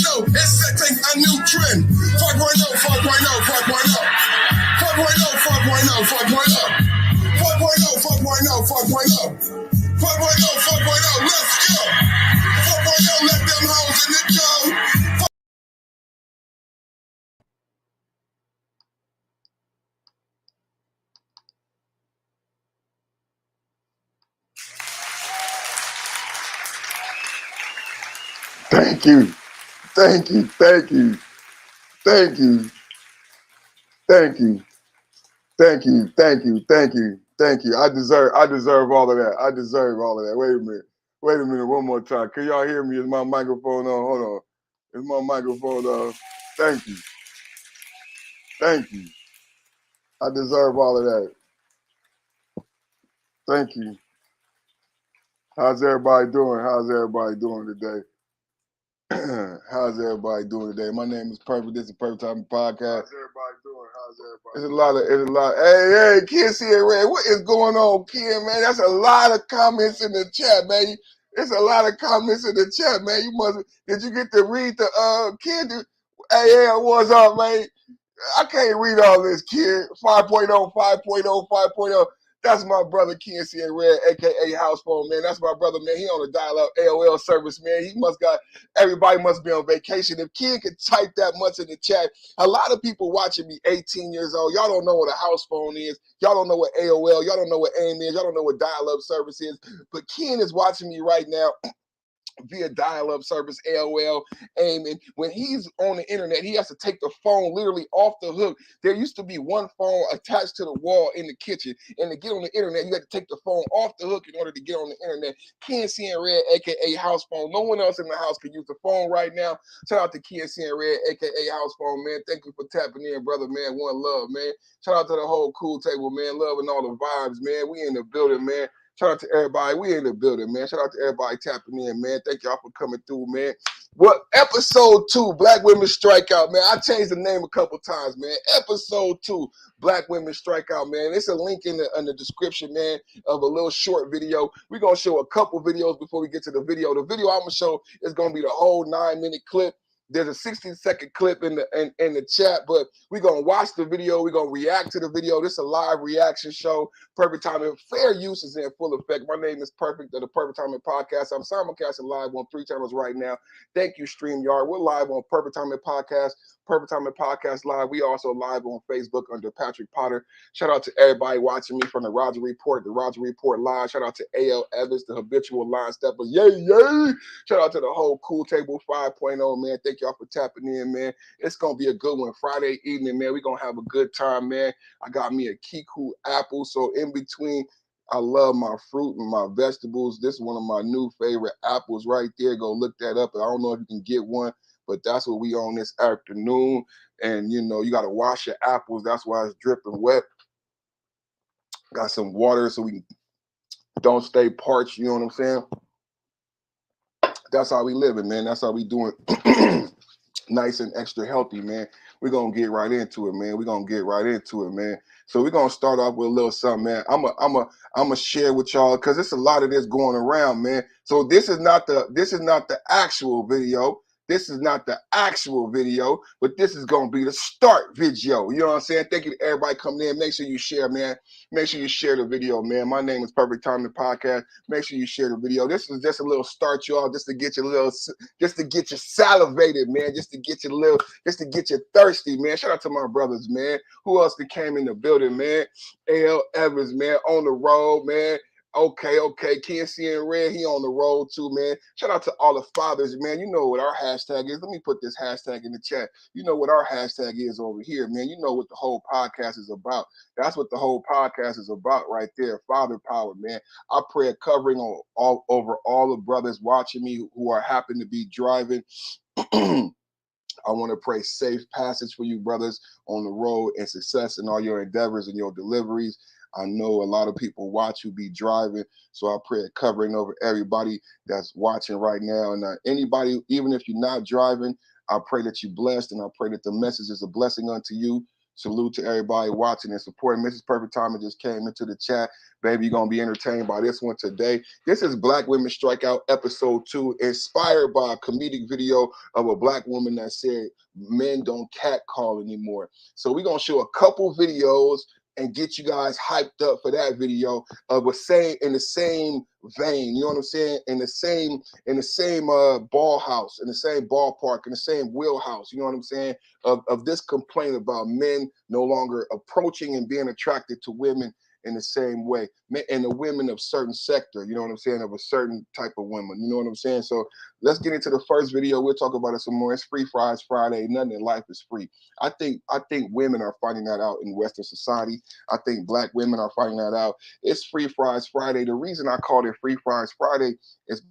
4.0 is setting a new trend. 4.0, 4.0, 4.0. 4.0, 4.0, 4.0. 4.0, 4.0, 4.0. 4.0, 4.0, let's go. 4.0, let them hoes in the go. Thank you. Thank you. Thank you. Thank you. Thank you. Thank you. Thank you. Thank you. Thank you. I deserve all of that. I deserve all of that. Wait a minute. Wait a minute. One more time. Can y'all hear me? Is my microphone on? Hold on. Is my microphone on? Thank you. Thank you. I deserve all of that. Thank you. How's everybody doing? How's everybody doing today? How's everybody doing today? My name is Perfect. This is Perfect Time Podcast. How's everybody doing? How's everybody? It's a lot. Hey, Ken C. Red, what is going on, Ken, man? That's a lot of comments in the chat, man. It's a lot of comments in the chat, man. Did you get to read the Ken? Hey, what's up, man? I can't read all this, kid. 5.0, 5.0, 5.0. That's my brother, Ken C. Red, a.k.a. House Phone, man. That's my brother, man. He on the dial-up AOL service, man. Everybody must be on vacation. If Ken could type that much in the chat, a lot of people watching me 18 years old, y'all don't know what a house phone is. Y'all don't know what AOL, y'all don't know what AIM is. Y'all don't know what dial-up service is. But Ken is watching me right now via dial-up service, AOL, AIM, and when he's on the internet, he has to take the phone literally off the hook. There used to be one phone attached to the wall in the kitchen, and to get on the internet, you had to take the phone off the hook in order to get on the internet. Ken C and Red, aka House Phone. No one else in the house can use the phone right now. Shout out to Ken C and Red, aka House Phone, man. Thank you for tapping in, brother, man. One love, man. Shout out to the whole cool table, man. Love and all the vibes, man. We in the building, man. Shout out to everybody. We in the building, man. Shout out to everybody tapping in, man. Thank y'all for coming through, man. What episode 2, Black Women Strikeout, man. I changed the name a couple times, man. Episode 2, Black Women Strikeout, man. It's a link in the description, man, of a little short video. We're gonna show a couple videos before we get to the video. The video I'm gonna show is gonna be the whole 9-minute clip. There's a 16-second clip in the chat, but we're going to watch the video. We're going to react to the video. This is a live reaction show. Perfect Timing. Fair use is in full effect. My name is Perfect of the Perfect Timing Podcast. I'm simulcasting live on 3 channels right now. Thank you, StreamYard. We're live on Perfect Timing Podcast, Perfect Timing Podcast Live. We also live on Facebook under Patrick Potter. Shout out to everybody watching me from the Roger Report Live. Shout out to A.L. Evans, the habitual line stepper. Yay, yay. Shout out to the whole Cool Table 5.0, man. Thank y'all for tapping in, man. It's going to be a good one. Friday evening, man. We're going to have a good time, man. I got me a Kiku apple. So in between, I love my fruit and my vegetables. This is one of my new favorite apples right there. Go look that up. I don't know if you can get one, but that's what we on this afternoon. And, you know, you got to wash your apples. That's why it's dripping wet. Got some water so we don't stay parched. You know what I'm saying? That's how we living, man. That's how we doing. Nice and extra healthy, man. We're going to get right into it, man. So we're going to start off with a little something, man. I'm a share with y'all because there's a lot of this going around, man. So this is not the actual video. This is not the actual video, but this is going to be the start video. You know what I'm saying? Thank you to everybody coming in. Make sure you share, man. Make sure you share the video, man. My name is Perfect Timing Podcast. Make sure you share the video. This is just a little start, y'all, just to get you salivated, man. Just to get you thirsty, man. Shout out to my brothers, man. Who else that came in the building, man? A.L. Evans, man, on the road, man. Okay. Ken C and Red, he on the road too, man. Shout out to all the fathers, man. You know what our hashtag is. Let me put this hashtag in the chat. You know what our hashtag is over here, man. You know what the whole podcast is about. That's what the whole podcast is about right there. Father power, man. I pray a covering over all the brothers watching me who are happen to be driving. I want to pray safe passage for you brothers on the road and success in all your endeavors and your deliveries. I know a lot of people watch who be driving, so I pray a covering over everybody that's watching right now. And anybody, even if you're not driving, I pray that you're blessed, and I pray that the message is a blessing unto you. Salute to everybody watching and supporting. Mrs. Perfect Timing just came into the chat. Baby, you're going to be entertained by this one today. This is Black Women Strikeout episode 2, inspired by a comedic video of a black woman that said men don't catcall anymore. So we're going to show a couple videos and get you guys hyped up for that video of in the same vein, you know what I'm saying? In the same ball house, in the same ballpark, in the same wheelhouse, you know what I'm saying? Of this complaint about men no longer approaching and being attracted to women in the same way, and the women of certain sector, you know what I'm saying, of a certain type of women, you know what I'm saying? So let's get into the first video. We'll talk about it some more. It's Free Fries Friday. Nothing in life is free. I think women are finding that out in Western society. I think black women are finding that out. It's Free Fries Friday. The reason I called it Free Fries Friday is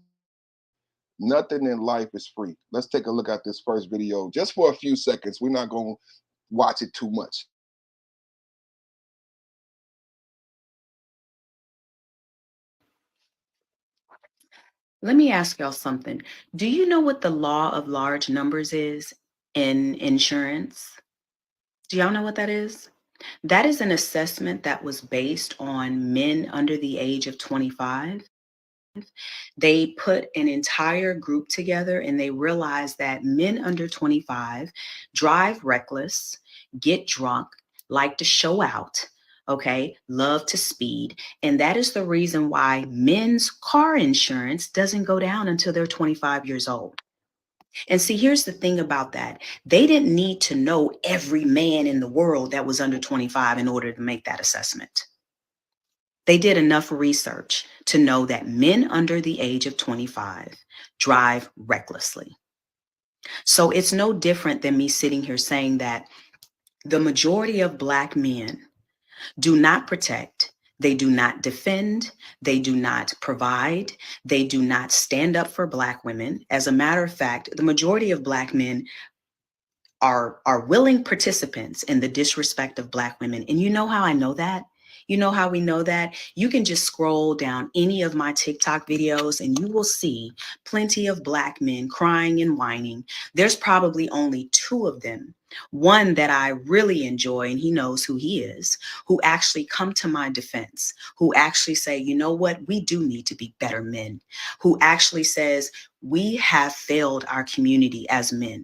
nothing in life is free. Let's take a look at this first video just for a few seconds. We're not going to watch it too much. Let me ask y'all something. Do you know what the law of large numbers is in insurance? Do y'all know what that is? That is an assessment that was based on men under the age of 25. They put an entire group together and they realized that men under 25 drive reckless, get drunk, like to show out, okay, love to speed. And that is the reason why men's car insurance doesn't go down until they're 25 years old. And see, here's the thing about that. They didn't need to know every man in the world that was under 25 in order to make that assessment. They did enough research to know that men under the age of 25 drive recklessly. So it's no different than me sitting here saying that the majority of Black men do not protect, they do not defend, they do not provide, they do not stand up for Black women. As a matter of fact, the majority of Black men are willing participants in the disrespect of Black women. And you know how I know that? You know how we know that? You can just scroll down any of my TikTok videos and you will see plenty of Black men crying and whining. There's probably only 2 of them. One that I really enjoy, and he knows who he is, who actually come to my defense, who actually say, you know what, we do need to be better men, who actually says, we have failed our community as men.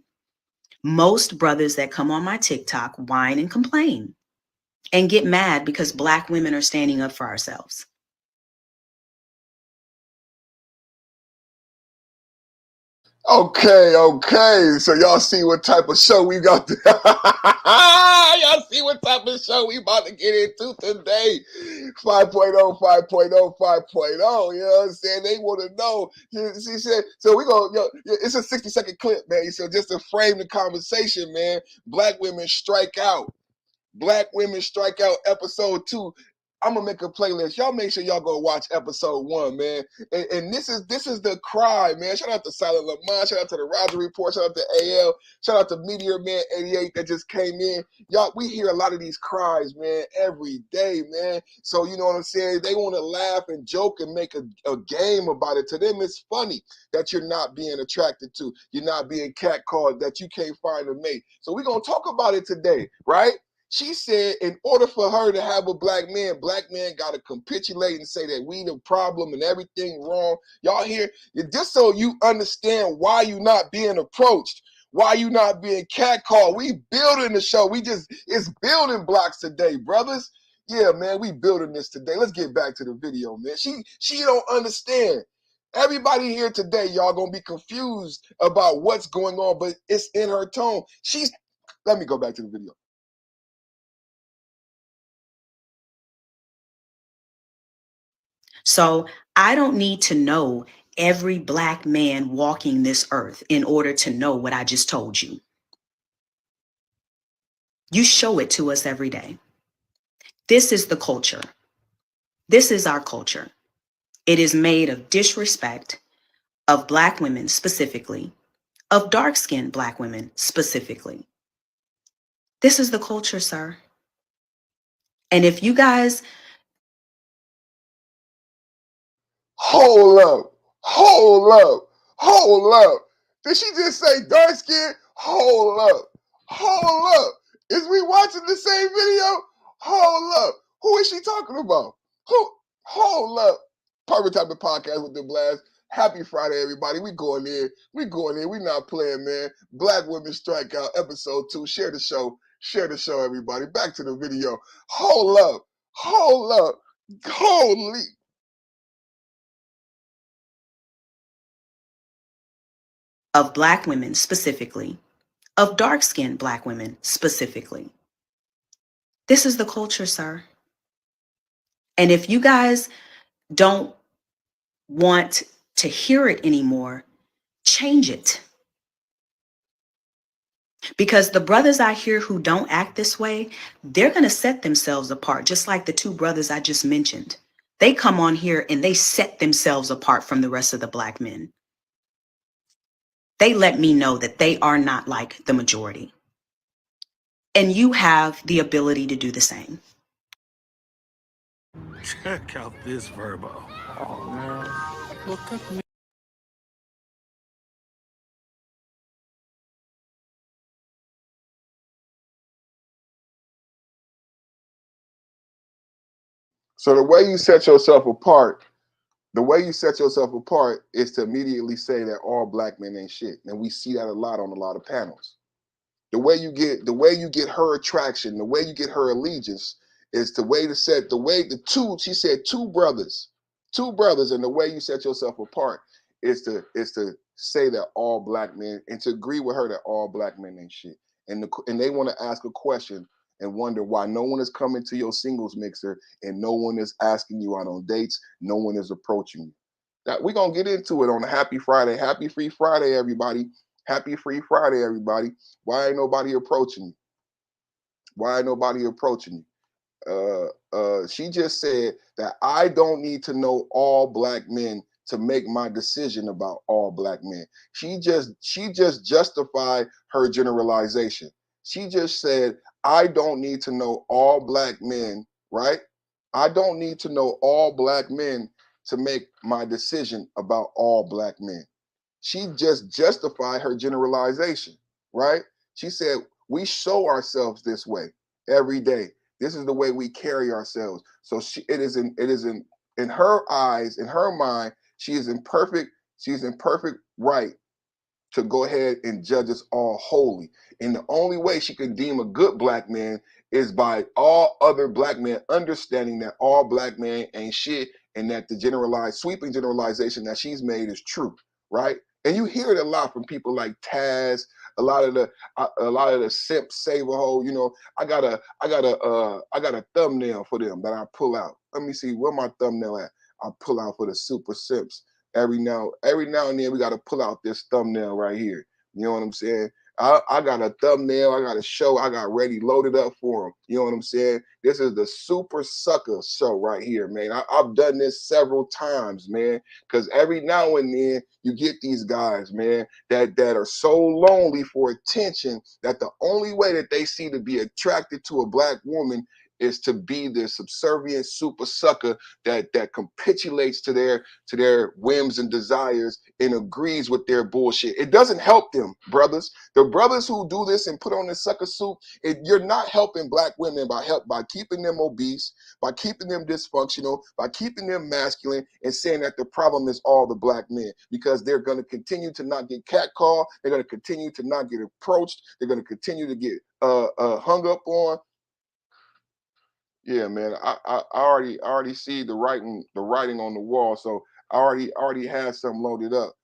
Most brothers that come on my TikTok whine and complain and get mad because Black women are standing up for ourselves. Okay. So y'all see what type of show we got. Y'all see what type of show we about to get into today. 5.0, 5.0, 5.0. You know what I'm saying? They want to know. She said, so we go, it's a 60-second clip, man. So just to frame the conversation, man, Black women strike out. Black Women Strikeout episode 2. I'm gonna make a playlist. Y'all make sure y'all go watch episode 1, man. And this is the cry, man. Shout out to Silent Lamont. Shout out to the Roger Report. Shout out to AL. Shout out to Meteor Man 88 that just came in. Y'all, we hear a lot of these cries, man, every day, man. So you know what I'm saying? They want to laugh and joke and make a game about it. To them, it's funny that you're not being attracted to, you're not being catcalled, that you can't find a mate. So we're gonna talk about it today, right? She said in order for her to have a black man got to capitulate and say that we the problem and everything wrong. Y'all hear? Just so you understand why you not being approached, why you not being catcalled. We building the show. It's building blocks today, brothers. Yeah, man, we building this today. Let's get back to the video, man. She don't understand. Everybody here today, y'all gonna be confused about what's going on, but it's in her tone. Let me go back to the video. So I don't need to know every Black man walking this earth in order to know what I just told you. You show it to us every day. This is the culture. This is our culture. It is made of disrespect of Black women specifically, of dark-skinned Black women specifically. This is the culture, sir. And if you guys... Hold up. Did she just say dark skin? Hold up. Is we watching the same video? Hold up. Who is she talking about? Who? Hold up. Perfect Type of Podcast with the Blast. Happy Friday, everybody. We going in. We going in. We not playing, man. Black Women Strikeout, episode 2. Share the show. Share the show, everybody. Back to the video. Hold up. Hold up. Holy. Of Black women specifically, of dark-skinned Black women specifically. This is the culture, sir. And if you guys don't want to hear it anymore, change it. Because the brothers I hear who don't act this way, they're going to set themselves apart, just like the 2 brothers I just mentioned. They come on here and they set themselves apart from the rest of the Black men. They let me know that they are not like the majority. And you have the ability to do the same. Check out this Verbo. Oh, man. Look at me. So the way you set yourself apart, is to immediately say that all Black men ain't shit. And we see that a lot on a lot of panels. The way you get her attraction, the way you get her allegiance is she said 2 brothers. 2 brothers, and the way you set yourself apart is to say that all Black men, and to agree with her that all Black men ain't shit. And they want to ask a question and wonder why no one is coming to your singles mixer and no one is asking you out on dates, no one is approaching you. That we're gonna get into it on a Happy Friday. Happy Free Friday, everybody. Happy Free Friday, everybody. Why ain't nobody approaching you? Why ain't nobody approaching you? She just said that I don't need to know all Black men to make my decision about all Black men. She just justified her generalization. She just said, I don't need to know all Black men, right? I don't need to know all Black men to make my decision about all Black men. She just justified her generalization, right? She said, we show ourselves this way every day. This is the way we carry ourselves. So it is in her eyes, in her mind, she's in perfect right to go ahead and judge us all wholly. And the only way she could deem a good Black man is by all other Black men understanding that all Black men ain't shit, and that the sweeping generalization that she's made is true, right? And you hear it a lot from people like Taz, a lot of the simp save a hole. You know, I got a thumbnail for them that I pull out. Let me see where my thumbnail at. I pull out for the super simps. Every now and then we got to pull out this thumbnail right here. You know what I'm saying? I got a thumbnail, I got a show, I got ready, loaded up for them. You know what I'm saying? This is the Super Sucker show right here, man. I've done this several times, man, because every now and then you get these guys, man, that are so lonely for attention that the only way that they see to be attracted to a Black woman is to be the subservient super sucker that capitulates to their whims and desires and agrees with their bullshit. It doesn't help them, brothers. The brothers who do this and put on this sucker suit, you're not helping Black women by keeping them obese, by keeping them dysfunctional, by keeping them masculine, and saying that the problem is all the Black men, because they're going to continue to not get catcalled. They're going to continue to not get approached. They're going to continue to get hung up on. Yeah, man. I already see the writing on the wall. So I already had something loaded up.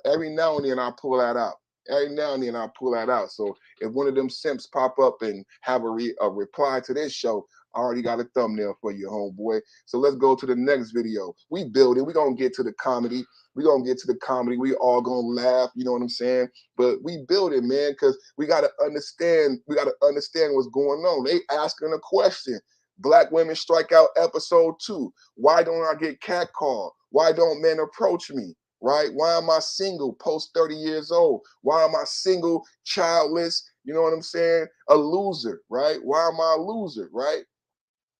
Every now and then I pull that out. Every now and then I pull that out. So if one of them simps pop up and have a reply to this show, I already got a thumbnail for you, homeboy. So let's go to the next video. We build it. We're gonna get to the comedy. We're gonna get to the comedy. We all gonna laugh, you know what I'm saying? But we build it, man, because we gotta understand what's going on. They asking a question. Black Women Strike Out episode 2. Why don't I get catcalled? Why don't men approach me? Right? Why am I single post 30 years old? Why am I single, childless? You know what I'm saying? A loser, right? Why am I a loser, right?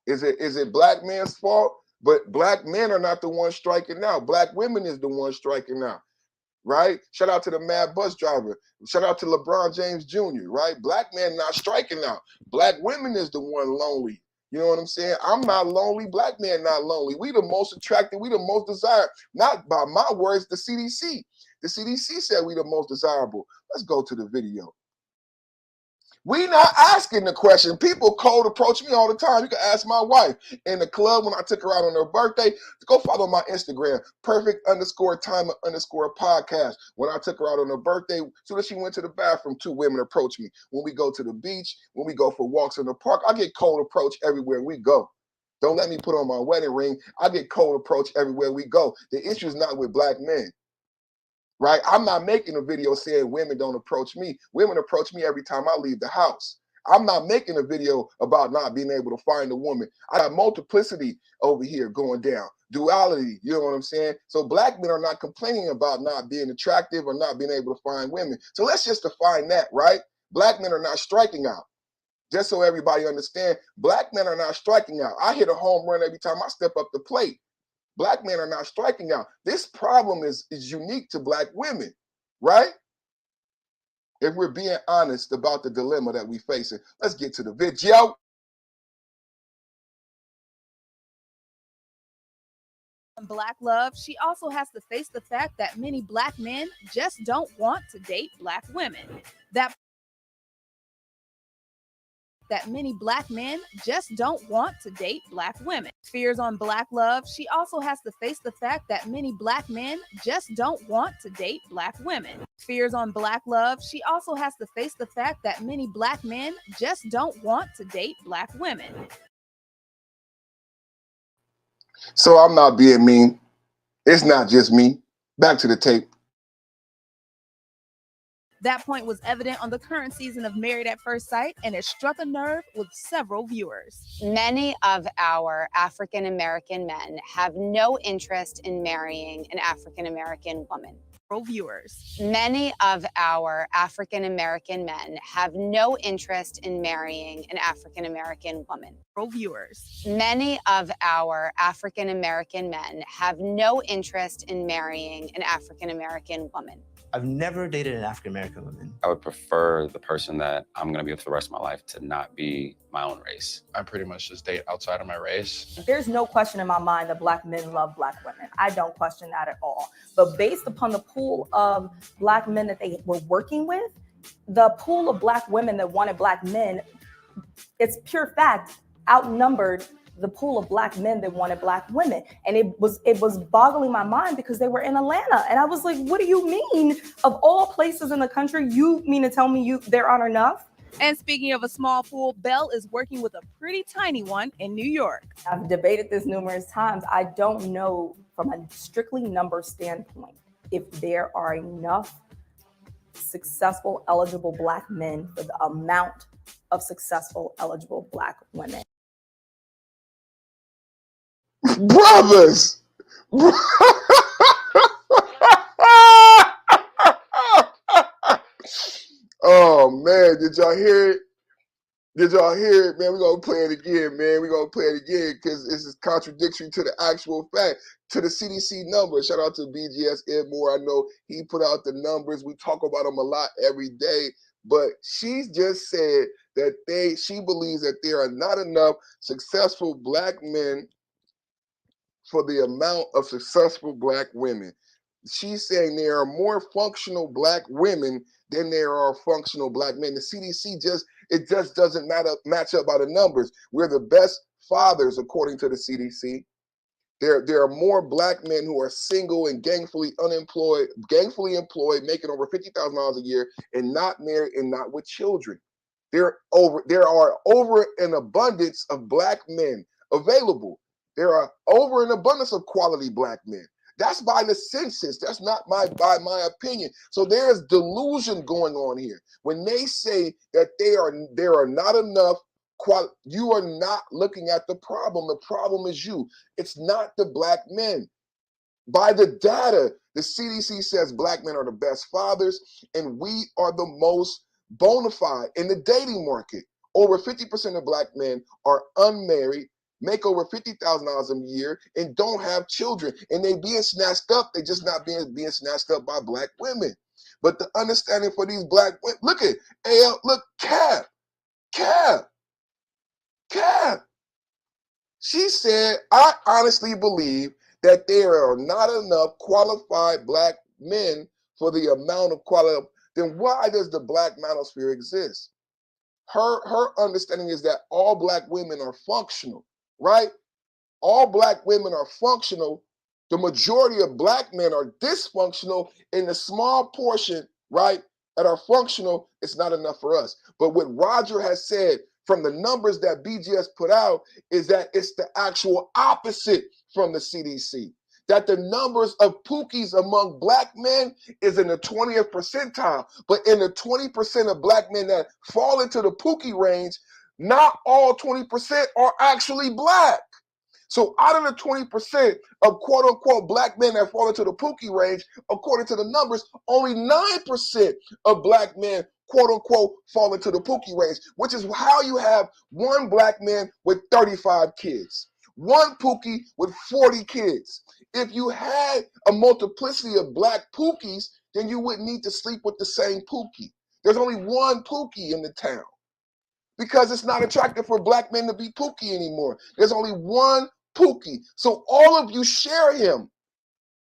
Is it Black men's fault? But Black men are not the ones striking out. Black women is the one striking out. right? Shout out to the mad bus driver. Shout out to LeBron James Jr., right? Black men not striking out. Black women is the one lonely. You know what I'm saying? I'm not lonely. Black men not lonely. We the most attractive. We the most desired. Not by my words, the CDC. The CDC said we the most desirable. Let's go to the video. We not asking the question. People cold approach me all the time. You can ask my wife in the club when I took her out on her birthday. Go follow my Instagram, perfect_time_podcast. When I took her out on her birthday, soon as she went to the bathroom, 2 women approached me. When we go to the beach, when we go for walks in the park, I get cold approach everywhere we go. Don't let me put on my wedding ring. I get cold approach everywhere we go. The issue is not with black men. Right? I'm not making a video saying women don't approach me. Women approach me every time I leave the house. I'm not making a video about not being able to find a woman. I got multiplicity over here going down. Duality, you know what I'm saying? So black men are not complaining about not being attractive or not being able to find women. So let's just define that, right? Black men are not striking out. Just so everybody understand, black men are not striking out. I hit a home run every time I step up the plate. Black men are not striking out. This problem is unique to black women, right? If we're being honest about the dilemma that we facing. Let's get to the video. Black love, she also has to face the fact that many black men just don't want to date black women. That many black men just don't want to date black women. Fears on black love, she also has to face the fact that many black men just don't want to date black women. Fears on black love, she also has to face the fact that many black men just don't want to date black women. So I'm not being mean. It's not just me. Back to the tape. That point was evident on the current season of Married at First Sight, and it struck a nerve with several viewers. Many of our African American men have no interest in marrying an African American woman. Viewers. Many of our African American men have no interest in marrying an African American woman. Viewers. Many of our African American men have no interest in marrying an African American woman. I've never dated an African-American woman. I would prefer the person that I'm gonna be with for the rest of my life to not be my own race. I pretty much just date outside of my race. There's no question in my mind that black men love black women. I don't question that at all. But based upon the pool of black men that they were working with, the pool of black women that wanted black men, it's pure fact, outnumbered the pool of black men that wanted black women. And it was boggling my mind because they were in Atlanta. And I was like, what do you mean? Of all places in the country, you mean to tell me there aren't enough? And speaking of a small pool, Belle is working with a pretty tiny one in New York. I've debated this numerous times. I don't know from a strictly number standpoint if there are enough successful, eligible black men for the amount of successful, eligible black women. Brothers! Oh man, did y'all hear it? Did y'all hear it, man? We're gonna play it again, man. We're gonna play it again because this is contradictory to the actual fact, to the CDC numbers. Shout out to BGS Ed Moore. I know he put out the numbers. We talk about them a lot every day, but she's just said that she believes that there are not enough successful black men for the amount of successful black women. She's saying there are more functional black women than there are functional black men. The CDC just doesn't match up by the numbers. We're the best fathers according to the CDC. There are more black men who are single and gainfully employed, making over $50,000 a year, and not married and not with children. There are over an abundance of black men available. There are over an abundance of quality black men. That's by the census. That's not by my opinion. So there's delusion going on here. When they say that there are not enough you are not looking at the problem. The problem is you. It's not the black men. By the data, the CDC says black men are the best fathers, and we are the most bona fide in the dating market. Over 50% of black men are unmarried, make over $50,000 a year and don't have children. And they being snatched up, they just not being snatched up by black women. But the understanding for these black women, look at AL, look, Cap. She said, I honestly believe that there are not enough qualified black men for the amount of quality. Then why does the black manosphere exist? Her understanding is that all black women are functional, right? All black women are functional. The majority of black men are dysfunctional. In the small portion, right, that are functional, it's not enough for us. But what Roger has said from the numbers that BGS put out is that it's the actual opposite from the CDC. That the numbers of Pookies among black men is in the 20th percentile. But in the 20% of black men that fall into the Pookie range, not all 20% are actually black. So out of the 20% of quote unquote black men that fall into the Pookie range, according to the numbers, only 9% of black men quote unquote fall into the Pookie range, which is how you have one black man with 35 kids, one Pookie with 40 kids. If you had a multiplicity of black Pookies, then you wouldn't need to sleep with the same Pookie. There's only one Pookie in the town because it's not attractive for black men to be Pookie anymore. There's only one Pookie. So all of you share him.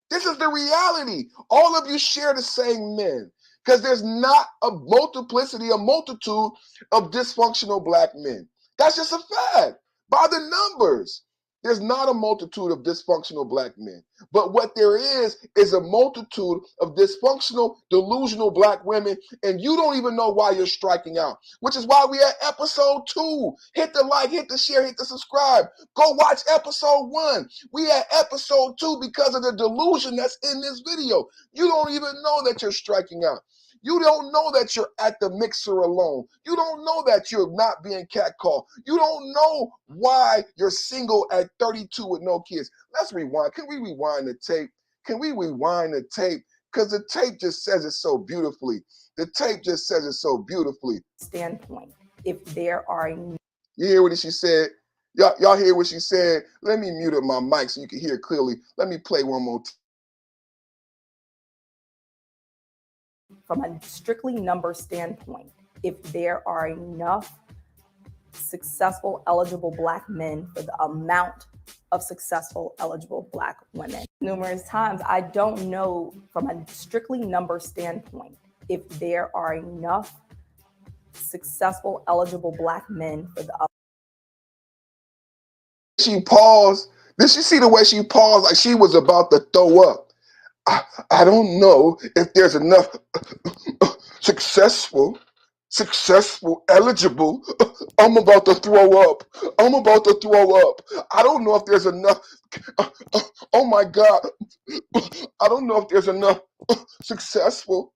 This is the reality. All of you share the same men because there's not a multiplicity, a multitude of dysfunctional black men. That's just a fact. By the numbers, there's not a multitude of dysfunctional black men. But what there is a multitude of dysfunctional, delusional black women, and you don't even know why you're striking out, which is why we at episode 2. Hit the like, hit the share, hit the subscribe. Go watch episode 1. We at episode 2 because of the delusion that's in this video. You don't even know that you're striking out. You don't know that you're at the mixer alone. You don't know that you're not being catcalled. You don't know why you're single at 32 with no kids. Let's rewind. Can we rewind the tape? Can we rewind the tape? Because the tape just says it so beautifully. The tape just says it so beautifully. Standpoint. If there are... You hear what she said? Y'all hear what she said? Let me mute up my mic so you can hear clearly. Let me play one more time. From a strictly number standpoint, if there are enough successful, eligible black men for the amount of successful, eligible black women. Numerous times, I don't know from a strictly number standpoint, if there are enough successful, eligible black men for the... She paused. Did you see the way she paused like she was about to throw up? I don't know if there's enough successful, eligible. I'm about to throw up. I don't know if there's enough. Oh my God. I don't know if there's enough successful,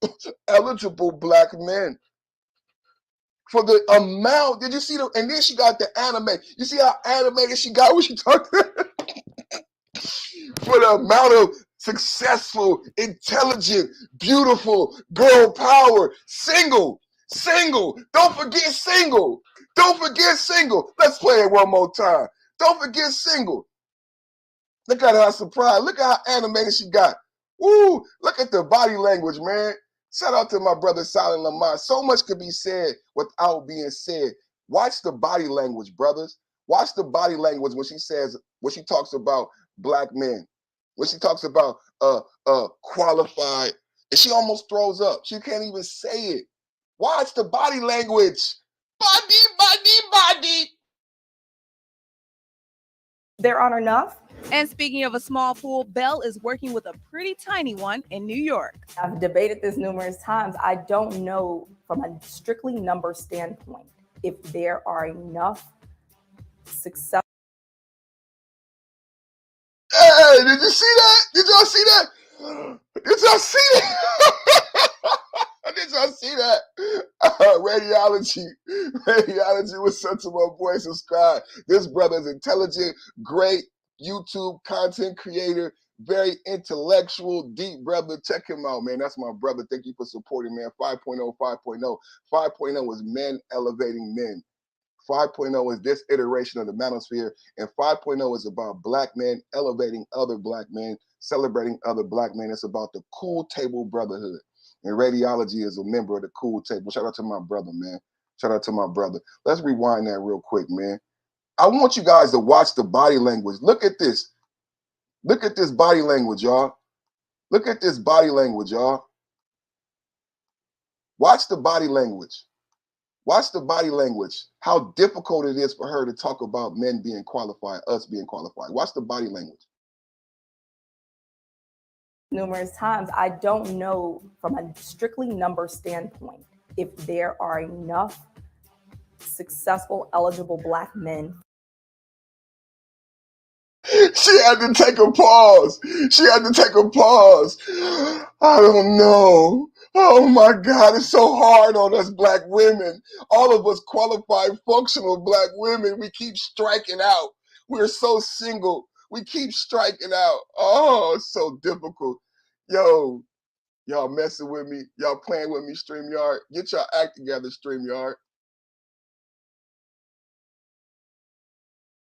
eligible black men for the amount. Did you see the? And then she got the anime. You see how animated she got when she talked? For the amount of successful, intelligent, beautiful, girl power, single. Don't forget single. Let's play it one more time. Don't forget single. Look at her surprise. Look at how animated she got. Woo! Look at the body language, man. Shout out to my brother Silent Lamont. So much could be said without being said. Watch the body language, brothers. Watch the body language when she talks about black men. When she talks about qualified, and she almost throws up. She can't even say it. Watch the body language. Body. There aren't enough. And speaking of a small pool, Belle is working with a pretty tiny one in New York. I've debated this numerous times. I don't know from a strictly number standpoint if there are enough successful... Hey, did you see that? Did y'all see that? Did y'all see that? Radiology was sent to my boy. Subscribe. This brother is intelligent, great YouTube content creator, very intellectual, deep brother. Check him out, man. That's my brother. Thank you for supporting, man. 5.0 is men elevating men. 5.0 is this iteration of the manosphere, and 5.0 is about black men elevating other black men, celebrating other black men. It's about the Cool Table Brotherhood. And radiology is a member of the Cool Table. Shout out to my brother, man. Shout out to my brother. Let's rewind that real quick, man. I want you guys to watch the body language. Look at this. Look at this body language, y'all. Look at this body language, y'all. Watch the body language. Watch the body language. How difficult it is for her to talk about men being qualified, us being qualified. Watch the body language. Numerous times, I don't know from a strictly number standpoint if there are enough successful, eligible black men. She had to take a pause. She had to take a pause. I don't know. Oh my God, it's so hard on us black women. All of us qualified, functional black women, we keep striking out. We're so single. We keep striking out. Oh, it's so difficult. Yo, y'all messing with me. Y'all playing with me, StreamYard. Get your act together, StreamYard.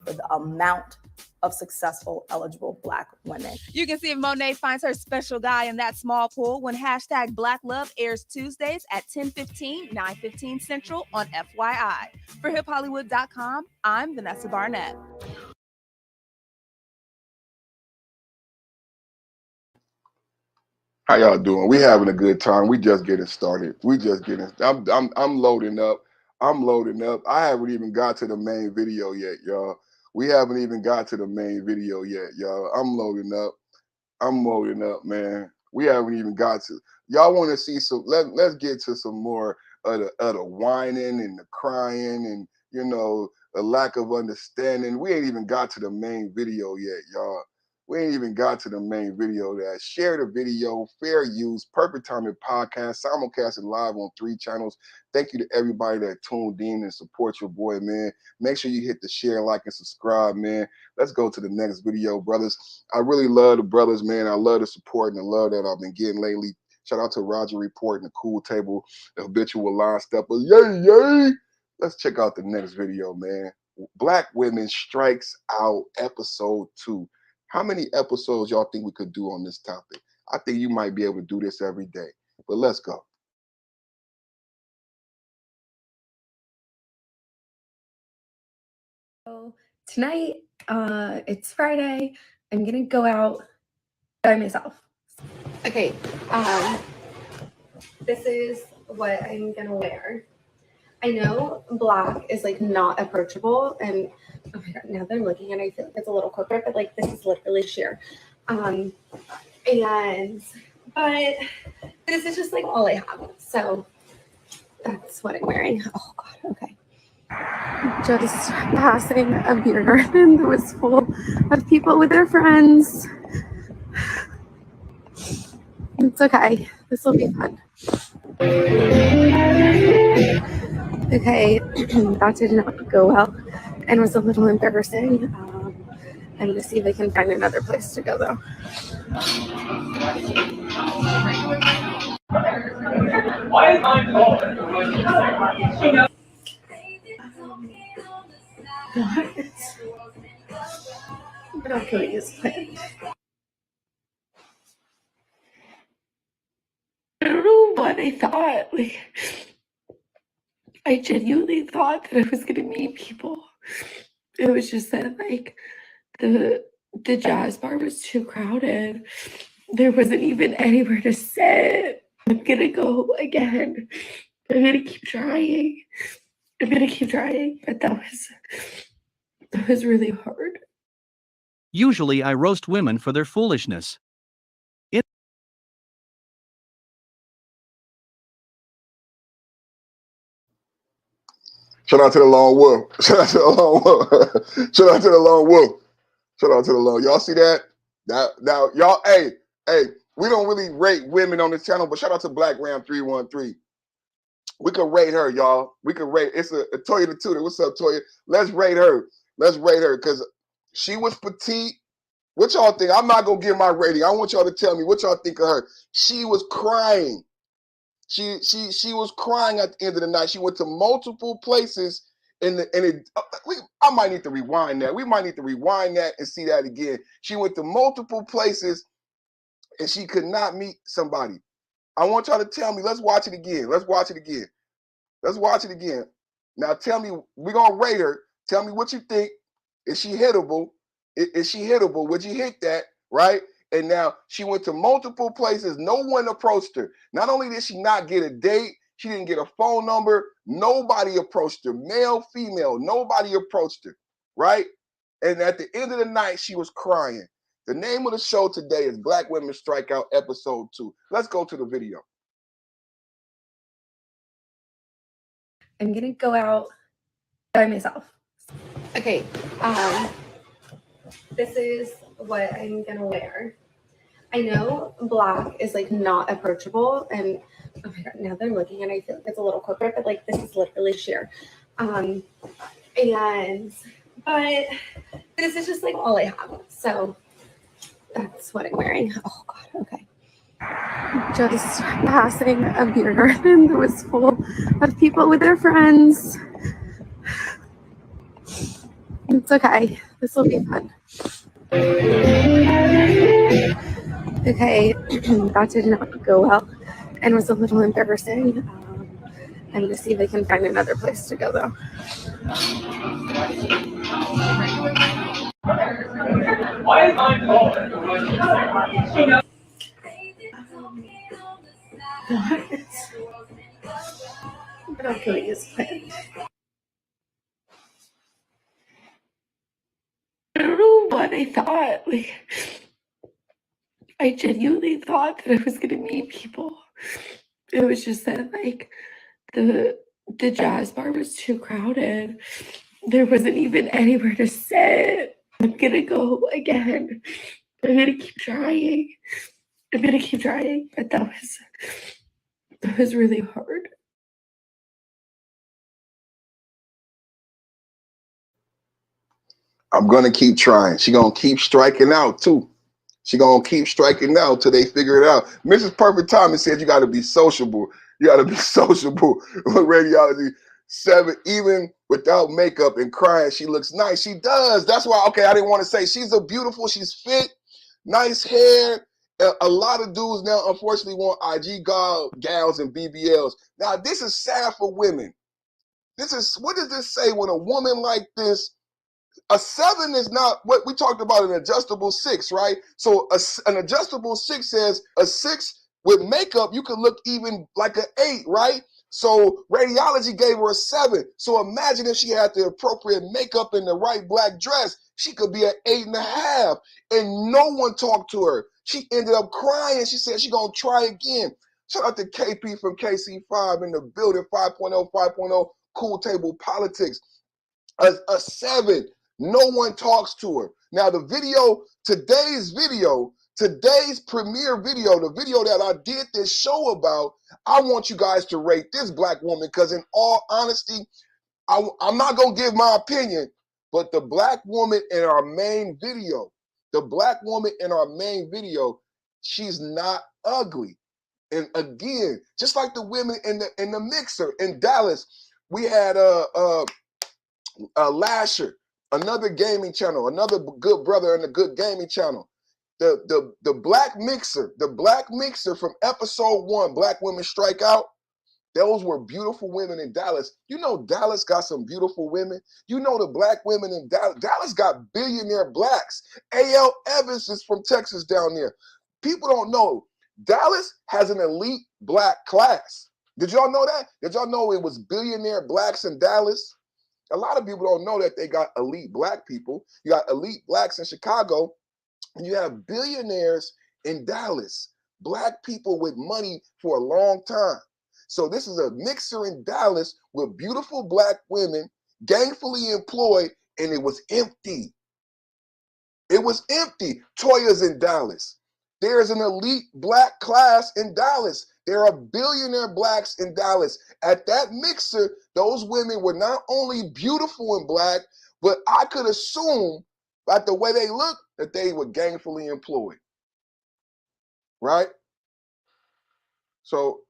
For the amount of successful, eligible black women. You can see if Monet finds her special guy in that small pool when hashtag Black Love airs Tuesdays at 10:15, 9:15 Central on FYI. For HipHollywood.com, I'm Vanessa Barnett. How y'all doing? We having a good time. We just getting started. I'm loading up. I'm loading up. I haven't even got to the main video yet, y'all. We haven't even got to the main video yet, y'all. I'm loading up. I'm loading up, man. We haven't even got to. Y'all want to see some? Let's get to some more of the whining and the crying and the lack of understanding. We ain't even got to the main video yet, y'all. We ain't even got to the main video. That share the video, fair use, perfect timing podcast, simulcasted live on 3 channels. Thank you to everybody that tuned in and support your boy, man. Make sure you hit the share, like, and subscribe, man. Let's go to the next video, brothers. I really love the brothers, man. I love the support and the love that I've been getting lately. Shout out to Roger Report and the Cool Table, the habitual line stepper. Yay, yay. Let's check out the next video, man. Black Women Strikes Out, episode 2. How many episodes y'all think we could do on this topic? I think you might be able to do this every day. But let's go. So tonight, it's Friday. I'm gonna go out by myself. Okay, this is what I'm gonna wear. I know black is like not approachable, and oh my god, now that I'm looking at it, I feel like it's a little corporate, but like this is literally sheer. But this is just like all I have, so that's what I'm wearing. Oh god, okay. Just passing a beer garden that was full of people with their friends. It's okay. This will be fun. Okay, that did not go well and was a little embarrassing. I'm going to see if I can find another place to go, though. Why is mine What can we use planned? I don't know what I thought. Like, I genuinely thought that I was gonna meet people. It was just that like the jazz bar was too crowded. There wasn't even anywhere to sit. I'm gonna go again. I'm gonna keep trying. But that was really hard. Usually I roast women for their foolishness. Shout out to the Lone Wolf. Shout out to the Lone Wolf. Shout out to the Lone Wolf. Shout out to the Lone. Y'all see that? Now, y'all, hey, we don't really rate women on this channel, but shout out to Black Ram 313. We could rate her, y'all. We could rate. It's a Toya the Tutor. What's up, Toya? Let's rate her. Let's rate her because she was petite. What y'all think? I'm not gonna give my rating. I want y'all to tell me what y'all think of her. She was crying. She was crying at the end of the night. She went to multiple places I might need to rewind that. We might need to rewind that and see that again. She went to multiple places and she could not meet somebody. I want y'all to tell me. Let's watch it again. Let's watch it again. Let's watch it again. Now tell me, we're gonna rate her. Tell me what you think. Is she hittable? Is she hittable? Would you hit that? Right? And now she went to multiple places. No one approached her. Not only did she not get a date, she didn't get a phone number. Nobody approached her. Male, female, nobody approached her. Right? And at the end of the night, she was crying. The name of the show today is Black Women Strike Out Episode 2. Let's go to the video. I'm gonna go out by myself. Okay, this is what I'm gonna wear. I know black is like not approachable, and oh my god, now that I'm looking at it, I feel like it's a little corporate, but like this is literally sheer. But this is just like all I have, so that's what I'm wearing. Oh god, okay. Just passing a beer garden that was full of people with their friends. It's okay. This will be fun. Okay, that did not go well and was a little embarrassing. I'm gonna see if I can find another place to go though. What else can we use? I don't know what I thought. Like, I genuinely thought that I was gonna meet people. It was just that like the jazz bar was too crowded. There wasn't even anywhere to sit. I'm gonna go again. I'm gonna keep trying. I'm gonna keep trying, but that was really hard. I'm gonna keep trying. She gonna keep striking out too. She gonna keep striking out till they figure it out. Mrs. Perfect Timing said you gotta be sociable. You gotta be sociable with Radiology 7. Even without makeup and crying, she looks nice. She does. That's why, okay, I didn't want to say she's a beautiful, she's fit, nice hair. A lot of dudes now, unfortunately, want IG gals and BBLs. Now, this is sad for women. What does this say when a woman like this? A 7 is not what we talked about, an adjustable 6, right? So an adjustable 6 says a 6 with makeup, you could look even like an 8, right? So Radiology gave her a 7. So imagine if she had the appropriate makeup and the right black dress, she could be an 8.5. And no one talked to her. She ended up crying. She said she's going to try again. Shout out to KP from KC5 in the building, 5.0, Cool Table Politics. A 7. No one talks to her. Now the video, today's premiere video, the video that I did this show about, I want you guys to rate this black woman because in all honesty, I'm not going to give my opinion, but the black woman in our main video, she's not ugly. And again, just like the women in the mixer in Dallas, we had Lasher, another gaming channel, another good brother and a good gaming channel. The black mixer from episode 1, Black Women Strike Out. Those were beautiful women in Dallas. You know Dallas got some beautiful women. You know the black women in Dallas. Dallas got billionaire blacks. A.L. Evans is from Texas down there. People don't know Dallas has an elite black class. Did y'all know that? Did y'all know it was billionaire blacks in Dallas? A lot of people don't know that they got elite black people. You got elite blacks in Chicago, and you have billionaires in Dallas. Black people with money for a long time. So this is a mixer in Dallas with beautiful black women, gainfully employed, and it was empty. It was empty. Toya's in Dallas. There's an elite black class in Dallas. There are billionaire blacks in Dallas. At that mixer, those women were not only beautiful and black, but I could assume by the way they look that they were gainfully employed. Right? So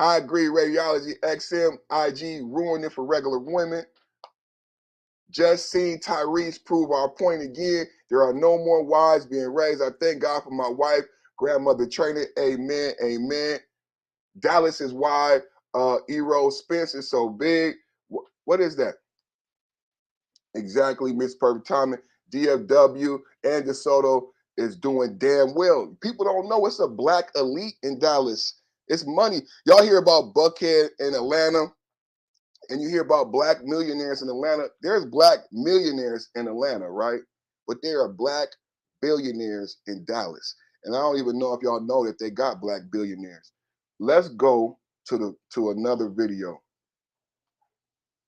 I agree, radiology, XM, IG, ruined it for regular women. Just seen Tyrese prove our point again. There are no more wives being raised. I thank God for my wife, grandmother trainer. Amen, amen. Dallas is why Eero Spence is so big. What is that? Exactly, Miss Perfect Timing. DFW and DeSoto is doing damn well. People don't know it's a black elite in Dallas. It's money. Y'all hear about Buckhead in Atlanta, and you hear about black millionaires in Atlanta. There's black millionaires in Atlanta, right? But there are black billionaires in Dallas. And I don't even know if y'all know that they got black billionaires. Let's go to another video.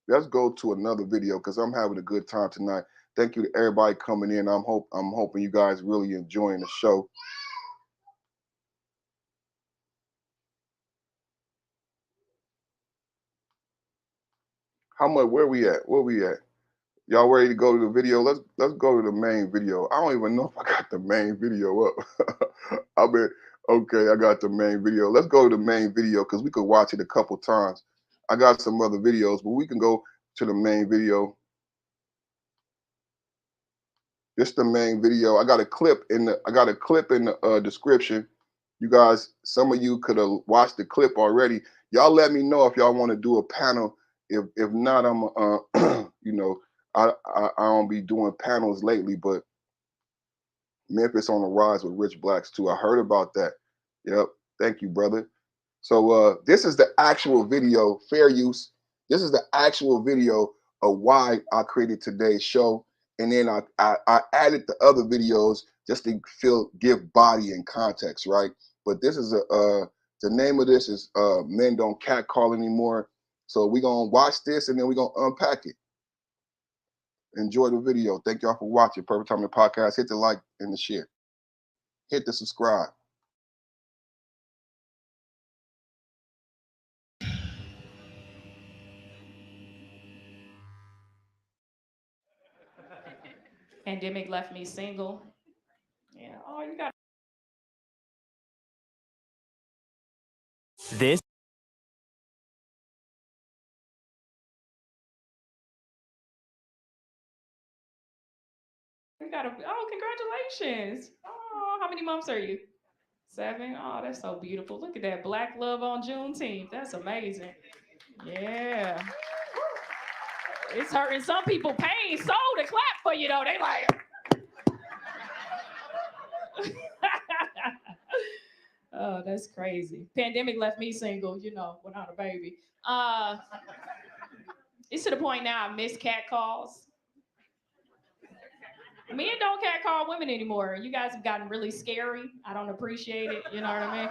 Let's go to another video because I'm having a good time tonight. Thank you to everybody coming in. I'm hoping you guys really enjoying the show. How much? Where we at? Where we at? Y'all ready to go to the video? Let's go to the main video. I don't even know if I got the main video up. I mean, okay, I got the main video. Let's go to the main video because we could watch it a couple times. I got some other videos, but we can go to the main video. This is the main video. I got a clip in the description. You guys, some of you could have watched the clip already. Y'all let me know if y'all want to do a panel. If not, I'm you know, I don't be doing panels lately, but Memphis on the rise with Rich Blacks too. I heard about that. Yep. Thank you, brother. So this is the actual video, fair use. This is the actual video of why I created today's show. And then I added the other videos just to give body and context, right? But this is the name of this is Men Don't Catcall Anymore. So we're gonna watch this and then we're gonna unpack it. Enjoy the video. Thank y'all for watching Perfect Timing Podcast. Hit the like and the share. Hit the subscribe. Pandemic left me single. Yeah. Oh, you got. This. You got a. Oh, congratulations. Oh, how many months are you? 7. Oh, that's so beautiful. Look at that black love on Juneteenth. That's amazing. Yeah. It's hurting some people pain so to clap for you though. They like. Oh, that's crazy. Pandemic left me single, you know, without a baby. It's to the point now I miss catcalls. Men don't catcall women anymore. You guys have gotten really scary. I don't appreciate it. You know what I mean?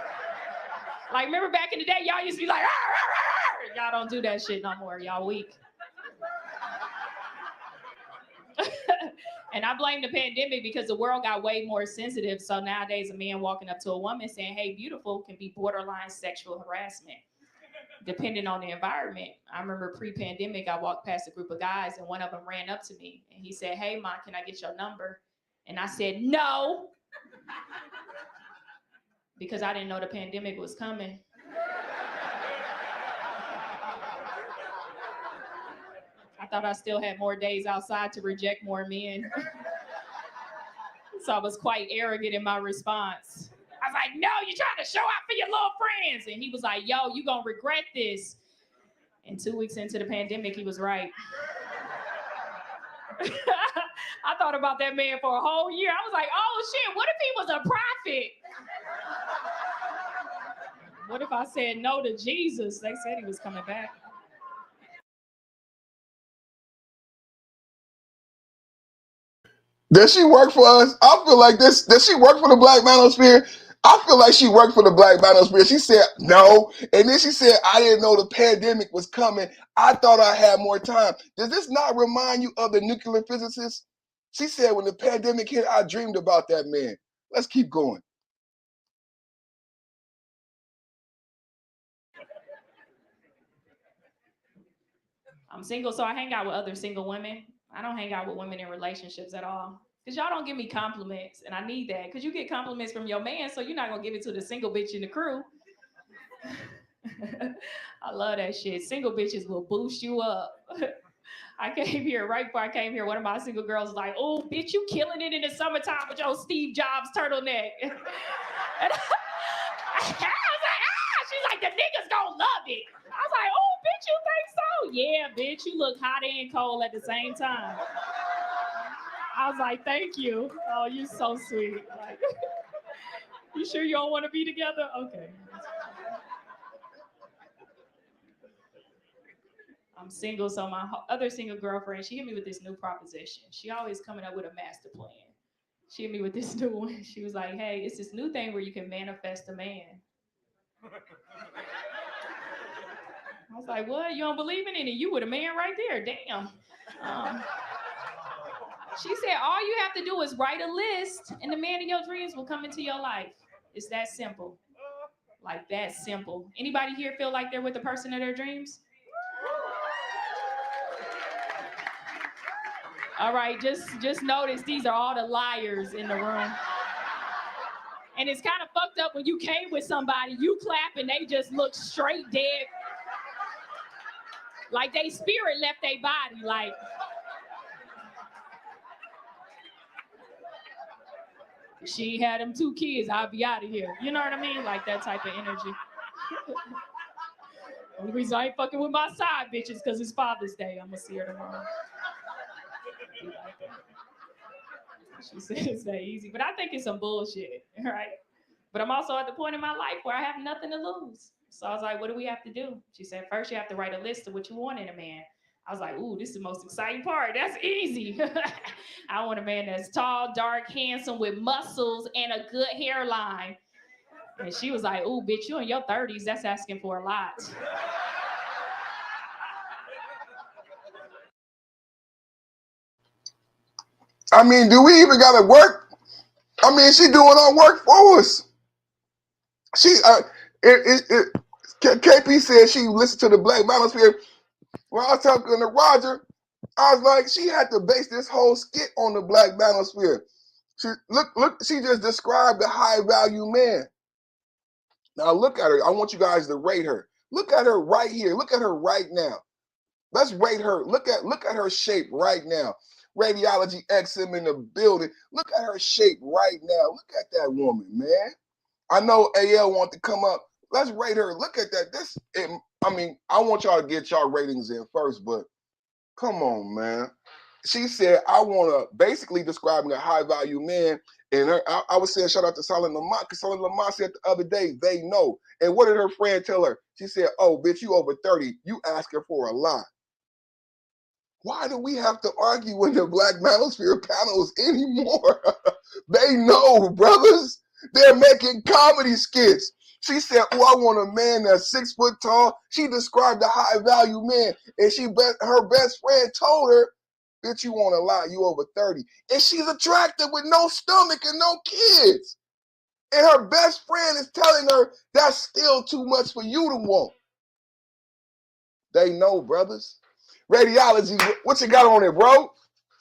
Like, remember back in the day, y'all used to be like, arr, arr, arr. Y'all don't do that shit no more. Y'all weak. And I blame the pandemic because the world got way more sensitive. So nowadays, a man walking up to a woman saying, hey, beautiful, can be borderline sexual harassment, depending on the environment. I remember pre-pandemic, I walked past a group of guys and one of them ran up to me and he said, hey, Ma, can I get your number? And I said, no, because I didn't know the pandemic was coming. I thought I still had more days outside to reject more men. So I was quite arrogant in my response. I was like, no, you're trying to show out for your little friends. And he was like, yo, you gonna regret this. And 2 weeks into the pandemic, he was right. I thought about that man for a whole year. I was like, oh shit, what if he was a prophet? What if I said no to Jesus? They said he was coming back. Does she work for us? I feel like this. Does she work for the Black Manosphere? I feel like she worked for the Black Manosphere. She said no. And then she said, I didn't know the pandemic was coming. I thought I had more time. Does this not remind you of the nuclear physicist? She said, when the pandemic hit, I dreamed about that man. Let's keep going. I'm single, so I hang out with other single women. I don't hang out with women in relationships at all. Because y'all don't give me compliments, and I need that. Because you get compliments from your man, so you're not going to give it to the single bitch in the crew. I love that shit. Single bitches will boost you up. I came here, right before I came here, one of my single girls was like, oh, bitch, you killing it in the summertime with your Steve Jobs turtleneck. And I was like, she's like, the niggas gonna love it. I was like, oh, bitch, you think so? Yeah, bitch, you look hot and cold at the same time. I was like, thank you. Oh, you're so sweet. Like, you sure you don't want to be together? Okay. I'm single, so my other single girlfriend, she hit me with this new proposition. She always coming up with a master plan. She hit me with this new one. She was like, hey, it's this new thing where you can manifest a man. I was like, what? You don't believe in it? And you with a man right there. Damn. She said, all you have to do is write a list and the man of your dreams will come into your life. It's that simple. Like that simple. Anybody here feel like they're with the person of their dreams? All right, just notice these are all the liars in the room. And it's kind of fucked up when you came with somebody, you clap and they just look straight dead. Like they spirit left their body, like. If she had them 2 kids, I'll be out of here. You know what I mean? Like that type of energy. Only reason I ain't fucking with my side bitches because it's Father's Day. I'm gonna see her tomorrow. She said it's that easy, but I think it's some bullshit, right? But I'm also at the point in my life where I have nothing to lose. So I was like, what do we have to do? She said, first you have to write a list of what you want in a man. I was like, ooh, this is the most exciting part. That's easy. I want a man that's tall, dark, handsome, with muscles and a good hairline. And she was like, ooh, bitch, you in your 30s. That's asking for a lot. I mean, do we even gotta work? I mean, she doing our work for us. KP said she listened to the Black Manosphere. When I was talking to Roger, I was like, she had to base this whole skit on the Black Manosphere. She just described the high value man. Now look at her. I want you guys to rate her. Look at her right here. Look at her right now. Let's rate her. Look at her shape right now. Radiology XM in the building. Look at her shape right now. Look at that woman, man. I know AL want to come up. Let's rate her. Look at that. I want y'all to get y'all ratings in first, but come on, man. She said, I want to basically describing a high value man. And I was saying, shout out to Solid Lamont, because Solid Lamont said the other day, they know. And what did her friend tell her? She said, oh, bitch, you over 30. You asking for a lot. Why do we have to argue in the Black Manosphere panels anymore? They know, brothers. They're making comedy skits. She said, oh, I want a man that's 6 foot tall. She described a high value man. And her best friend told her, bitch, you want a lot, you over 30. And she's attractive with no stomach and no kids. And her best friend is telling her that's still too much for you to want. They know, brothers. Radiology, what you got on it, bro?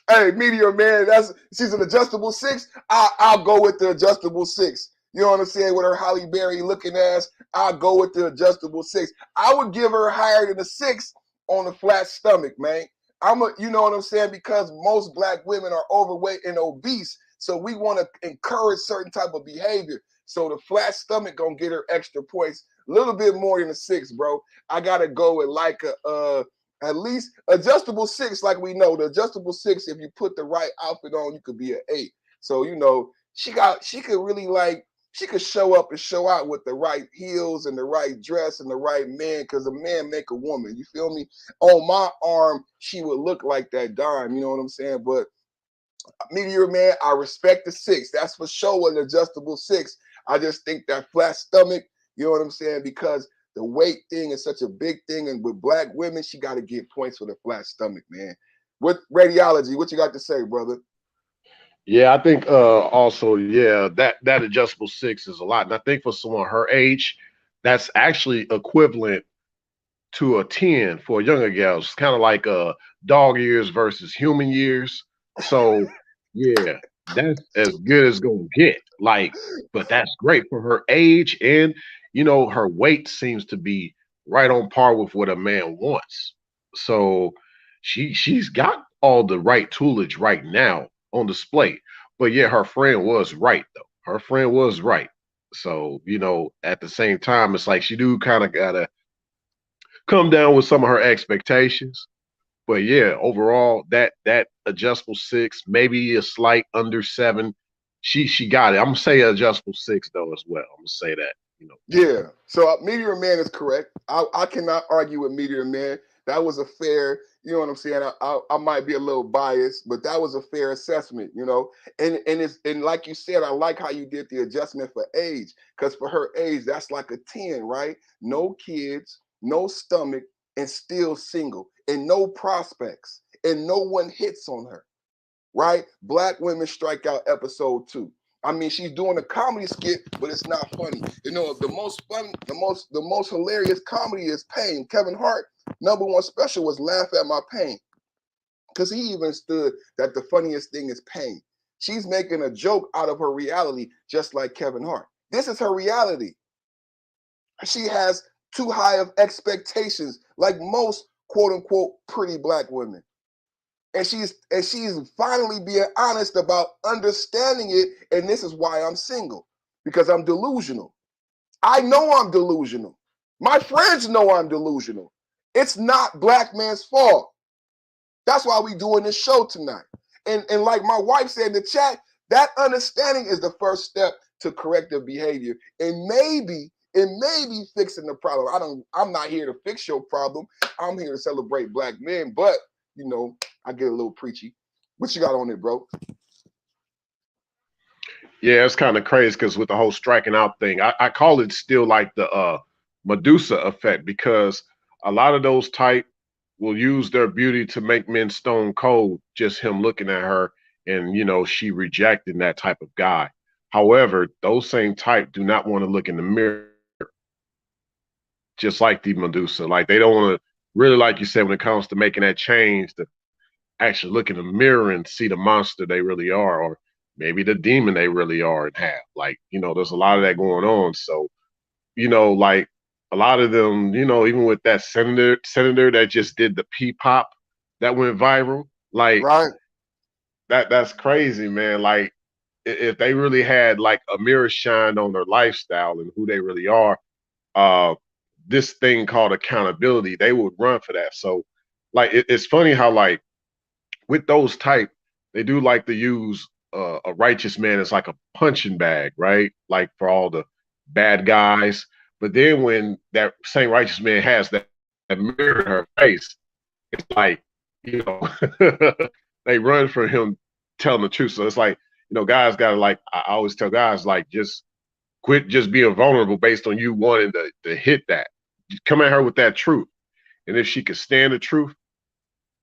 Hey, Meteor Man, she's an adjustable 6. I'll go with the adjustable 6. You know what I'm saying? With her Holly Berry looking ass, I'll go with the adjustable 6. I would give her higher than a 6 on a flat stomach, man. You know what I'm saying? Because most black women are overweight and obese. So we want to encourage certain type of behavior. So the flat stomach gonna get her extra points. A little bit more than a 6, bro. I gotta go with like at least adjustable 6, like we know. The adjustable 6, if you put the right outfit on, you could be an 8. So, you know, she could really she could show up and show out with the right heels and the right dress and the right man, because a man make a woman. You feel me? On my arm, she would look like that dime. You know what I'm saying? But Meteor Man, I respect the 6. That's for sure an adjustable 6. I just think that flat stomach, you know what I'm saying? Because the weight thing is such a big thing. And with black women, she got to get points for the flat stomach, man. With Radiology, what you got to say, brother? Yeah, I think also, yeah, that adjustable 6 is a lot. And I think for someone her age, that's actually equivalent to a 10 for younger gals. It's kind of like dog years versus human years. So yeah, that's as good as gonna get. Like, but that's great for her age, and you know, her weight seems to be right on par with what a man wants. So she's got all the right toolage right now on display. But yeah, her friend was right though. Her friend was right. So, at the same time, it's like she do kind of gotta come down with some of her expectations. But yeah, overall, that adjustable six, maybe a slight under seven. She got it. I'm gonna say adjustable six though as well. I'm gonna say that. Yeah. So Meteor Man is correct. I cannot argue with Meteor Man. That was a fair, you know what I'm saying? I might be a little biased, but that was a fair assessment, And like you said, I like how you did the adjustment for age, because for her age, that's like a 10, right? No kids, no stomach, and still single, and no prospects, and no one hits on her, right? Black Women Strike Out episode 2. I mean, she's doing a comedy skit, but it's not funny. The most fun, the most hilarious comedy is Pain. Kevin Hart, #1 special was Laugh at My Pain, because he even stood that the funniest thing is pain. She's making a joke out of her reality, just like Kevin Hart. This is her reality. She has too high of expectations, like most quote unquote pretty Black women. And she's finally being honest about understanding it. And this is why I'm single, because I'm delusional. I know I'm delusional. My friends know I'm delusional. It's not Black man's fault. That's why we doing this show tonight. And like my wife said in the chat, that understanding is the first step to corrective behavior. And maybe fixing the problem. I'm not here to fix your problem. I'm here to celebrate Black men, but I get a little preachy. What you got on it, bro? Yeah, it's kind of crazy because with the whole striking out thing, I call it still like the Medusa effect, because a lot of those type will use their beauty to make men stone cold, just him looking at her and, she rejecting that type of guy. However, those same type do not want to look in the mirror, just like the Medusa. Like they don't want to really, like you said, when it comes to making that change, to actually look in the mirror and see the monster they really are, or maybe the demon they really are and have. Like, there's a lot of that going on. So, like a lot of them, even with that senator that just did the pee pop that went viral, like right. That's crazy, man. Like if they really had like a mirror shine on their lifestyle and who they really are, this thing called accountability, they would run for that. So like it's funny how like with those type, they do like to use a righteous man as like a punching bag, right? Like for all the bad guys. But then when that same righteous man has that mirror in her face, it's like, you know, they run for him telling the truth. So it's like, guys gotta like, I always tell guys, like, just quit just being vulnerable based on you wanting to hit that. Come at her with that truth. And if she can stand the truth,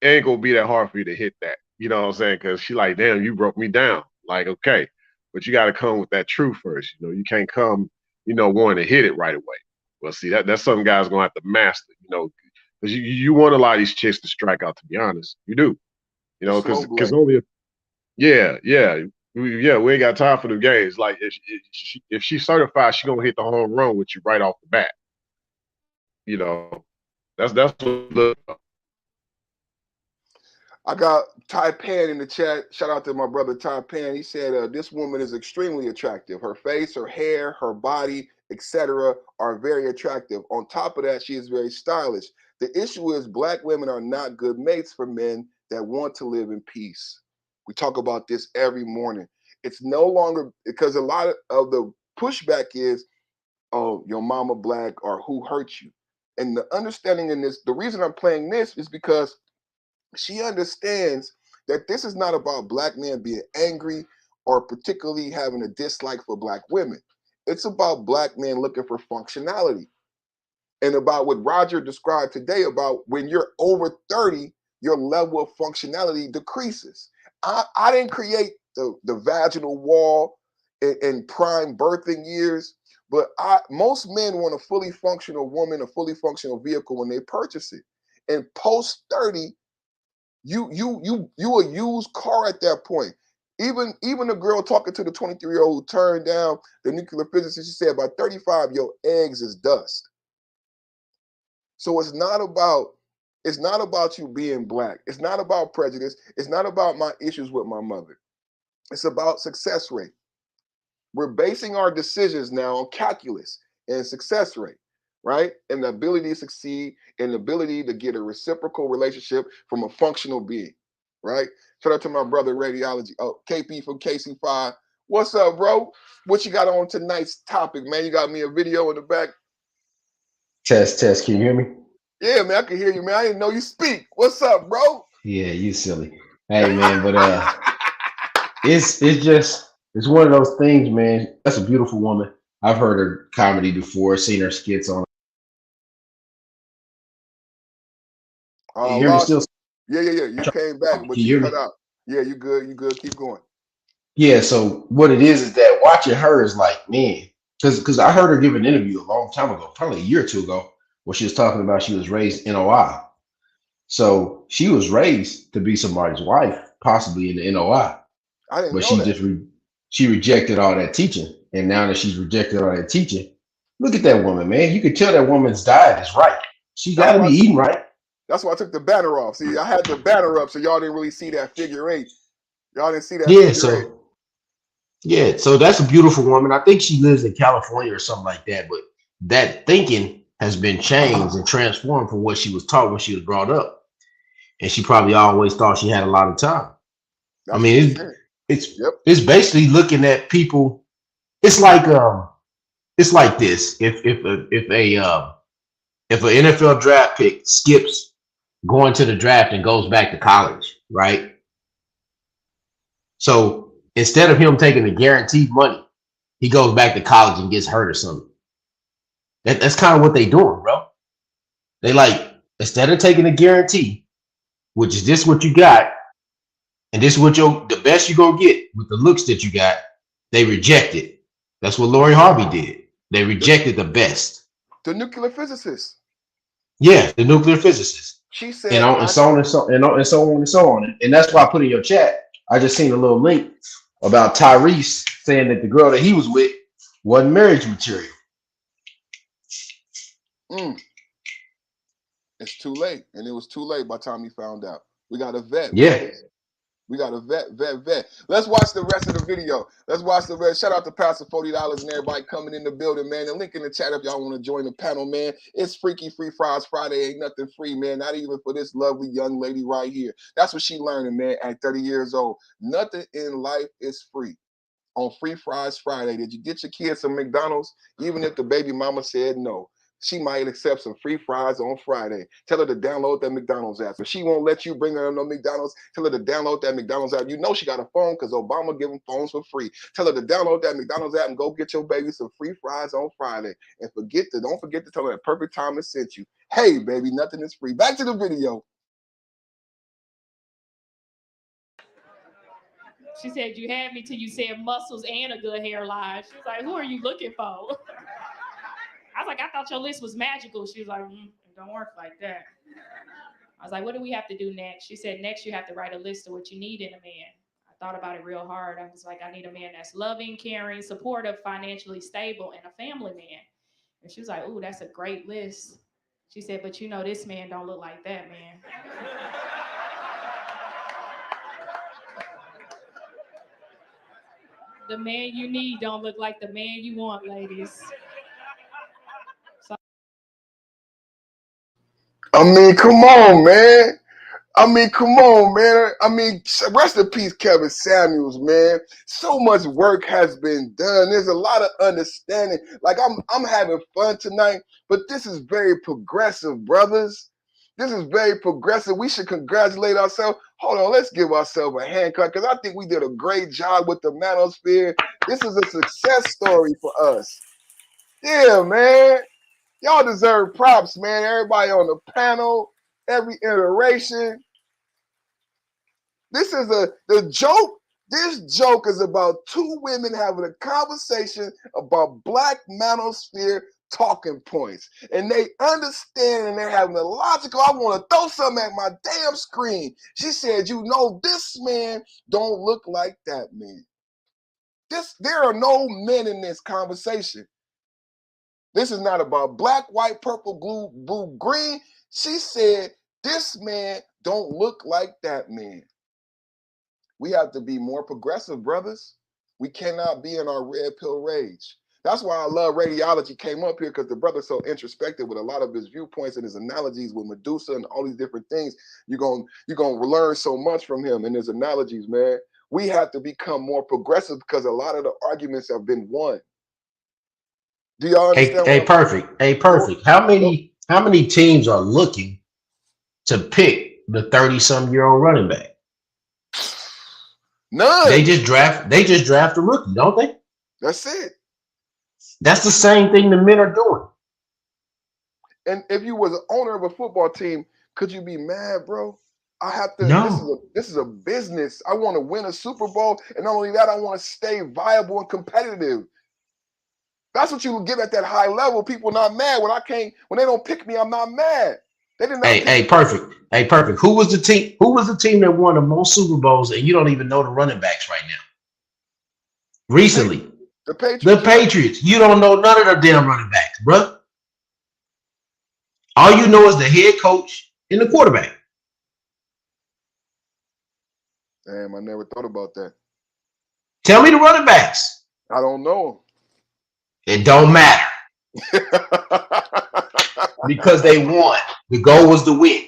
it ain't gonna be that hard for you to hit that. You know what I'm saying? Because she like, damn, you broke me down. Like, okay, but you got to come with that truth first. You can't come, wanting to hit it right away. Well, see, that's something guys gonna have to master. Because you want a lot of these chicks to strike out. To be honest, you do. Because only, we ain't got time for the games. Like if she's certified, she gonna hit the home run with you right off the bat. That's what. I got Ty Pan in the chat. Shout out to my brother Ty Pan. He said, this woman is extremely attractive. Her face, her hair, her body, etc. are very attractive. On top of that, she is very stylish. The issue is Black women are not good mates for men that want to live in peace. We talk about this every morning. It's no longer, because a lot of the pushback is, oh, your mama Black, or who hurt you. And the understanding in this, the reason I'm playing this is because she understands that this is not about Black men being angry or particularly having a dislike for Black women. It's about Black men looking for functionality, and about what Roger described today about when you're over 30, your level of functionality decreases. I didn't create the vaginal wall in prime birthing years, but most men want a fully functional woman, a fully functional vehicle when they purchase it. And post 30, you a used car at that point. Even the girl talking to the 23-year-old who turned down the nuclear physicist, she said by 35, your eggs is dust. So it's not about you being black. It's not about prejudice. It's not about my issues with my mother. It's about success rate. We're basing our decisions now on calculus and success rate, right? And the ability to succeed and the ability to get a reciprocal relationship from a functional being, right? Shout out to my brother Radiology. Oh, KP from KC5. What's up, bro? What you got on tonight's topic, man? You got me a video in the back. Test. Can you hear me? Yeah, man, I can hear you, man. I didn't know you speak. What's up, bro? Yeah, you silly. Hey, man, but it's one of those things, man. That's a beautiful woman. I've heard her comedy before, seen her skits on. Can you hear me Lost still? you. Yeah. You came back, but Can you you hear cut me? out. Yeah, you good. You good. Keep going. Yeah. So what it is that watching her is like, man, because I heard her give an interview a long time ago, probably a year or two ago, where she was talking about she was raised in NOI. So she was raised to be somebody's wife, possibly in the NOI. I didn't But know she that. she rejected all that teaching. And now that she's rejected all that teaching, look at that woman, man. You can tell that woman's diet is right. She That's got to why be eating right. That's why I took the banner off. See, I had the banner up, so y'all didn't really see that figure eight. Y'all didn't see that Yeah, figure eight. so that's a beautiful woman. I think she lives in California or something like that. But that thinking has been changed and transformed from what she was taught when she was brought up. And she probably always thought she had a lot of time. That's I mean, it's basically looking at people. It's like this. If an NFL draft pick skips going to the draft and goes back to college, right? So instead of him taking the guaranteed money, he goes back to college and gets hurt or something. That's kind of what they doing, bro. They like, instead of taking a guarantee, which is this what you got, and this is what the best you're gonna get with the looks that you got, they reject it. That's what Lori Harvey did. They rejected the best. The nuclear physicist. Yeah, the nuclear physicist. She said, and so on and so on. And that's why I put in your chat. I just seen a little link about Tyrese saying that the girl that he was with wasn't marriage material. It's too late, and it was too late by the time he found out. We got a vet. Yeah. We got a vet. Let's watch the rest of the video. Let's watch the rest. Shout out to Pastor $40 and everybody coming in the building, man. The link in the chat if y'all want to join the panel, man. It's Freaky Free Fries Friday. Ain't nothing free, man. Not even for this lovely young lady right here. That's what she learning, man, at 30 years old. Nothing in life is free. On Free Fries Friday, did you get your kids some McDonald's? Even if the baby mama said no. She might accept some free fries on Friday. Tell her to download that McDonald's app. If she won't let you bring her no McDonald's, tell her to download that McDonald's app. You know she got a phone because Obama give them phones for free. Tell her to download that McDonald's app and go get your baby some free fries on Friday. And don't forget to tell her that Perfect Time has sent you. Hey, baby, nothing is free. Back to the video. She said, you had me till you said muscles and a good hairline. She was like, who are you looking for? I was like, I thought your list was magical. She was like, it don't work like that. I was like, what do we have to do next? She said, next you have to write a list of what you need in a man. I thought about it real hard. I was like, I need a man that's loving, caring, supportive, financially stable, and a family man. And she was like, ooh, that's a great list. She said, but you know, this man don't look like that, man. The man you need don't look like the man you want, ladies. I mean, come on, man. Rest in peace, Kevin Samuels, man. So much work has been done. There's a lot of understanding. Like, I'm having fun tonight, but this is very progressive, brothers. This is very progressive. We should congratulate ourselves. Hold on, let's give ourselves a hand clap because I think we did a great job with the manosphere. This is a success story for us. Yeah, man. Y'all deserve props, man. Everybody on the panel, every iteration. This is the joke. This joke is about two women having a conversation about Black manosphere talking points. And they understand and they're having a logical, I want to throw something at my damn screen. She said, you know, this man don't look like that man. There are no men in this conversation. This is not about black, white, purple, blue, green. She said, this man don't look like that man. We have to be more progressive, brothers. We cannot be in our red pill rage. That's why I love radiology came up here, because the brother's so introspective with a lot of his viewpoints and his analogies with Medusa and all these different things. You're gonna learn so much from him and his analogies, man. We have to become more progressive because a lot of the arguments have been won. Do y'all understand? Perfect. How many teams are looking to pick the 30-some-year-old running back? None. They just draft a rookie, don't they? That's it. That's the same thing the men are doing. And if you was an owner of a football team, could you be mad, bro? I have to. No. This is a business. I want to win a Super Bowl, and not only that, I want to stay viable and competitive. That's what you get at that high level. People not mad when they don't pick me. I'm not mad. They did not. Hey, perfect. Who was the team? Who was the team that won the most Super Bowls, and you don't even know the running backs right now? Recently, the Patriots. The Patriots. You don't know none of the damn running backs, bro. All you know is the head coach and the quarterback. Damn, I never thought about that. Tell me the running backs. I don't know. It don't matter. Because they won. The goal was to win.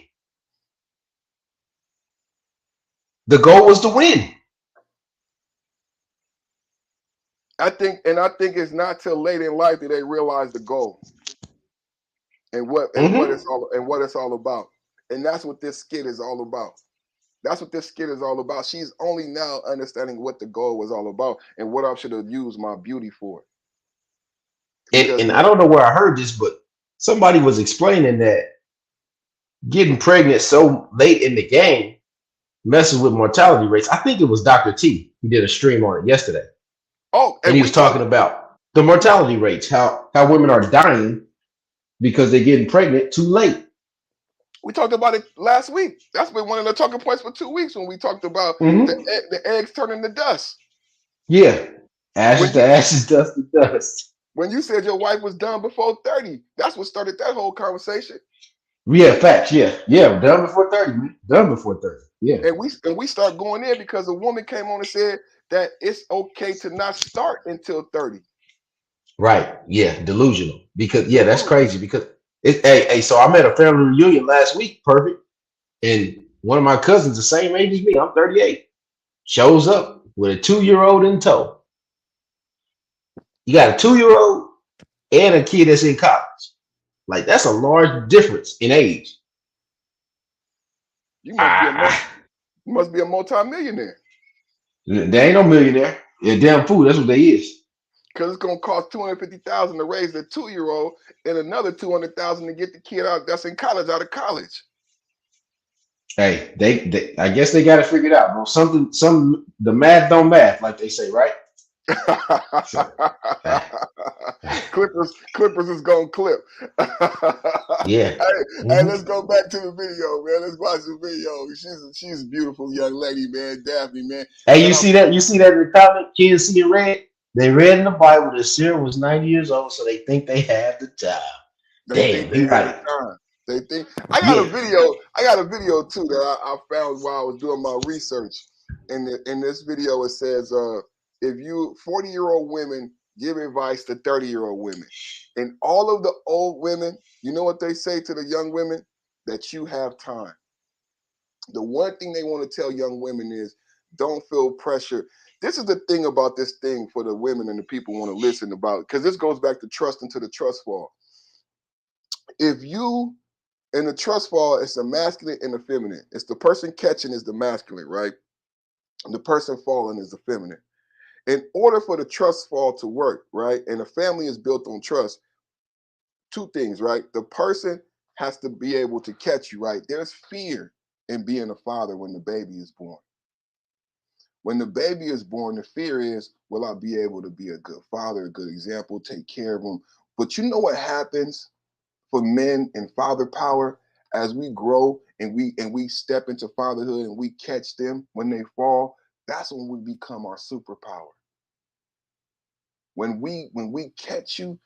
The goal was to win. I think it's not till late in life that they realize the goal and what it's all about. And that's what this skit is all about. That's what this skit is all about. She's only now understanding what the goal was all about and what I should have used my beauty for. And I don't know where I heard this, but somebody was explaining that getting pregnant so late in the game messes with mortality rates. I think it was Dr. T. He did a stream on it yesterday. Oh, and he was talking about the mortality rates, how women are dying because they're getting pregnant too late. We talked about it last week. That's been one of the talking points for 2 weeks when we talked about the eggs turning to dust. Yeah. Ashes to ashes, dust to dust. When you said your wife was done before 30, that's what started that whole conversation. Yeah, facts. Yeah. Done before 30. Done before 30. Yeah. And we start going in because a woman came on and said that it's okay to not start until 30. Right. Yeah. Delusional. Because that's crazy. Because so I'm at a family reunion last week, perfect. And one of my cousins, the same age as me, I'm 38, shows up with a 2-year-old in tow. You got a 2-year-old and a kid that's in college. Like, that's a large difference in age. You must be a multi-millionaire. They ain't no millionaire. They're damn fool. That's what they is. Because it's gonna cost $250,000 to raise the 2-year-old and another $200,000 to get the kid out that's in college out of college. Hey, they I guess they got it figured out, bro. The math don't math, like they say, right? Clippers is gonna clip. Yeah. Hey, let's go back to the video, man. Let's watch the video. She's a beautiful young lady, man. Daphne, man. Hey, you see that in the comment? Kids see it read. They read in the Bible that Sarah was 90 years old, so they think they have the time. Damn, he right. They think I got a video too that I found while I was doing my research. In this video, it says, if you 40-year-old women give advice to 30-year-old women, and all of the old women, you know what they say to the young women? That you have time. The one thing they want to tell young women is don't feel pressure. This is the thing about this thing for the women and the people want to listen about, because this goes back to trust into the trust fall. If you in the trust fall, it's the masculine and the feminine. It's the person catching is the masculine, right? And the person falling is the feminine. In order for the trust fall to work, right, and a family is built on trust, 2 things, right? The person has to be able to catch you, right? There's fear in being a father when the baby is born. When the baby is born, the fear is, will I be able to be a good father, a good example, take care of them? But you know what happens for men in father power as we grow and we step into fatherhood and we catch them when they fall? That's when we become our superpower. When we catch you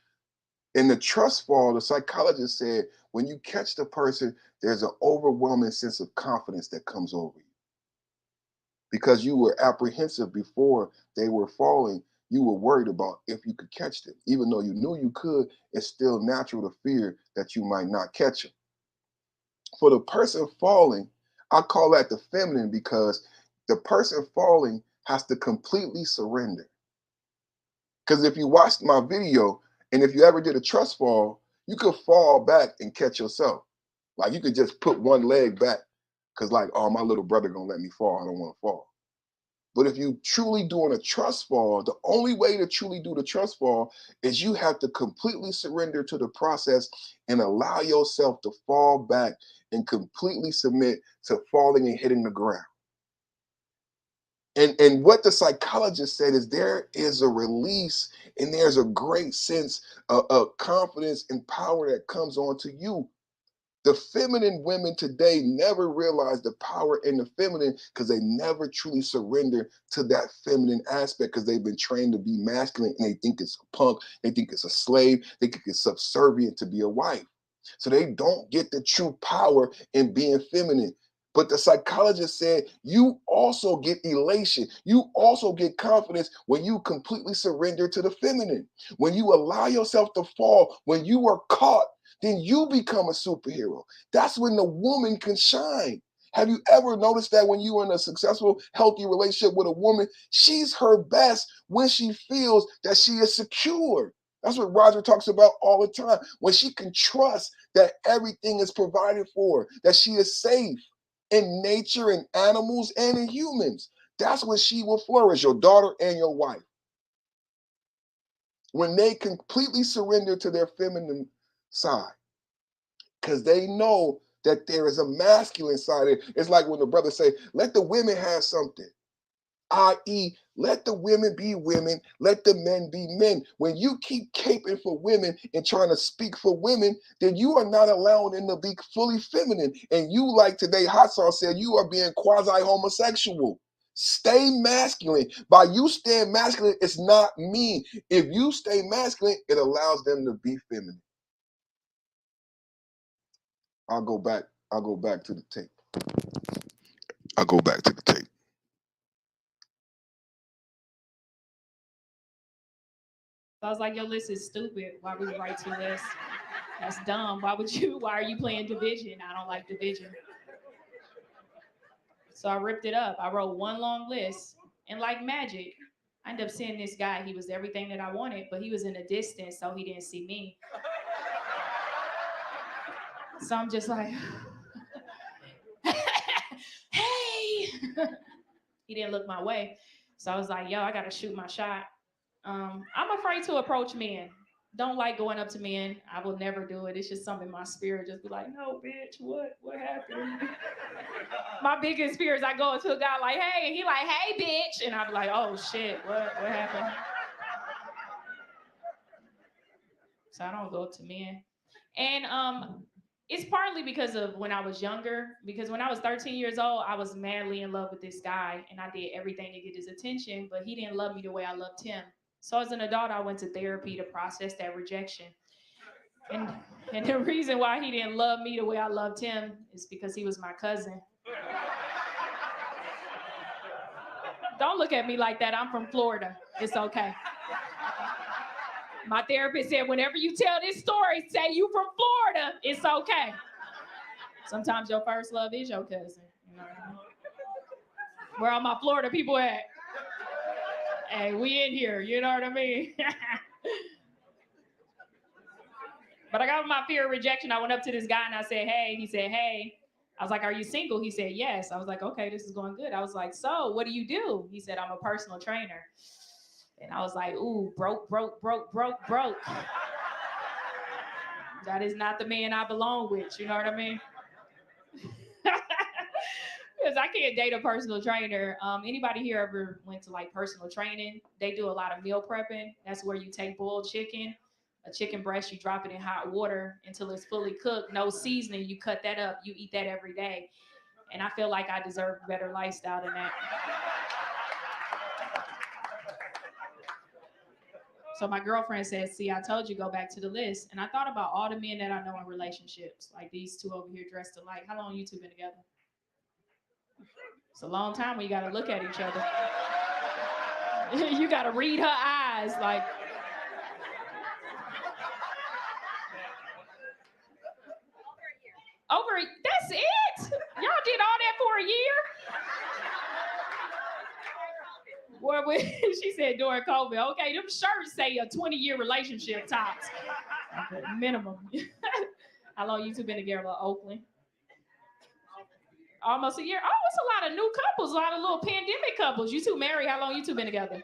In the trust fall, the psychologist said, when you catch the person, there's an overwhelming sense of confidence that comes over you. Because you were apprehensive before they were falling, you were worried about if you could catch them. Even though you knew you could, it's still natural to fear that you might not catch them. For the person falling, I call that the feminine because the person falling has to completely surrender. Because if you watched my video, and if you ever did a trust fall, you could fall back and catch yourself. Like you could just put one leg back because like, oh, my little brother gonna let me fall. I don't want to fall. But if you truly doing a trust fall, the only way to truly do the trust fall is you have to completely surrender to the process and allow yourself to fall back and completely submit to falling and hitting the ground. And what the psychologist said is there is a release and there's a great sense of confidence and power that comes onto you. The feminine women today never realize the power in the feminine because they never truly surrender to that feminine aspect because they've been trained to be masculine and they think it's a punk, they think it's a slave, they think it's subservient to be a wife. So they don't get the true power in being feminine. But the psychologist said you also get elation. You also get confidence when you completely surrender to the feminine. When you allow yourself to fall, when you are caught, then you become a superhero. That's when the woman can shine. Have you ever noticed that when you're in a successful, healthy relationship with a woman, she's her best when she feels that she is secure. That's what Roger talks about all the time. When she can trust that everything is provided for her, that she is safe in nature, in animals, and in humans. That's when she will flourish, your daughter and your wife. When they completely surrender to their feminine side, because they know that there is a masculine side. It's like when the brothers say, let the women have something, i.e., let the women be women, let the men be men. When you keep caping for women and trying to speak for women, then you are not allowing them to be fully feminine. And you, like today, Hot Sauce said, you are being quasi-homosexual. Stay masculine. By you staying masculine, it's not mean. If you stay masculine, it allows them to be feminine. I'll go back to the tape. I'll go back to the tape. So I was like, yo, this is stupid. Why would you write two lists? That's dumb. Why are you playing division? I don't like division. So I ripped it up. I wrote one long list. And like magic, I ended up seeing this guy. He was everything that I wanted, but he was in a distance, so he didn't see me. So I'm just like, hey. He didn't look my way. So I was like, yo, I got to shoot my shot. I'm afraid to approach men. Don't like going up to men. I will never do it. It's just something in my spirit just be like, no, bitch, what happened? My biggest fear is I go into a guy like, hey, and he like, hey, bitch. And I be like, oh, shit, what happened? So I don't go up to men. And it's partly because of when I was younger, because when I was 13 years old, I was madly in love with this guy, and I did everything to get his attention, but he didn't love me the way I loved him. So as an adult, I went to therapy to process that rejection. And the reason why he didn't love me the way I loved him is because he was my cousin. Don't look at me like that. I'm from Florida. It's okay. My therapist said, whenever you tell this story, say you from Florida. It's okay. Sometimes your first love is your cousin. You know what I mean? Where all my Florida people at? Hey, we in here. You know what I mean? But I got my fear of rejection. I went up to this guy and I said, hey. He said, hey. I was like, are you single? He said, yes. I was like, okay, this is going good. I was like, so what do you do? He said, I'm a personal trainer. And I was like, ooh, broke. That is not the man I belong with. You know what I mean? Because I can't date a personal trainer. Anybody here ever went to like personal training? They do a lot of meal prepping. That's where you take boiled chicken, a chicken breast, you drop it in hot water until it's fully cooked, no seasoning, you cut that up, you eat that every day. And I feel like I deserve a better lifestyle than that. So my girlfriend said, see, I told you go back to the list. And I thought about all the men that I know in relationships, like these two over here dressed alike. How long you two been together? It's a long time when you got to look at each other. You got to read her eyes like. That's it? Y'all did all that for a year? Well, she said during COVID. Okay, them shirts say a 20-year relationship tops. Okay, minimum. How long you two been together, Oakland? Almost a year. Oh, it's a lot of new couples, a lot of little pandemic couples. You two married. How long you two been together?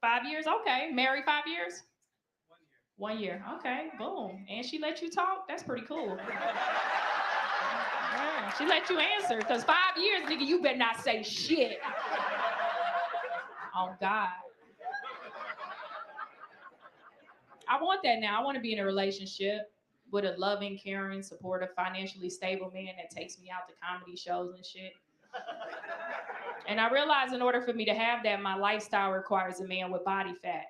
5 years? Okay. Married 5 years? 1 year. Okay, boom. And she let you talk? That's pretty cool. Yeah, she let you answer, because 5 years, nigga, you better not say shit. Oh, God. I want that now. I want to be in a relationship with a loving, caring, supportive, financially stable man that takes me out to comedy shows and shit. And I realize in order for me to have that, my lifestyle requires a man with body fat.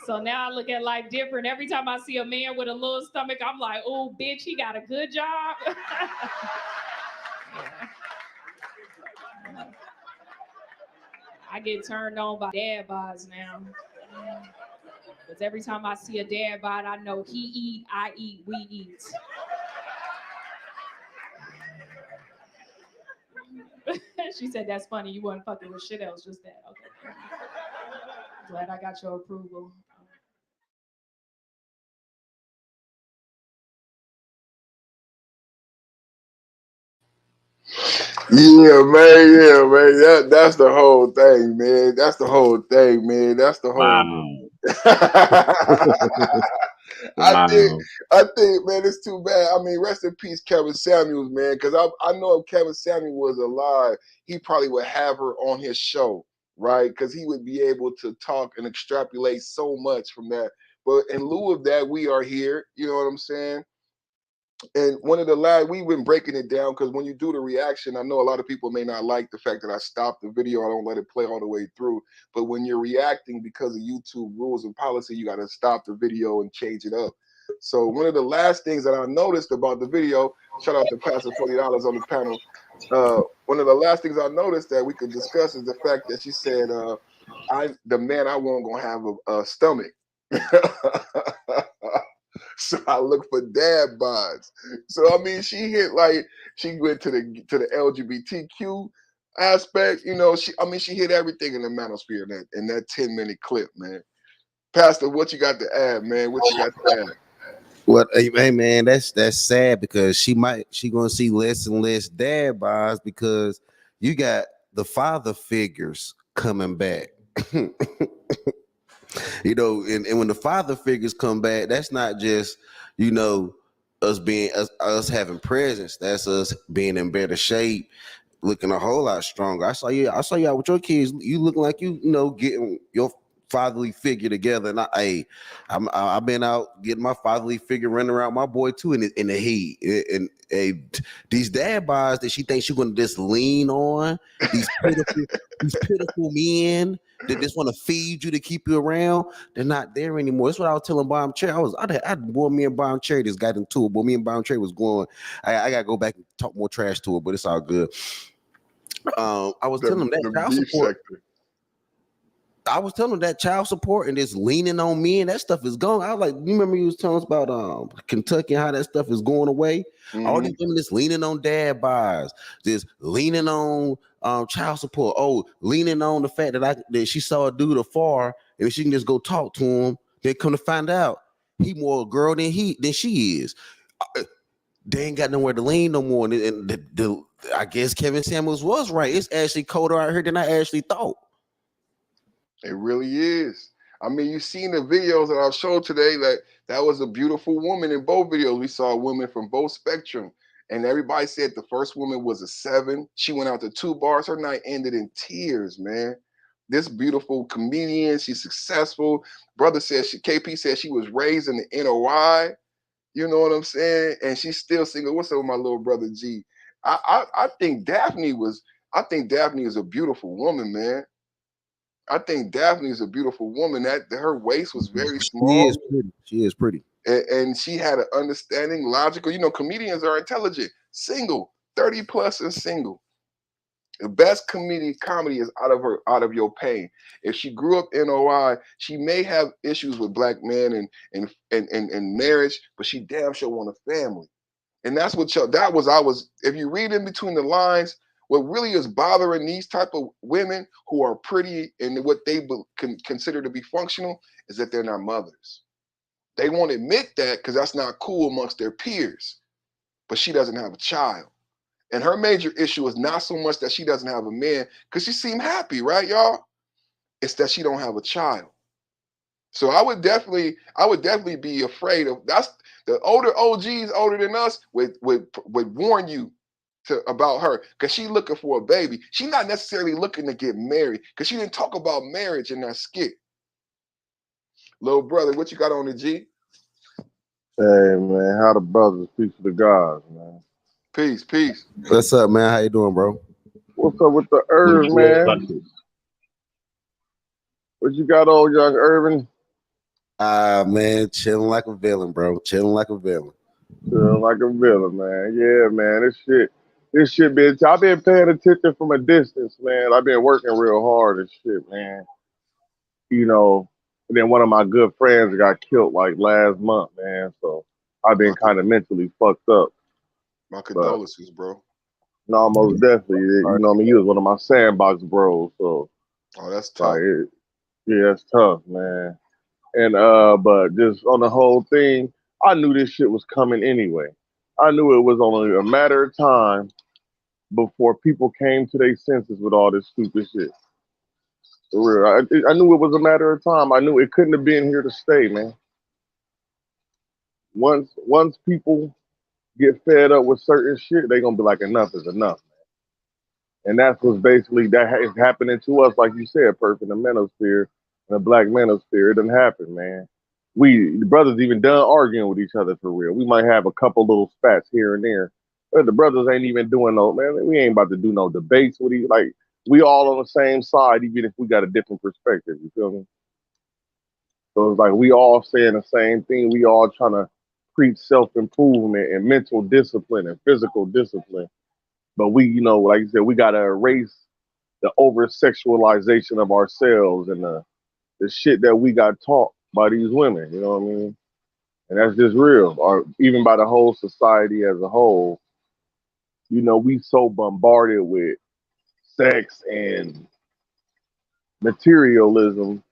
So now I look at life different. Every time I see a man with a little stomach, I'm like, oh, bitch, he got a good job. I get turned on by dad bods now. Because every time I see a dad bod, I know he eat, I eat, we eat. She said, that's funny. You wasn't fucking with shit else, just that. Okay. Glad I got your approval. Yeah, man. That's the whole thing, man. That's the whole thing, man. That's the whole. Wow. I think, man, it's too bad. I mean, rest in peace, Kevin Samuels, man. Because I know if Kevin Samuels was alive, he probably would have her on his show, right? Because he would be able to talk and extrapolate so much from that. But in lieu of that, we are here. You know what I'm saying? And one of the last, we've been breaking it down because when you do the reaction, I know a lot of people may not like the fact that I stopped the video. I don't let it play all the way through. But when you're reacting because of YouTube rules and policy, you got to stop the video and change it up. So one of the last things that I noticed about the video, shout out to Pastor $40 on the panel. One of the last things I noticed that we could discuss is the fact that she said, the man I want gonna have a stomach. So I look for dad bods. So I mean, she went to the LGBTQ aspect. You know, she hit everything in the manosphere in that 10-minute clip, man. Pastor, what you got to add, man? What you got to add? What, hey man, that's sad because she gonna see less and less dad bods because you got the father figures coming back. You know, and when the father figures come back, that's not just, you know, us having presence. That's us being in better shape, looking a whole lot stronger. I saw you out with your kids. You looking like you know, getting your fatherly figure together. And I've been out getting my fatherly figure, running around my boy too in the heat. And these dad bods that she thinks she's gonna just lean on, these pitiful men that just want to feed you to keep you around, they're not there anymore. That's what I was telling Bomb Cherry. Me and Bomb Cherry just got into it, but me and Bomb Cherry was going. I gotta go back and talk more trash to her, but it's all good. I was telling them that child support. I was telling them that child support and this leaning on men, that stuff is gone. I was like, you remember you was telling us about Kentucky and how that stuff is going away? Mm-hmm. All these women just leaning on dad bods, just leaning on child support. Oh, leaning on the fact that she saw a dude afar and she can just go talk to him. Then come to find out he more a girl than she is. They ain't got nowhere to lean no more. And I guess Kevin Samuels was right. It's actually colder out here than I actually thought. It really is. I mean, you've seen the videos that I've showed today. That was a beautiful woman in both videos. We saw women from both spectrum. And everybody said the first woman was a 7. She went out to 2 bars. Her night ended in tears, man. This beautiful comedian, she's successful. Brother said KP said she was raised in the NOI. You know what I'm saying? And she's still single. What's up with my little brother G? I think Daphne was, I think Daphne is a beautiful woman, man. I think Daphne is a beautiful woman. That her waist was very small. She is pretty. She is pretty. And she had an understanding, logical. You know, comedians are intelligent. Single, 30 plus and single. The best comedy is out of your pain. If she grew up NOI, she may have issues with black men and marriage, but she damn sure want a family. And that's what if you read in between the lines, what really is bothering these type of women who are pretty and what they consider to be functional is that they're not mothers. They won't admit that because that's not cool amongst their peers. But she doesn't have a child. And her major issue is not so much that she doesn't have a man, because she seemed happy, right, y'all? It's that she don't have a child. So I would definitely be afraid of that's the older OGs older than us would warn you about her because she's looking for a baby. She's not necessarily looking to get married because she didn't talk about marriage in that skit. Little brother, what you got on the G? Hey man, how the brothers? Peace to the gods, man. Peace, peace. What's up, man? How you doing, bro? What's up with the Irv, man? What you got on, young Irvin? Man, chilling like a villain, bro. Chilling like a villain. Chilling like a villain, man. Yeah, man. This shit been. I've been paying attention from a distance, man. I've been working real hard and shit, man. You know, and then one of my good friends got killed like last month, man. So I've been kind of mentally fucked up. My condolences, bro. No, most definitely. You know what I mean? He was one of my sandbox bros. So, that's tough. Yeah, it's tough, man. And but just on the whole thing, I knew this shit was coming anyway. I knew it was only a matter of time before people came to their senses with all this stupid shit. For real, I knew it was a matter of time. I knew it couldn't have been here to stay, man. Once people get fed up with certain shit, they gonna be like, enough is enough, man. And that's what's basically is happening to us, like you said, Perf, in the manosphere, in the black manosphere. It didn't happen, man. The brothers even done arguing with each other for real. We might have a couple little spats here and there, but the brothers ain't even doing no, man. We ain't about to do no debates with each. Like, we all on the same side, even if we got a different perspective. You feel me? So it's like we all saying the same thing. We all trying to preach self-improvement and mental discipline and physical discipline. But we, you know, like you said, we gotta erase the over-sexualization of ourselves and the shit that we got taught by these women. You know what I mean? And that's just real. Or even by the whole society as a whole. You know, we so bombarded with sex and materialism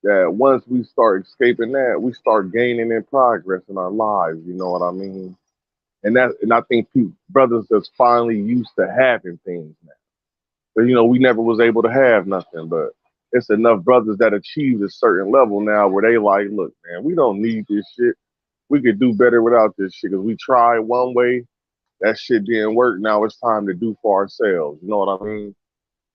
that once we start escaping that, we start gaining in progress in our lives. You know what I mean? And I think brothers that's finally used to having things now. But you know, we never was able to have nothing, but it's enough brothers that achieved a certain level now where they like, look, man, we don't need this shit. We could do better without this shit because we tried one way, that shit didn't work. Now it's time to do for ourselves. You know what I mean?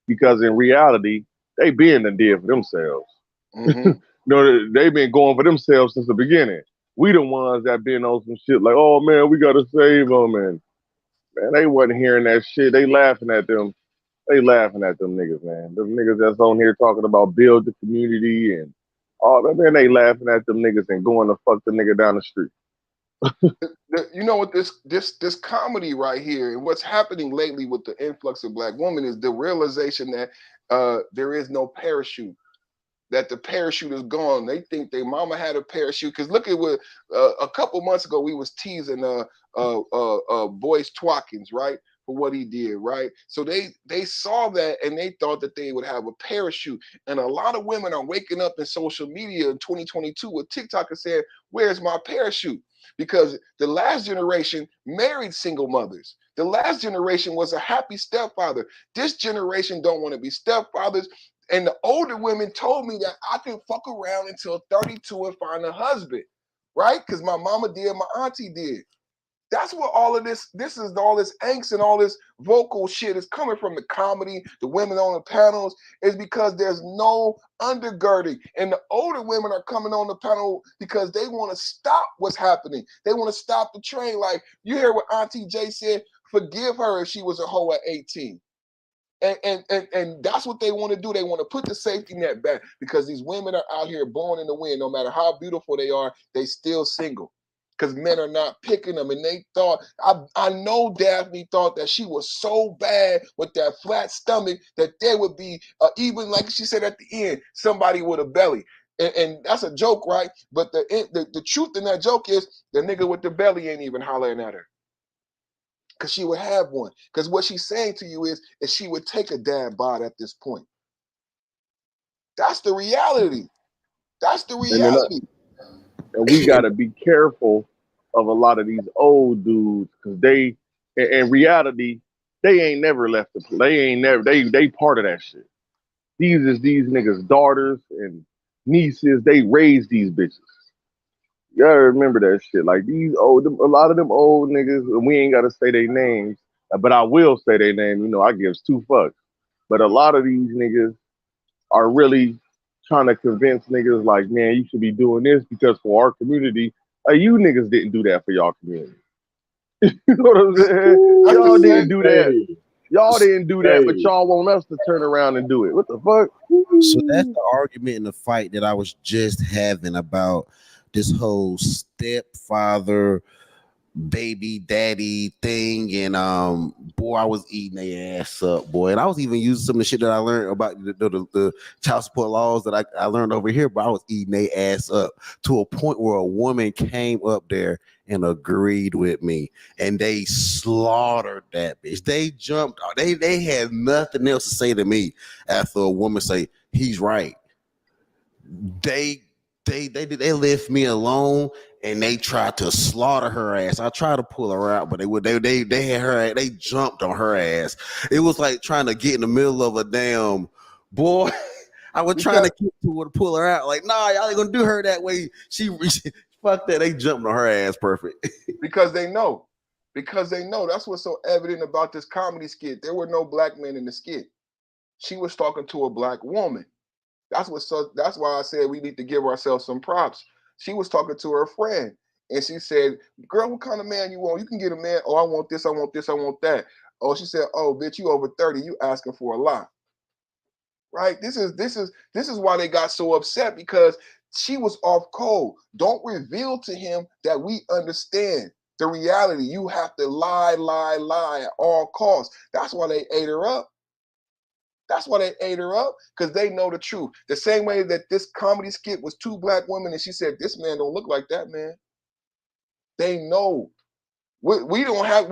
Because in reality, they been the did for themselves. Mm-hmm. You know, they've been going for themselves since the beginning. We the ones that been on some shit like, oh man, we gotta save them, and man, they wasn't hearing that shit. They laughing at them. They laughing at them niggas, man. Them niggas that's on here talking about build the community and all that, man, they laughing at them niggas and going to fuck the nigga down the street. You know what, this comedy right here and what's happening lately with the influx of black women is the realization that there is no parachute. That the parachute is gone. They think their mama had a parachute. Because look at what a couple months ago we was teasing Boyce Twatkins, right, for what he did, right? So they saw that and they thought that they would have a parachute. And a lot of women are waking up in social media in 2022 with TikTok and saying, "Where's my parachute?" Because the last generation married single mothers. The last generation was a happy stepfather. This generation don't want to be stepfathers. And the older women told me that I could fuck around until 32 and find a husband, right? Because my mama did, my auntie did. That's what all of this is all this angst and all this vocal shit is coming from, the comedy, the women on the panels, is because there's no undergirding. And the older women are coming on the panel because they want to stop what's happening. They want to stop the train. Like, you hear what Auntie J said, forgive her if she was a hoe at 18. And that's what they want to do. They want to put the safety net back because these women are out here born in the wind. No matter how beautiful they are, they still single because men are not picking them. And they thought, I know Daphne thought that she was so bad with that flat stomach that there would be, even like she said at the end, somebody with a belly. And that's a joke, right? But the truth in that joke is the nigga with the belly ain't even hollering at her. Because she would have one. Because what she's saying to you is she would take a dad bod at this point. That's the reality. That's the reality. And we got to be careful of a lot of these old dudes because they, in reality, they ain't never left they part of that shit. These is these niggas' daughters and nieces. They raised these bitches. You gotta remember that shit. Like a lot of them old niggas, and we ain't gotta say their names, but I will say their name. You know, I gives two fucks. But a lot of these niggas are really trying to convince niggas like, man, you should be doing this because for our community, you niggas didn't do that for y'all community. You know what I'm saying? Y'all didn't do that. Y'all didn't do that, but y'all want us to turn around and do it. What the fuck? So that's the argument and the fight that I was just having about this whole stepfather baby daddy thing. And boy, I was eating their ass up, boy. And I was even using some of the shit that I learned about the child support laws that I learned over here, but I was eating their ass up to a point where a woman came up there and agreed with me, and they slaughtered that bitch. They jumped. They had nothing else to say to me after a woman say he's right. They left me alone and they tried to slaughter her ass. I tried to pull her out, but they had her. They jumped on her ass. It was like trying to get in the middle of a damn boy. I was trying to get to her to pull her out. Like, nah, y'all ain't gonna do her that way. She fuck that. They jumped on her ass perfect. Because they know. Because they know. That's what's so evident about this comedy skit. There were no black men in the skit. She was talking to a black woman. That's why I said we need to give ourselves some props. She was talking to her friend, and she said, "Girl, what kind of man you want? You can get a man. Oh, I want this. I want this. I want that." Oh, she said, "Oh, bitch, you over 30. You asking for a lot." Right? This is why they got so upset because she was off code. Don't reveal to him that we understand the reality. You have to lie at all costs. That's why they ate her up. That's why they ate her up, because they know the truth. The same way that this comedy skit was two black women and she said, this man don't look like that man. They know. We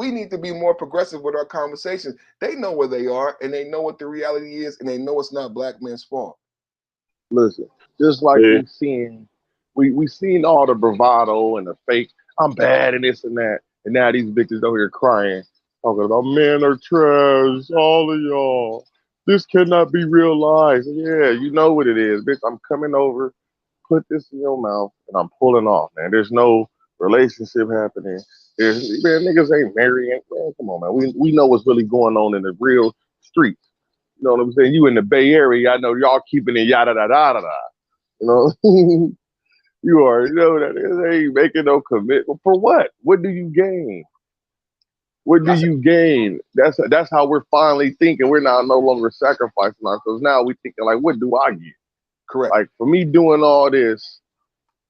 need to be more progressive with our conversations. They know where they are and they know what the reality is and they know it's not black men's fault. Listen, just like we seen all the bravado and the fake, I'm bad and this and that, and now these bitches over here crying, talking about men are trash, all of y'all. This cannot be real life. Yeah, you know what it is, bitch. I'm coming over, put this in your mouth, and I'm pulling off, man. There's no relationship happening. Man, niggas ain't marrying. Man, come on, man. We know what's really going on in the real streets. You know what I'm saying? You in the Bay Area, I know y'all keeping it yada da da da da. You know, you already know that they ain't making no commitment. For what? What do you gain? What do you gain? That's how we're finally thinking. We're now no longer sacrificing ourselves. Now we're thinking like, what do I get? Correct. Like for me doing all this,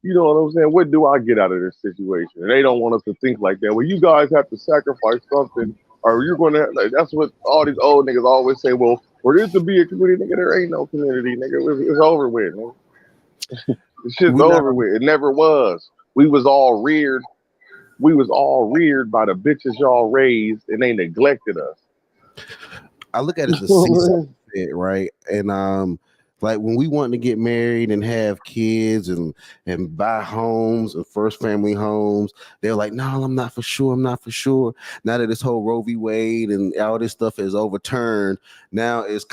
you know what I'm saying? What do I get out of this situation? And they don't want us to think like that. Well, you guys have to sacrifice something, or you're going to. Like, that's what all these old niggas always say. Well, for this to be a community, nigga, there ain't no community, nigga. It's over with, nigga. The shit's over with. It never was. We was all reared by the bitches y'all raised, and they neglected us. I look at it as a seesaw fit, right? And like when we want to get married and have kids and buy homes and first family homes, they're like, no, I'm not for sure. I'm not for sure. Now that this whole Roe v. Wade and all this stuff is overturned, now it's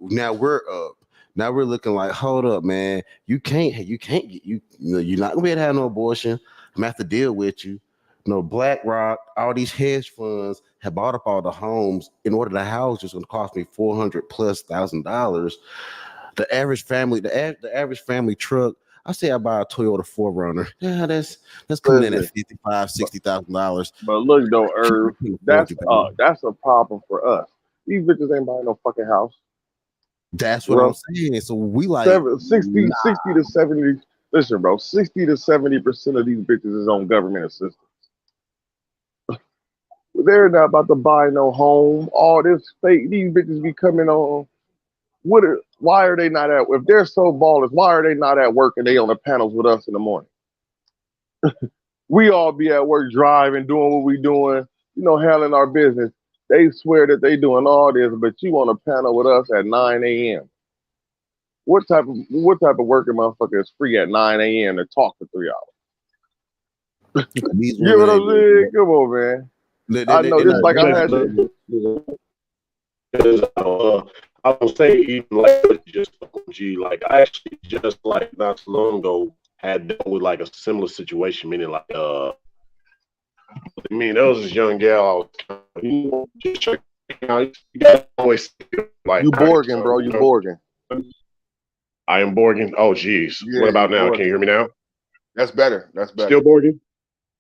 now we're up. Now we're looking like, hold up, man. You're not gonna be able to have no abortion. I'm gonna have to deal with you. BlackRock, all these hedge funds have bought up all the homes. In order to house, it's going to cost me $400,000+. The average family, the average family truck, I say I buy a Toyota 4Runner. Yeah, that's coming in at $55,000, $60,000. But look though, Irv, that's a problem for us These bitches ain't buying no fucking house. That's what I'm saying. So we like 60 to 70. Listen, bro, 60 to 70% of these bitches is on government assistance. They're not about to buy no home. All this fake, these bitches be coming on. Why are they not at? If they're so ballers, why are they not at work and they on the panels with us in the morning? We all be at work driving, doing what we doing, handling our business. They swear that they doing all this, but you on a panel with us at 9 a.m. What type of working motherfucker is free at 9 a.m. to talk for 3 hours? These You know what I'm women saying? Come on, man. I know this like I had to. I don't say even like just G. Like I actually just like not so long ago had dealt with like a similar situation, meaning like there was this young gal. Just checking out. You gotta always like You Borgin, bro. You Borgin. I am Borgin. Oh, geez. Yeah, what about now? Borgin. Can you hear me now? That's better. That's better. Still Borgin?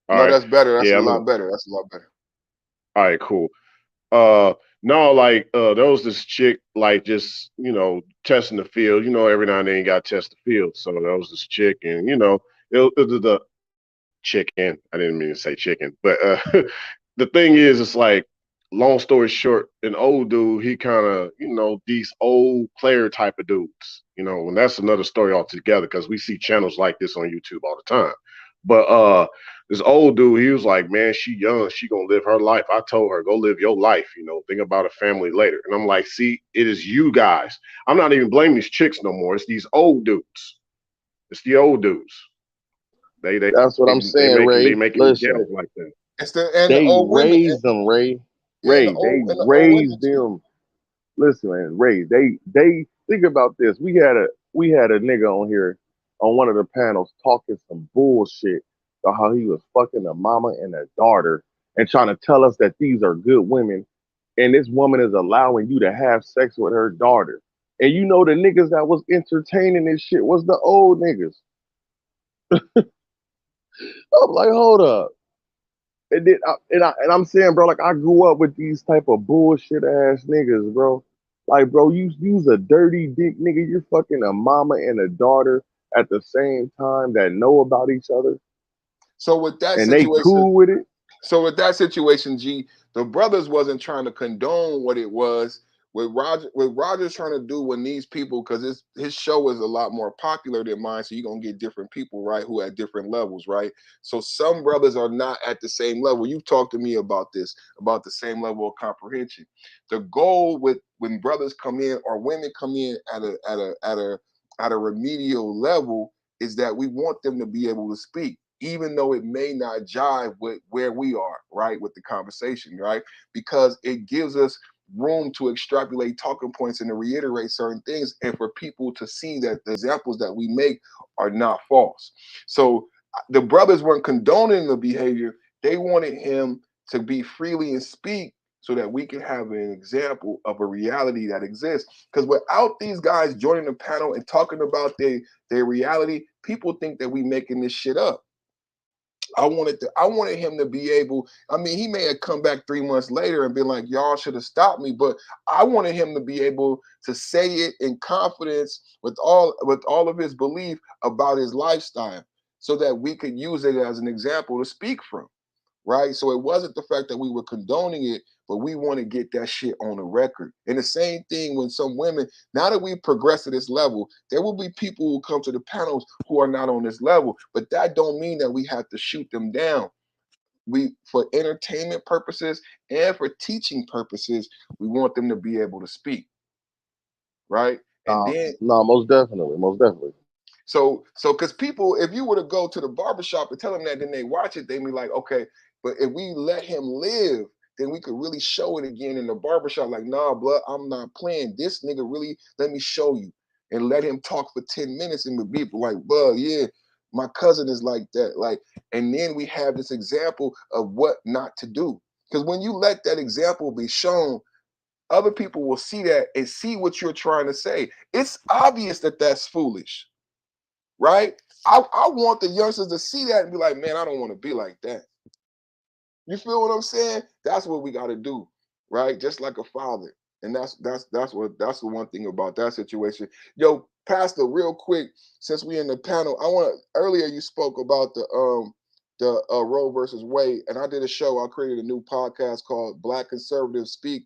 All no, right. That's better. That's yeah, a lot better. That's a lot better. All right, cool. No, like there was this chick like just testing the field. Every now and then you got to test the field. So there was this chick, and it was the chicken. I didn't mean to say chicken, but the thing is, it's like long story short, an old dude. He kind of these old player type of dudes. And that's another story altogether because we see channels like this on YouTube all the time. But this old dude, he was like, man, she young, she gonna live her life. I told her, go live your life, think about a family later. And I'm like, see, it is you guys. I'm not even blaming these chicks no more. It's these old dudes. It's the old dudes. That's what I'm saying, Ray. They make it jealous like that. It's the old raised women. them, Ray. Yeah, Ray, they raised them. Listen, man, Ray, they think about this. We had a nigga on here on one of the panels talking some bullshit about how he was fucking a mama and a daughter and trying to tell us that these are good women, and this woman is allowing you to have sex with her daughter. And the niggas that was entertaining this shit was the old niggas. I'm like, hold up. And I'm saying, bro, like I grew up with these type of bullshit ass niggas, bro. Like, bro, you's a dirty dick nigga. You're fucking a mama and a daughter at the same time that know about each other. So with that and situation, they cool with it. So with that situation, G, the brothers wasn't trying to condone what it was. With Roger's trying to do when these people, because his show is a lot more popular than mine, so you're gonna get different people, right, who at different levels, right? So some brothers are not at the same level. You've talked to me about this, about the same level of comprehension. The goal with when brothers come in or women come in at a remedial level is that we want them to be able to speak, even though it may not jive with where we are, right, with the conversation, right? Because it gives us room to extrapolate talking points and to reiterate certain things, and for people to see that the examples that we make are not false. So the brothers weren't condoning the behavior. They wanted him to be freely and speak so that we can have an example of a reality that exists. Because without these guys joining the panel and talking about their reality, people think that we making this shit up. I wanted him to be able, I mean, he may have come back 3 months later and been like, y'all should have stopped me, but I wanted him to be able to say it in confidence with all of his belief about his lifestyle so that we could use it as an example to speak from, right? So it wasn't the fact that we were condoning it, but we want to get that shit on the record. And the same thing when some women, now that we progress to this level, there will be people who come to the panels who are not on this level, but that don't mean that we have to shoot them down. We, for entertainment purposes and for teaching purposes, we want them to be able to speak, right? And then no, most definitely. So because people, if you were to go to the barbershop and tell them that, then they watch it, they be like, okay, but if we let him live, then we could really show it again in the barbershop. Like, nah, blood, I'm not playing. This nigga really, let me show you. And let him talk for 10 minutes and be like, bud, yeah, my cousin is like that. Like, and then we have this example of what not to do. Because when you let that example be shown, other people will see that and see what you're trying to say. It's obvious that that's foolish. Right? I want the youngsters to see that and be like, man, I don't want to be like that. You feel what I'm saying? That's what we got to do, right? Just like a father. And that's the one thing about that situation. Yo, Pastor, real quick, since we in the panel, earlier you spoke about the Roe versus Wade, and I did a show. I created a new podcast called Black Conservatives Speak.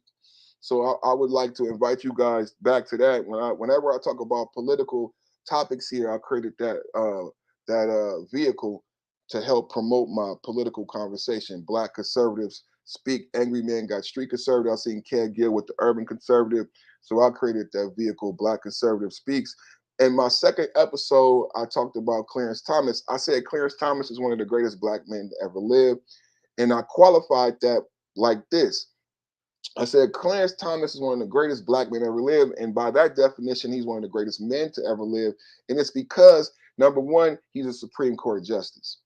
So I would like to invite you guys back to that. Whenever I talk about political topics here, I created that vehicle to help promote my political conversation. Black Conservatives Speak. Angry Men Got Street Conservative. I seen Ken Gill with the Urban Conservative. So I created that vehicle, Black Conservative Speaks. In my second episode, I talked about Clarence Thomas. I said Clarence Thomas is one of the greatest black men to ever live. And I qualified that like this. I said Clarence Thomas is one of the greatest black men ever lived. And by that definition, he's one of the greatest men to ever live. And it's because, number one, he's a Supreme Court justice.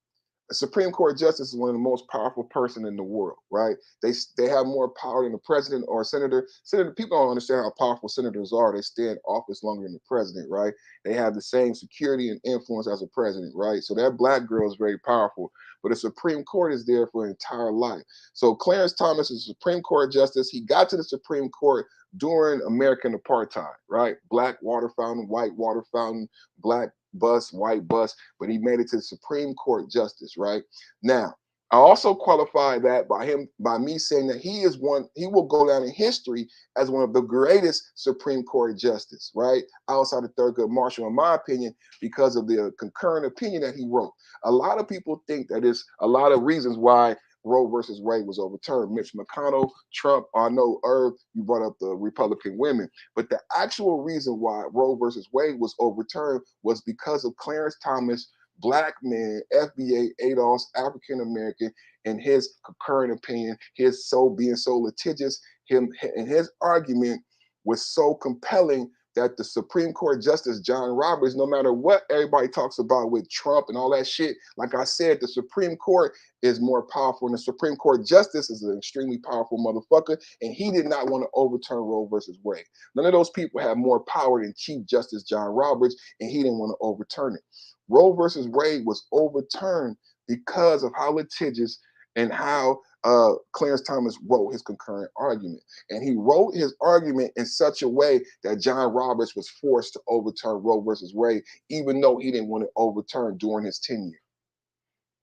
A Supreme Court justice is one of the most powerful person in the world, right? They have more power than the president or a senator. People don't understand how powerful senators are. They stay in office longer than the president, right? They have the same security and influence as a president, right? So that black girl is very powerful. But the Supreme Court is there for an entire life. So Clarence Thomas is a Supreme Court justice. He got to the Supreme Court during American apartheid, right? Black water fountain, white water fountain, black bus, white bus, but he made it to the Supreme Court justice, right? Now, I also qualify that by me saying that he will go down in history as one of the greatest Supreme Court justice, right? Outside of Thurgood Marshall, in my opinion, because of the concurrent opinion that he wrote. A lot of people think that there's a lot of reasons why Roe versus Wade was overturned. Mitch McConnell, Trump, I know Irv, you brought up the Republican women. But the actual reason why Roe versus Wade was overturned was because of Clarence Thomas, black man, FBA, ADOS, African American, and his concurrent opinion, his being so litigious, and his argument was so compelling that the Supreme Court Justice John Roberts, no matter what everybody talks about with Trump and all that shit, like I said, the Supreme Court is more powerful, and the Supreme Court Justice is an extremely powerful motherfucker, and he did not want to overturn Roe versus Wade. None of those people have more power than Chief Justice John Roberts, and he didn't want to overturn it. Roe versus Wade was overturned because of how litigious and how Clarence Thomas wrote his concurrent argument. And he wrote his argument in such a way that John Roberts was forced to overturn Roe versus Wade, even though he didn't want to overturn during his tenure.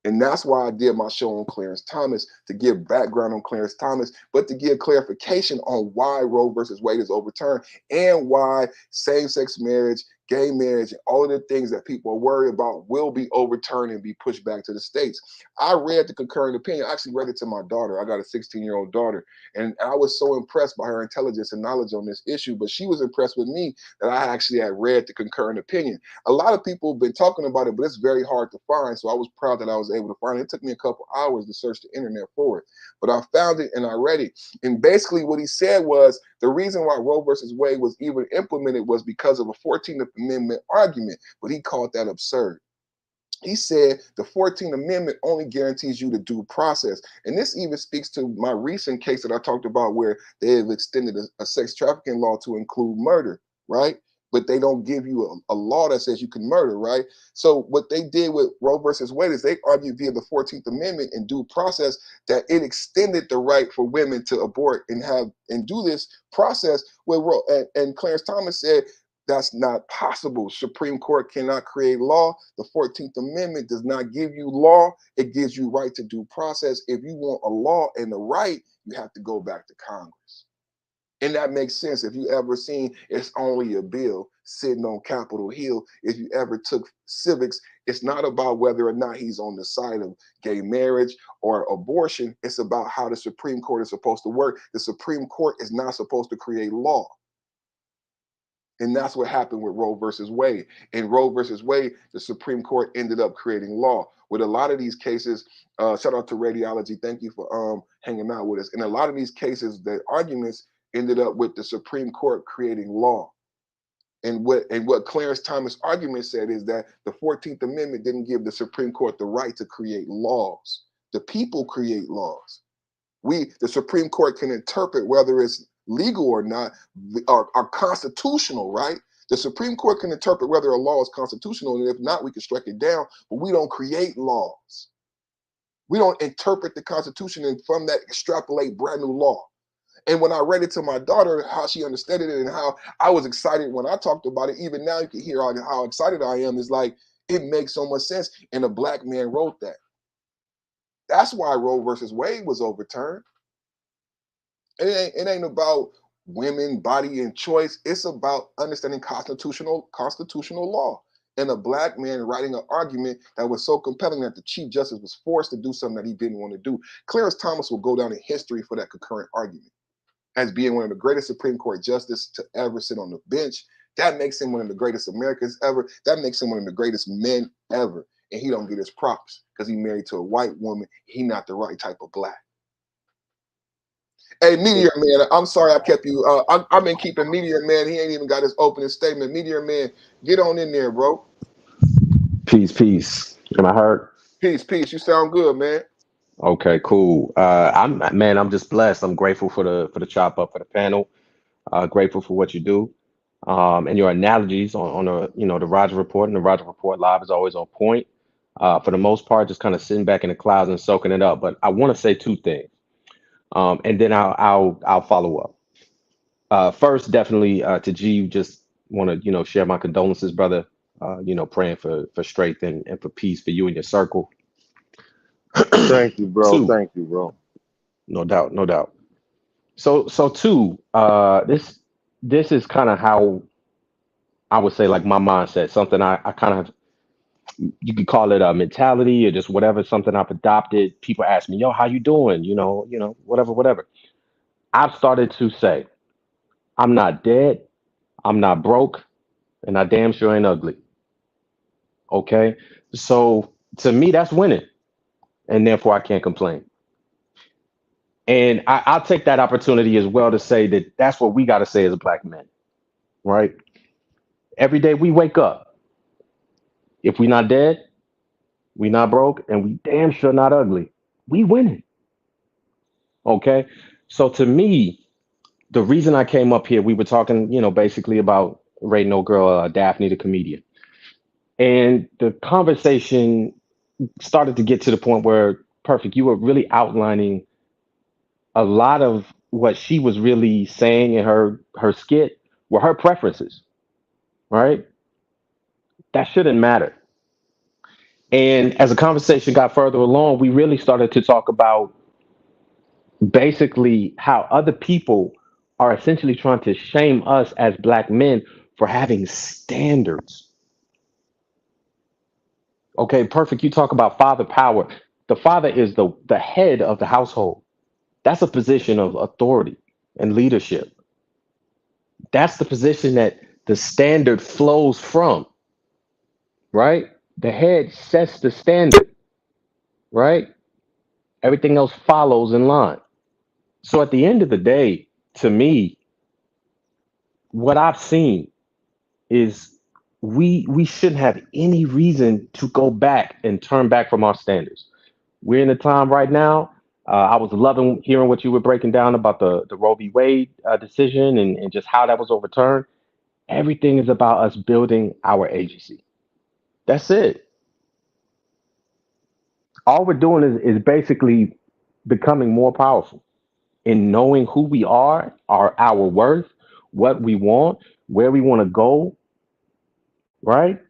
And that's why I did my show on Clarence Thomas, to give background on Clarence Thomas, but to give clarification on why Roe versus Wade is overturned and why same-sex marriage, gay marriage, and all of the things that people are worried about will be overturned and be pushed back to the states. I read the concurrent opinion. I actually read it to my daughter. I got a 16-year-old daughter, and I was so impressed by her intelligence and knowledge on this issue, but she was impressed with me that I actually had read the concurrent opinion. A lot of people have been talking about it, but it's very hard to find, so I was proud that I was able to find it. It took me a couple hours to search the internet for it, but I found it and I read it. And basically what he said was the reason why Roe versus Wade was even implemented was because of a 14th Amendment argument, but he called that absurd. He said the 14th Amendment only guarantees you the due process. And this even speaks to my recent case that I talked about where they have extended a sex trafficking law to include murder, right? But they don't give you a law that says you can murder, right? So what they did with Roe versus Wade is they argued via the 14th Amendment and due process that it extended the right for women to abort and do this process with Roe. And Clarence Thomas said, that's not possible. Supreme Court cannot create law. The 14th Amendment does not give you law. It gives you right to due process. If you want a law and the right, you have to go back to Congress. And that makes sense. If you ever seen It's Only a Bill sitting on Capitol Hill, if you ever took civics, it's not about whether or not he's on the side of gay marriage or abortion. It's about how the Supreme Court is supposed to work. The Supreme Court is not supposed to create law. And that's what happened with Roe versus Wade. In Roe versus Wade, the Supreme Court ended up creating law. With a lot of these cases, shout out to Radiology, thank you for hanging out with us. In a lot of these cases, the arguments ended up with the Supreme Court creating law. And what Clarence Thomas' argument said is that the 14th Amendment didn't give the Supreme Court the right to create laws. The people create laws. The Supreme Court can interpret whether it's legal or not, are constitutional, right? The Supreme Court can interpret whether a law is constitutional, and if not, we can strike it down, but we don't create laws. We don't interpret the Constitution and from that extrapolate brand new law. And when I read it to my daughter, how she understood it and how I was excited when I talked about it, even now you can hear how excited I am. It's like, it makes so much sense. And a black man wrote that. That's why Roe versus Wade was overturned. It ain't about women, body, and choice. It's about understanding constitutional law. And a black man writing an argument that was so compelling that the Chief Justice was forced to do something that he didn't want to do. Clarence Thomas will go down in history for that concurrent argument as being one of the greatest Supreme Court justices to ever sit on the bench. That makes him one of the greatest Americans ever. That makes him one of the greatest men ever. And he don't get his props because he married to a white woman. He not the right type of black. Hey, Meteor Man, I'm sorry I kept you. I've been keeping Meteor Man. He ain't even got his opening statement. Meteor Man, get on in there, bro. Peace. Am I heard? Peace. You sound good, man. Okay, cool. I'm just blessed. I'm grateful for the chop up for the panel. Grateful for what you do. And your analogies on the Roger Report and the Roger Report Live is always on point. For the most part, just kind of sitting back in the clouds and soaking it up. But I want to say two things. And then I'll follow up. First, definitely to G, just want to share my condolences, brother. Praying for strength and for peace for you and your circle. Thank you, bro. Two, Thank you, bro. no doubt. So two, this is kind of how I would say like my mindset, something I kind of, you could call it a mentality or just whatever, something I've adopted. People ask me, yo, how you doing? Whatever. I've started to say, I'm not dead, I'm not broke, and I damn sure ain't ugly. Okay. So to me, that's winning. And therefore I can't complain. And I'll take that opportunity as well to say that that's what we got to say as black men, right? Every day we wake up. If we not dead, we not broke, and we damn sure not ugly. We winning. Okay. So to me, the reason I came up here, we were talking, basically about rating no girl, Daphne, the comedian. And the conversation started to get to the point where, perfect, you were really outlining a lot of what she was really saying in her skit were her preferences, right? That shouldn't matter. And as the conversation got further along, we really started to talk about basically how other people are essentially trying to shame us as black men for having standards. Okay, perfect. You talk about father power. The father is the head of the household. That's a position of authority and leadership. That's the position that the standard flows from, right? The head sets the standard, right? Everything else follows in line. So at the end of the day, to me, what I've seen is we shouldn't have any reason to go back and turn back from our standards. We're in a time right now. I was loving hearing what you were breaking down about the Roe v. Wade decision and just how that was overturned. Everything is about us building our agency. That's it. All we're doing is basically becoming more powerful in knowing who we are, our worth, what we want, where we want to go, right?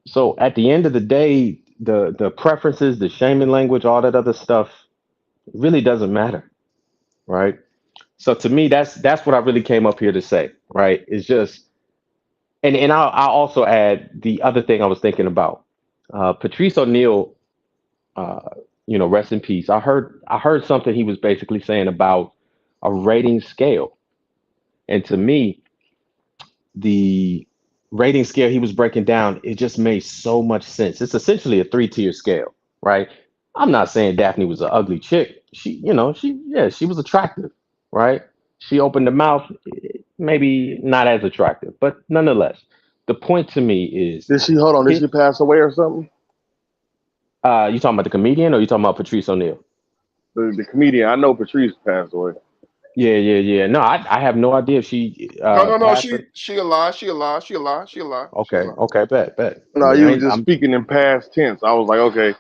So at the end of the day, the preferences, the shaming language, all that other stuff really doesn't matter, right? So to me, that's what I really came up here to say, right? It's just, and I'll also add the other thing I was thinking about. Patrice O'Neill, uh, rest in peace. I heard something he was basically saying about a rating scale, and to me, the rating scale he was breaking down, it just made so much sense. It's essentially a three-tier scale, right? I'm not saying Daphne was an ugly chick. She was attractive, right? She opened the mouth, maybe not as attractive, but nonetheless, the point to me is, Did she hold on? Did his, she pass away or something? you talking about the comedian or you talking about Patrice O'Neill? The comedian. I know Patrice passed away. Yeah. No, I have no idea if she No. passed. She alive. She alive. She alive. She alive. She alive. Okay, bet. I No, mean, you were just speaking in past tense. I was like, okay,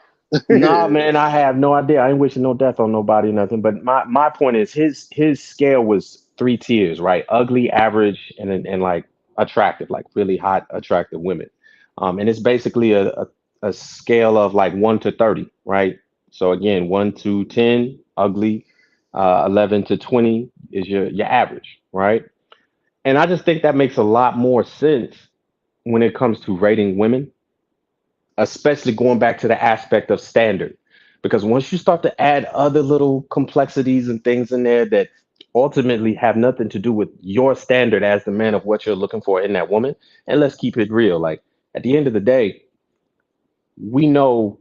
Nah, man, I have no idea. I ain't wishing no death on nobody or nothing. But my point is his scale was three tiers, right? Ugly, average, and like attractive, like really hot, attractive women. And it's basically a scale of like 1 to 30, right? So again, 1 to 10, ugly, 11 to 20 is your average, right? And I just think that makes a lot more sense when it comes to rating women, especially going back to the aspect of standard. Because once you start to add other little complexities and things in there that ultimately have nothing to do with your standard as the man of what you're looking for in that woman, and let's keep it real. Like at the end of the day, we know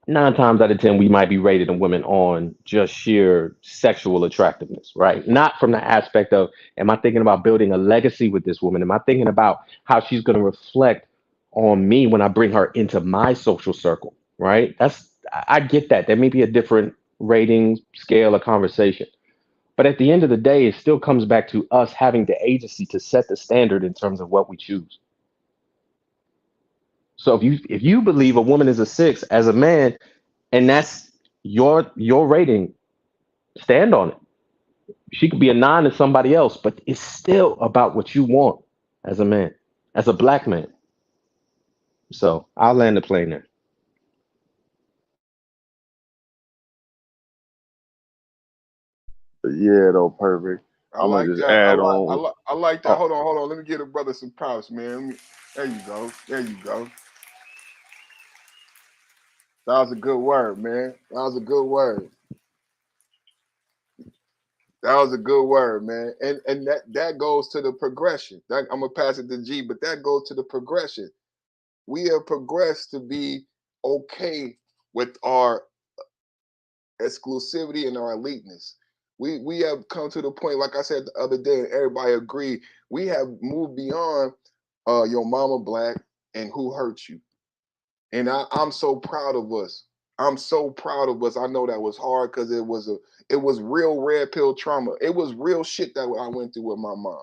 9 times out of 10 we might be rated a woman on just sheer sexual attractiveness, right? Not from the aspect of, am I thinking about building a legacy with this woman? Am I thinking about how she's going to reflect on me when I bring her into my social circle, right? I get that. There may be a different rating scale or conversation. But at the end of the day, it still comes back to us having the agency to set the standard in terms of what we choose. So if you believe a woman is a 6 as a man, and that's your rating, stand on it. She could be a 9 to somebody else, but it's still about what you want as a man, as a black man. So I'll land the plane there. Yeah, though, perfect. I I'm gonna like just that. add on. I like that. Uh, Hold on. Let me give the brother some props, man. There you go. There you go. That was a good word, man. That was a good word. That was a good word, man. And that goes to the progression. I'm gonna pass it to G, but that goes to the progression. We have progressed to be okay with our exclusivity and our eliteness. We have come to the point, like I said the other day, and everybody agreed, we have moved beyond your mama black and who hurt you. And I'm so proud of us. I'm so proud of us. I know that was hard because it was real red pill trauma. It was real shit that I went through with my mom.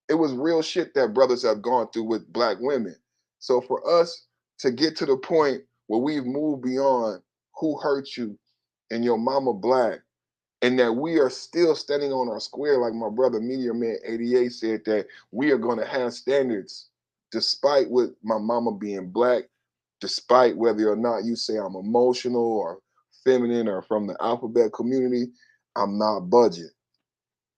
It was real shit that brothers have gone through with black women. So for us to get to the point where we've moved beyond who hurt you and your mama black, and that we are still standing on our square, like my brother Meteor Man 88 said, that we are going to have standards despite what my mama being black, despite whether or not you say I'm emotional or feminine or from the alphabet community, I'm not budging.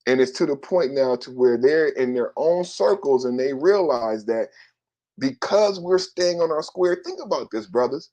And it's to the point now to where they're in their own circles and they realize that because we're staying on our square, think about this, brothers.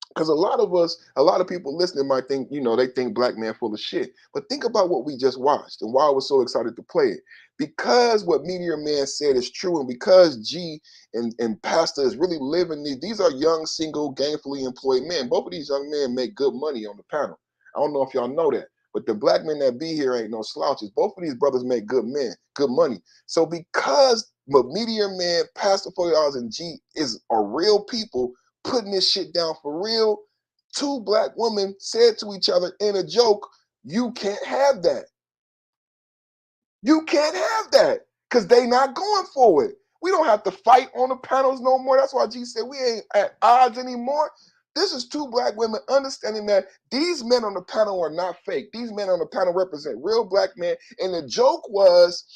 Because a lot of us, a lot of people listening might think, they think Black Man full of shit. But think about what we just watched and why I was so excited to play it. Because what Meteor Man said is true, and because G and Pastor is really living these are young, single, gainfully employed men. Both of these young men make good money on the panel. I don't know if y'all know that, but the black men that be here ain't no slouches. Both of these brothers make good money. So because Meteor Man, Pastor $40, and G are real people putting this shit down for real, two black women said to each other in a joke, you can't have that. You can't have that because they not going for it. We don't have to fight on the panels no more. That's why G said we ain't at odds anymore. This is two black women understanding that these men on the panel are not fake. These men on the panel represent real black men. And the joke was,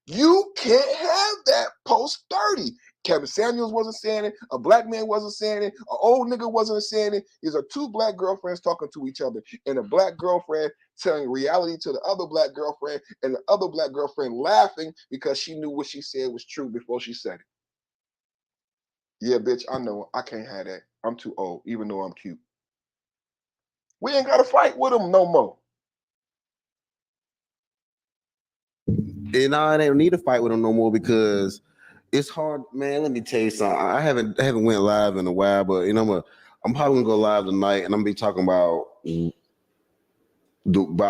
you can't have that post 30. Kevin Samuels wasn't saying it. A black man wasn't saying it. An old nigga wasn't saying it. These are two black girlfriends talking to each other. And a black girlfriend telling reality to the other black girlfriend, and the other black girlfriend laughing because she knew what she said was true before she said it. Yeah, bitch, I know. I can't have that. I'm too old, even though I'm cute. We ain't got to fight with them no more. And I don't need to fight with them no more because it's hard, man. Let me tell you something. I haven't went live in a while, but I'm probably gonna go live tonight, and I'm gonna be talking about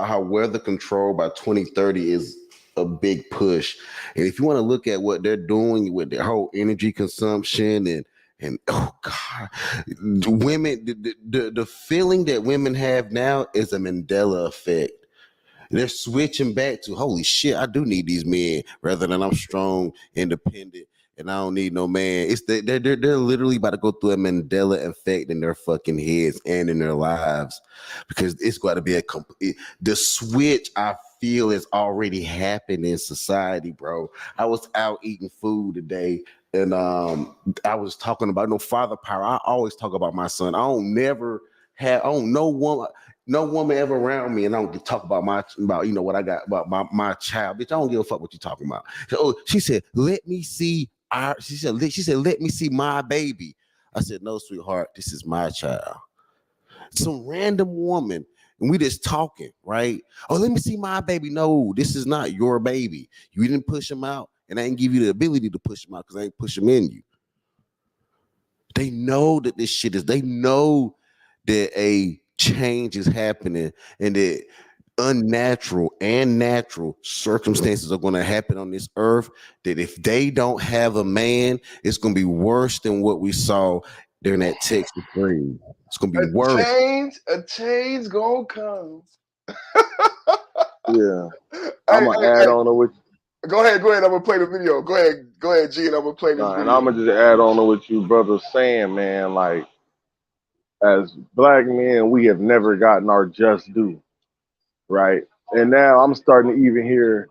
how weather control by 2030 is a big push. And if you want to look at what they're doing with their whole energy consumption and oh god, women, the feeling that women have now is a Mandela effect. They're switching back to, holy shit, I do need these men, rather than I'm strong, independent, and I don't need no man. It's they're literally about to go through a Mandela effect in their fucking heads and in their lives, because it's got to be a complete. The switch I feel is already happened in society, bro. I was out eating food today, and I was talking about father power. I always talk about my son. I don't know woman. No woman ever around me, and I don't talk about what I got about my child. Bitch, I don't give a fuck what you talking about. Oh, she said, let me see she said, let me see my baby. I said, no, sweetheart, this is my child. Some random woman, and we just talking, right? Oh, let me see my baby. No, this is not your baby. You didn't push him out, and I didn't give you the ability to push him out because I ain't push him in you. They know that this shit is, they know that a change is happening and that unnatural and natural circumstances are going to happen on this earth, that if they don't have a man, it's going to be worse than what we saw during that Texas freeze. It's going to be worse. A change gonna come. Yeah. I'm going to add on to what. Go ahead. I'm going to play the video. Go ahead, G, and I'm going to play this video. And I'm going to just add on to what you brothers saying, man. Like, as black men, we have never gotten our just due, right? And now I'm starting to even hear,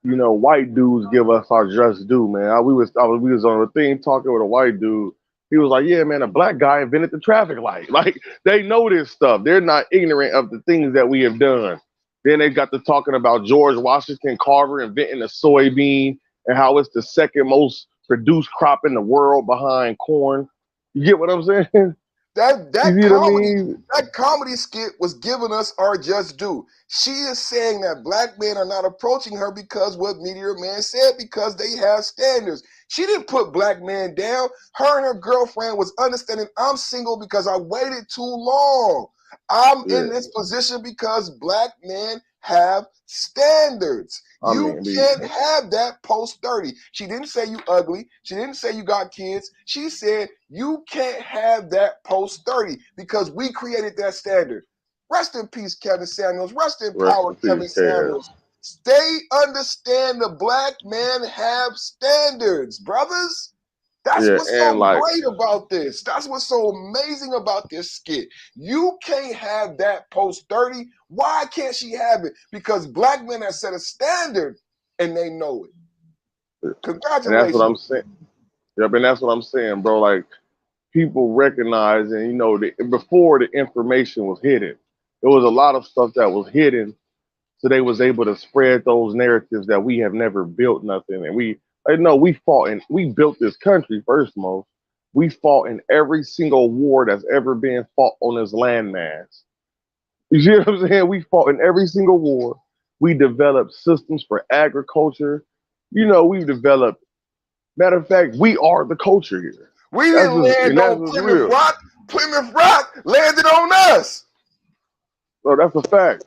white dudes give us our just due, man. We was on a thing talking with a white dude. He was like, yeah, man, a black guy invented the traffic light. Like, they know this stuff. They're not ignorant of the things that we have done. Then they got to talking about George Washington Carver inventing the soybean and how it's the second most produced crop in the world behind corn. You get what I'm saying? That comedy skit was giving us our just due. She is saying that black men are not approaching her because what Meteor Man said, because they have standards. She didn't put black men down. Her and her girlfriend was understanding, I'm single because I waited too long. I'm in this position because black men have standards. You can't have that post 30. She didn't say you ugly. She didn't say you got kids. She said you can't have that post 30 because we created that standard. Rest in peace, Kevin Samuels. Rest in power, Kevin Samuels. They understand the black men have standards, brothers. That's what's so great about this. That's what's so amazing about this skit. You can't have that post 30. Why can't she have it? Because black men have set a standard and they know it. Congratulations. And that's what I'm saying. Yep, and that's what I'm saying, bro. Like, people recognizing, before the information was hidden, there was a lot of stuff that was hidden. So they was able to spread those narratives that we have never built nothing. And we fought and we built this country first, most. We fought in every single war that's ever been fought on this landmass. You see what I'm saying? We fought in every single war. We developed systems for agriculture. We've developed, matter of fact, we are the culture here. We didn't land on Plymouth Rock. Plymouth Rock landed on us. So that's a fact.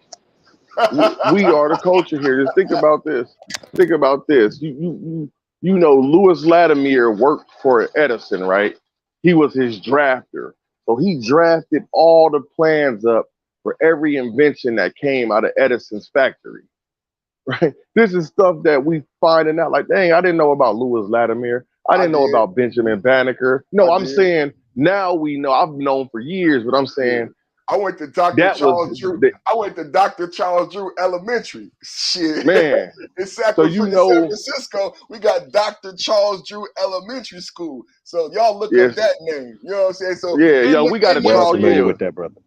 We are the culture here. Just think about this. Think about this. Louis Latimer worked for Edison, right? He was his drafter. So he drafted all the plans up for every invention that came out of Edison's factory, right? This is stuff that we finding out like, dang, I didn't know about Louis Latimer. I didn't know about Benjamin Banneker. No, I'm saying now we know. I've known for years, but I'm saying I went to Dr. Charles Drew. I went to Dr. Charles Drew Elementary. Shit. Man. In San Francisco, we got Dr. Charles Drew Elementary School. So y'all look up that name. You know what I'm saying? So we got a Charles familiar with that, brother.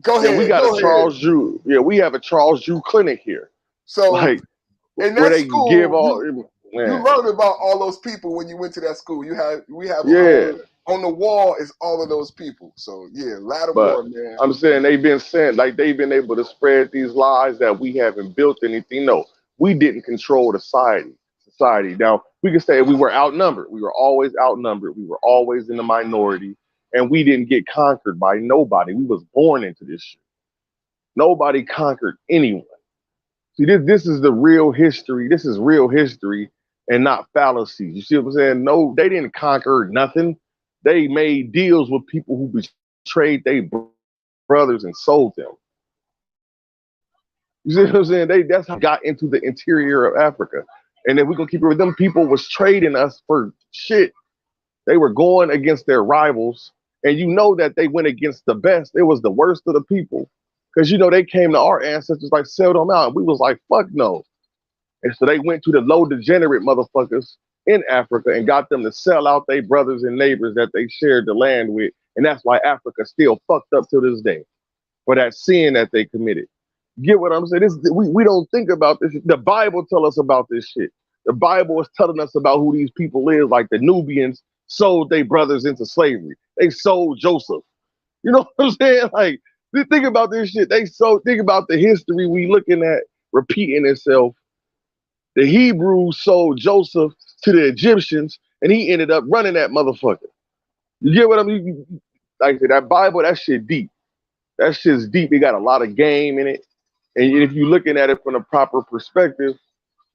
Go ahead. We got a Charles Drew. Yeah, we have a Charles Drew clinic here. So like in that school, you learned about all those people when you went to that school. We have on the wall is all of those people. So Lattimore, man. I'm saying they've been able to spread these lies that we haven't built anything. No, we didn't control society. Now we can say we were outnumbered. We were always outnumbered. We were always in the minority, and we didn't get conquered by nobody. We was born into this shit. Nobody conquered anyone. See, this is the real history. This is real history and not fallacies. You see what I'm saying? No, they didn't conquer nothing. They made deals with people who betrayed their brothers and sold them. You see what I'm saying? That's how they got into the interior of Africa. And if we gonna keep it with them, people was trading us for shit. They were going against their rivals, and you know that they went against the best. It was the worst of the people, because you know they came to our ancestors like sell them out. We was like fuck no, and so they went to the low degenerate motherfuckers in Africa and got them to sell out their brothers and neighbors that they shared the land with, and that's why Africa still fucked up to this day for that sin that they committed. Get what I'm saying? We don't think about this. The Bible tell us about this shit. The Bible is telling us about who these people is. Like the Nubians sold their brothers into slavery. They sold Joseph. You know what I'm saying? Like, think about this shit. Think about the history we looking at repeating itself. The Hebrews sold Joseph to the Egyptians, and he ended up running that motherfucker. You get what I mean? Like I said, that Bible, that shit deep. That shit's deep. It got a lot of game in it. And if you're looking at it from a proper perspective,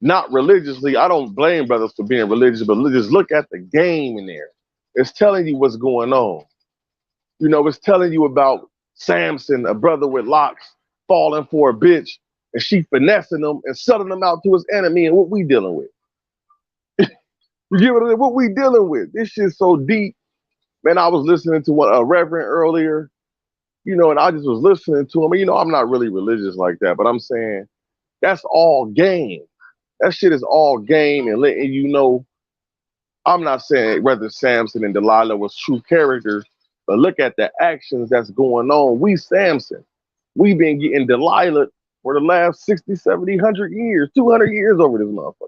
not religiously, I don't blame brothers for being religious, but just look at the game in there. It's telling you what's going on. You know, it's telling you about Samson, a brother with locks, falling for a bitch, and she finessing him and selling him out to his enemy, and what we dealing with. You get what we dealing with? This shit's so deep. Man, I was listening to a reverend earlier, you know, and I just was listening to him. You know, I'm not really religious like that, but I'm saying that's all game. That shit is all game and letting you know. I'm not saying whether Samson and Delilah was true characters, but look at the actions that's going on. We Samson. We've been getting Delilah for the last 60, 70, 100 years, 200 years over this motherfucker.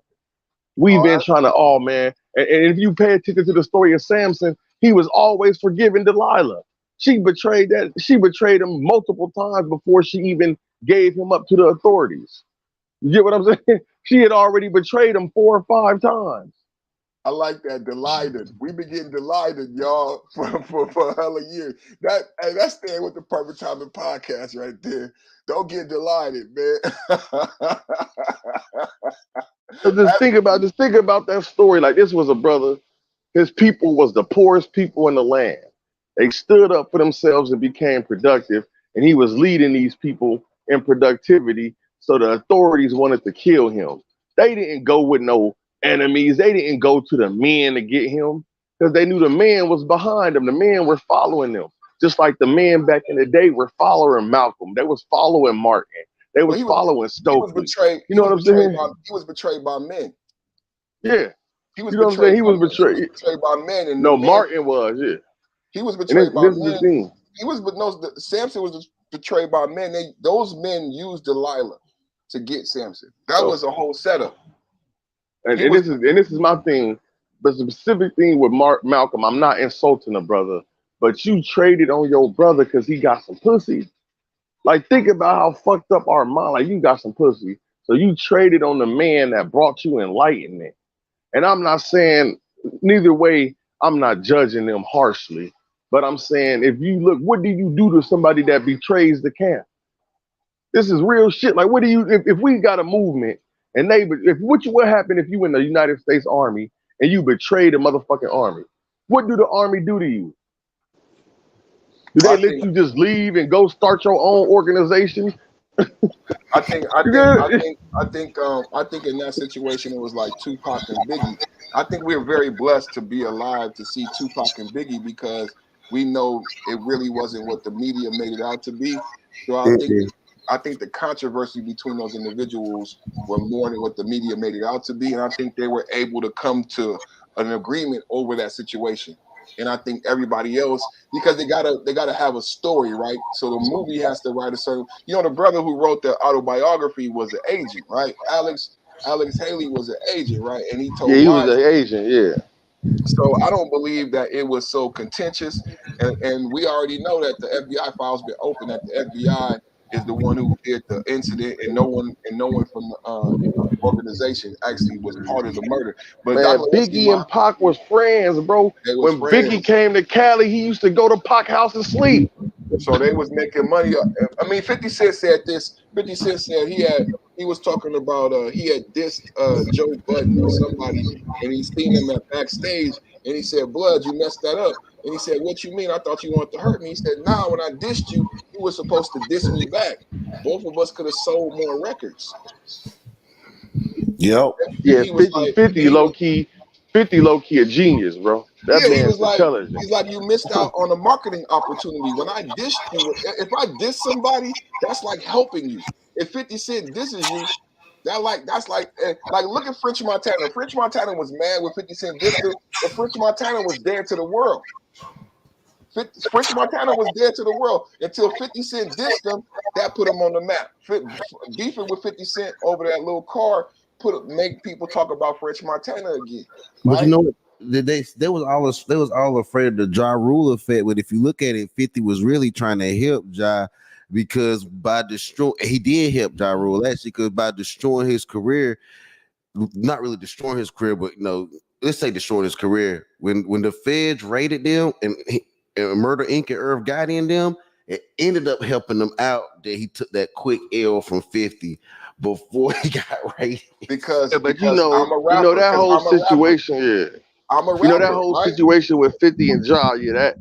We've been trying to, man. And if you pay attention to the story of Samson, he was always forgiving Delilah. She betrayed him multiple times before she even gave him up to the authorities. You get what I'm saying? She had already betrayed him 4 or 5 times. I like that, Delighted. We've been getting delighted, y'all, for a hell of years. That's staying with the Perfect Timing podcast right there. Don't get delighted, man. So just think about that story. Like, this was a brother. His people was the poorest people in the land. They stood up for themselves and became productive, and he was leading these people in productivity. So the authorities wanted to kill him. They didn't go with no enemies. They didn't go to the men to get him because they knew the men was behind them. The men were following them, just like the men back in the day were following Malcolm. They was following Martin. They was following Stokely. He was betrayed. You know what I'm saying? He was betrayed by men. Yeah. He was, you know what I'm saying? He was betrayed. He was betrayed by men. And no, Martin was, yeah. He was betrayed by this men. Is the thing. He was, but no, Samson was betrayed by men. Those men used Delilah to get Samson. That was a whole setup. And this is my thing. The specific thing with Malcolm, I'm not insulting a brother, but you traded on your brother because he got some pussy. Like, think about how fucked up our mind. Like, you got some pussy, so you traded on the man that brought you enlightenment. And I'm not saying neither way. I'm not judging them harshly, but I'm saying if you look, what do you do to somebody that betrays the camp? This is real shit. Like, what do you if we got a movement and what happened if you in the United States Army and you betray the motherfucking army? What do the army do to you? Do they let you just leave and go start your own organization? I think in that situation it was like Tupac and Biggie. I think we're very blessed to be alive to see Tupac and Biggie because we know it really wasn't what the media made it out to be. So I think the controversy between those individuals were more than what the media made it out to be, and I think they were able to come to an agreement over that situation. And I think everybody else, because they gotta have a story, right? So the movie has to write a certain. You know, the brother who wrote the autobiography was an agent, right? Alex Haley was an agent, right? And he told he was an agent, yeah. So I don't believe that it was so contentious, and we already know that the FBI files been open. That the FBI is the one who did the incident, and no one from the organization actually was part of the murder. But man, Biggie and Pac was friends, bro. When Biggie came to Cali, he used to go to Pac house and sleep. So they was making money. I mean, 50 Cent said this. 50 Cent said he was talking about he had dissed Joe Budden or somebody, and he seen him at backstage, and he said, "Blood, you messed that up." And he said, "What you mean? I thought you wanted to hurt me." He said, "Nah, when I dissed you, you were supposed to diss me back. Both of us could have sold more records." Yep. Yeah, He was 50, like, 50 he low was, key, 50 low key a genius, bro. That yeah, he man's was like, intelligent. he's like, you missed out on a marketing opportunity. When I dissed you, if I diss somebody, that's like helping you. If 50 Cent disses you, that's like look at French Montana. French Montana was mad with 50 Cent dissed him, but French Montana was dead to the world. French Montana was dead to the world until 50 Cent dissed him. That put him on the map. Beefing with 50 Cent over that little car make people talk about French Montana again. But you Right? know what? They was all afraid of the Ja Rule effect. But if you look at it, 50 was really trying to help Ja because he did help Ja Rule actually because by destroying his career, not really destroying his career, but let's say destroying his career. When the feds raided them and Murder Inc. and Irv got in them, it ended up helping them out that he took that quick L from 50 before he got raided. Because Yeah, but I'm a rapper. that Because whole I'm a rapper. situation, yeah. I'm a You know rapper, that whole right? situation with 50 and Ja, yeah,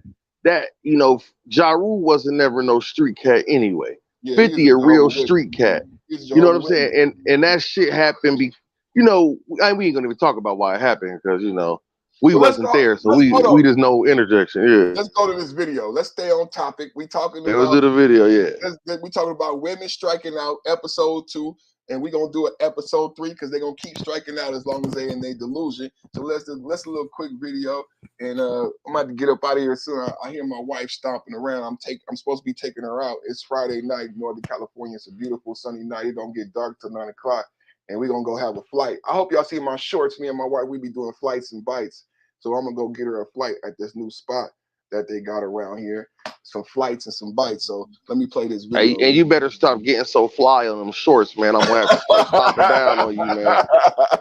that Ja Rule wasn't never no street cat anyway. Yeah, he was 50 a a real Jehovah's Witness. street cat. He was a You know what I'm Jehovah's saying? Witness. And that shit happened we ain't gonna even talk about why it happened because we But let's wasn't go. there, so Hold we on. just know interjection. Yeah. Let's go to this video. Let's stay on topic. We talking Let's about do the video, yeah. we talking about women striking out, episode 2, and we're gonna do an episode 3 because they're gonna keep striking out as long as they in their delusion. So let's do a little quick video, and I'm about to get up out of here soon. I hear my wife stomping around. I'm supposed to be taking her out. It's Friday night, Northern California. It's a beautiful sunny night. It's gonna get dark till 9 o'clock, and we're gonna go have a flight. I hope y'all see my shorts. Me and my wife, we be doing flights and bites. So I'm gonna go get her a flight at this new spot that they got around here. Some flights and some bites. So let me play this video. Hey, and you better stop getting so fly on them shorts, man. I'm gonna have to start stomping down on you, man.